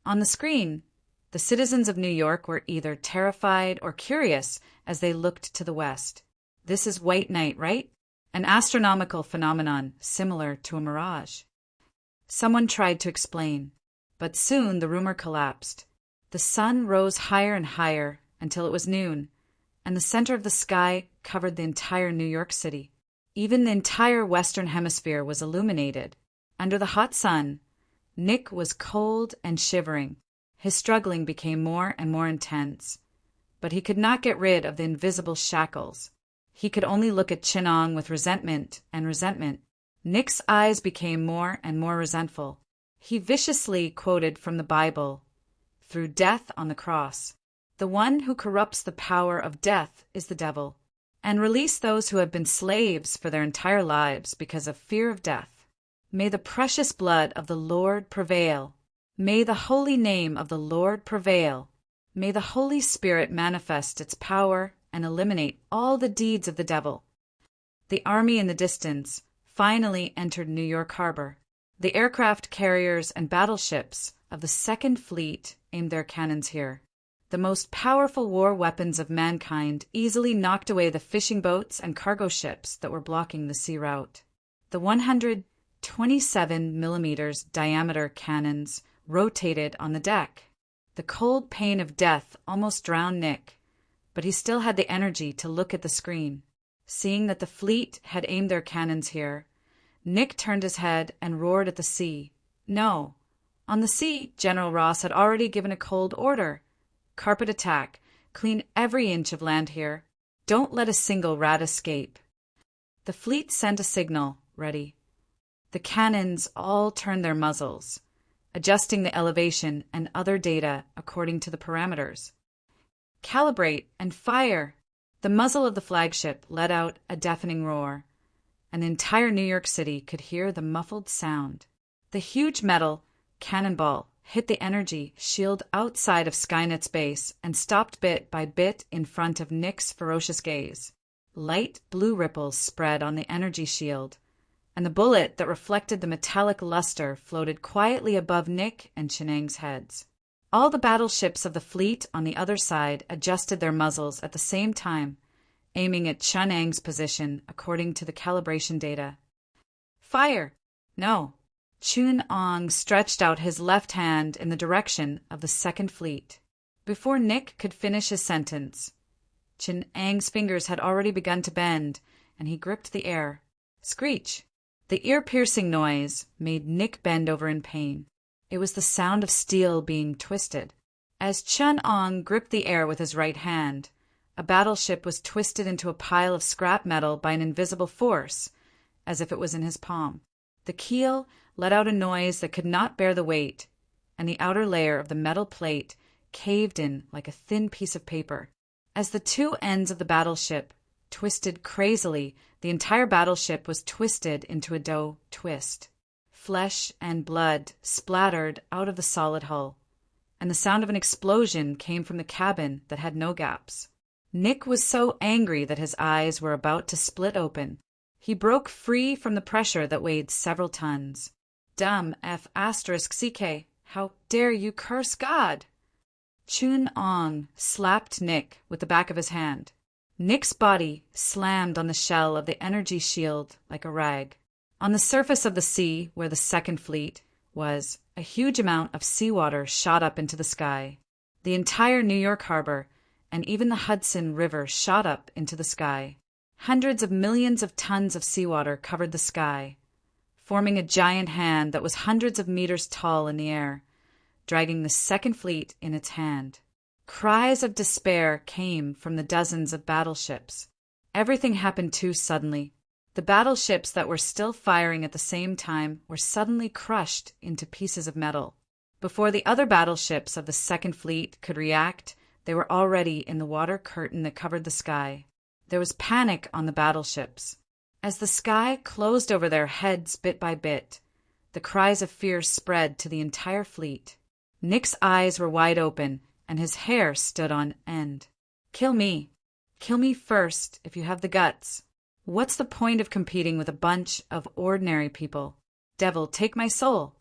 Speaker 1: On the screen, the citizens of New York were either terrified or curious as they looked to the west. This is white night, right? An astronomical phenomenon similar to a mirage. Someone tried to explain, but soon the rumor collapsed. The sun rose higher and higher until it was noon, and the center of the sky covered the entire New York City. Even the entire Western Hemisphere was illuminated. Under the hot sun, Nick was cold and shivering. His struggling became more and more intense, but he could not get rid of the invisible shackles. He could only look at Chen-Ong with resentment and resentment. Nick's eyes became more and more resentful. He viciously quoted from the Bible, "Through death on the cross. The one who corrupts the power of death is the devil. and release those who have been slaves for their entire lives because of fear of death. May the precious blood of the Lord prevail. May the holy name of the Lord prevail. May the Holy Spirit manifest its power and eliminate all the deeds of the devil. The army in the distance finally entered New York Harbor. The aircraft carriers and battleships of the Second Fleet aimed their cannons here. The most powerful war weapons of mankind easily knocked away the fishing boats and cargo ships that were blocking the sea route. The 127 millimeters diameter cannons rotated on the deck. The cold pain of death almost drowned Nick, but he still had the energy to look at the screen. Seeing that the fleet had aimed their cannons here, Nick turned his head and roared at the sea. No. On the sea, General Ross had already given a cold order. Carpet attack. Clean every inch of land here. Don't let a single rat escape. The fleet sent a signal. Ready. The cannons all turned their muzzles, adjusting the elevation and other data according to the parameters. Calibrate and fire! The muzzle of the flagship let out a deafening roar, and the entire New York City could hear the muffled sound. The huge metal cannonball hit the energy shield outside of Skynet's base and stopped bit by bit in front of Nick's ferocious gaze. Light blue ripples spread on the energy shield, and the bullet that reflected the metallic luster floated quietly above Nick and Chenang's heads. All the battleships of the fleet on the other side adjusted their muzzles at the same time, aiming at Chenang's position according to the calibration data. Fire! No. Chun-Ong stretched out his left hand in the direction of the Second Fleet. Before Nick could finish his sentence, Chun-Ang's fingers had already begun to bend, and he gripped the air. Screech! The ear-piercing noise made Nick bend over in pain. It was the sound of steel being twisted. As Chun-Ong gripped the air with his right hand, a battleship was twisted into a pile of scrap metal by an invisible force, as if it was in his palm. The keel let out a noise that could not bear the weight, and the outer layer of the metal plate caved in like a thin piece of paper. As the two ends of the battleship twisted crazily, the entire battleship was twisted into a dough twist. Flesh and blood splattered out of the solid hull, and the sound of an explosion came from the cabin that had no gaps. Nick was so angry that his eyes were about to split open. He broke free from the pressure that weighed several tons. Dumb F***CK, how dare you curse God? Chun-Ong slapped Nick with the back of his hand. Nick's body slammed on the shell of the energy shield like a rag. On the surface of the sea, where the Second Fleet was, a huge amount of seawater shot up into the sky. The entire New York Harbor and even the Hudson River shot up into the sky. Hundreds of millions of tons of seawater covered the sky, forming a giant hand that was hundreds of meters tall in the air, dragging the Second Fleet in its hand. Cries of despair came from the dozens of battleships. Everything happened too suddenly. The battleships that were still firing at the same time were suddenly crushed into pieces of metal. Before the other battleships of the Second Fleet could react, they were already in the water curtain that covered the sky. There was panic on the battleships. As the sky closed over their heads bit by bit, the cries of fear spread to the entire fleet. Nick's eyes were wide open, and his hair stood on end. Kill me. Kill me first, if you have the guts. What's the point of competing with a bunch of ordinary people? Devil, take my soul.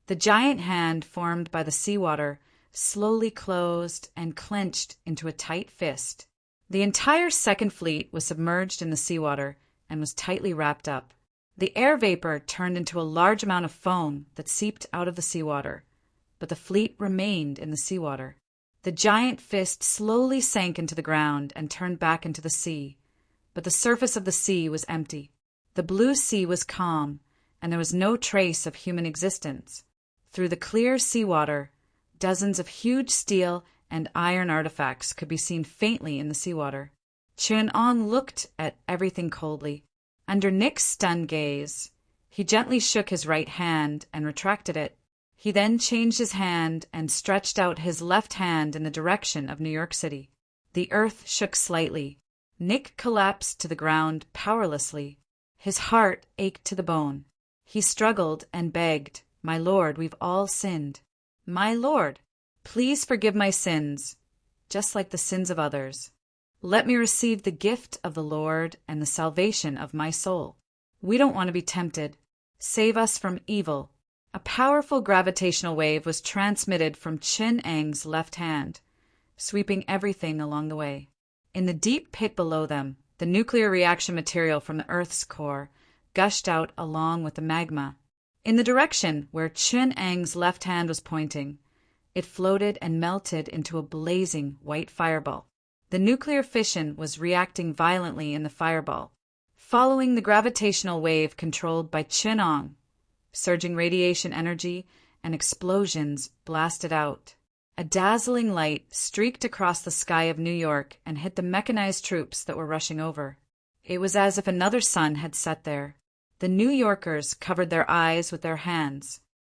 Speaker 1: The giant hand formed by the seawater slowly closed and clenched into a tight fist. The entire Second Fleet was submerged in the seawater and was tightly wrapped up. The air vapor turned into a large amount of foam that seeped out of the seawater, but the fleet remained in the seawater. The giant fist slowly sank into the ground and turned back into the sea, but the surface of the sea was empty. The blue sea was calm, and there was no trace of human existence. Through the clear seawater, dozens of huge steel and iron artifacts could be seen faintly in the seawater. Chun-Ong looked at everything coldly. Under Nick's stunned gaze, he gently shook his right hand and retracted it. He then changed his hand and stretched out his left hand in the direction of New York City. The earth shook slightly, Nick collapsed to the ground powerlessly. His heart ached to the bone. He struggled and begged, "My Lord, we've all sinned. My Lord, please forgive my sins, just like the sins of others. Let me receive the gift of the Lord and the salvation of my soul. We don't want to be tempted. Save us from evil." A powerful gravitational wave was transmitted from Chin Ang's left hand, sweeping everything along the way. In the deep pit below them, the nuclear reaction material from the Earth's core gushed out along with the magma. In the direction where Chin Ang's left hand was pointing, it floated and melted into a blazing white fireball. The nuclear fission was reacting violently in the fireball, following the gravitational wave controlled by Chin Ang. Surging radiation energy and explosions blasted out. A dazzling light streaked across the sky of New York and hit the mechanized troops that were rushing over. It was as if another sun had set there. The New Yorkers covered their eyes with their hands.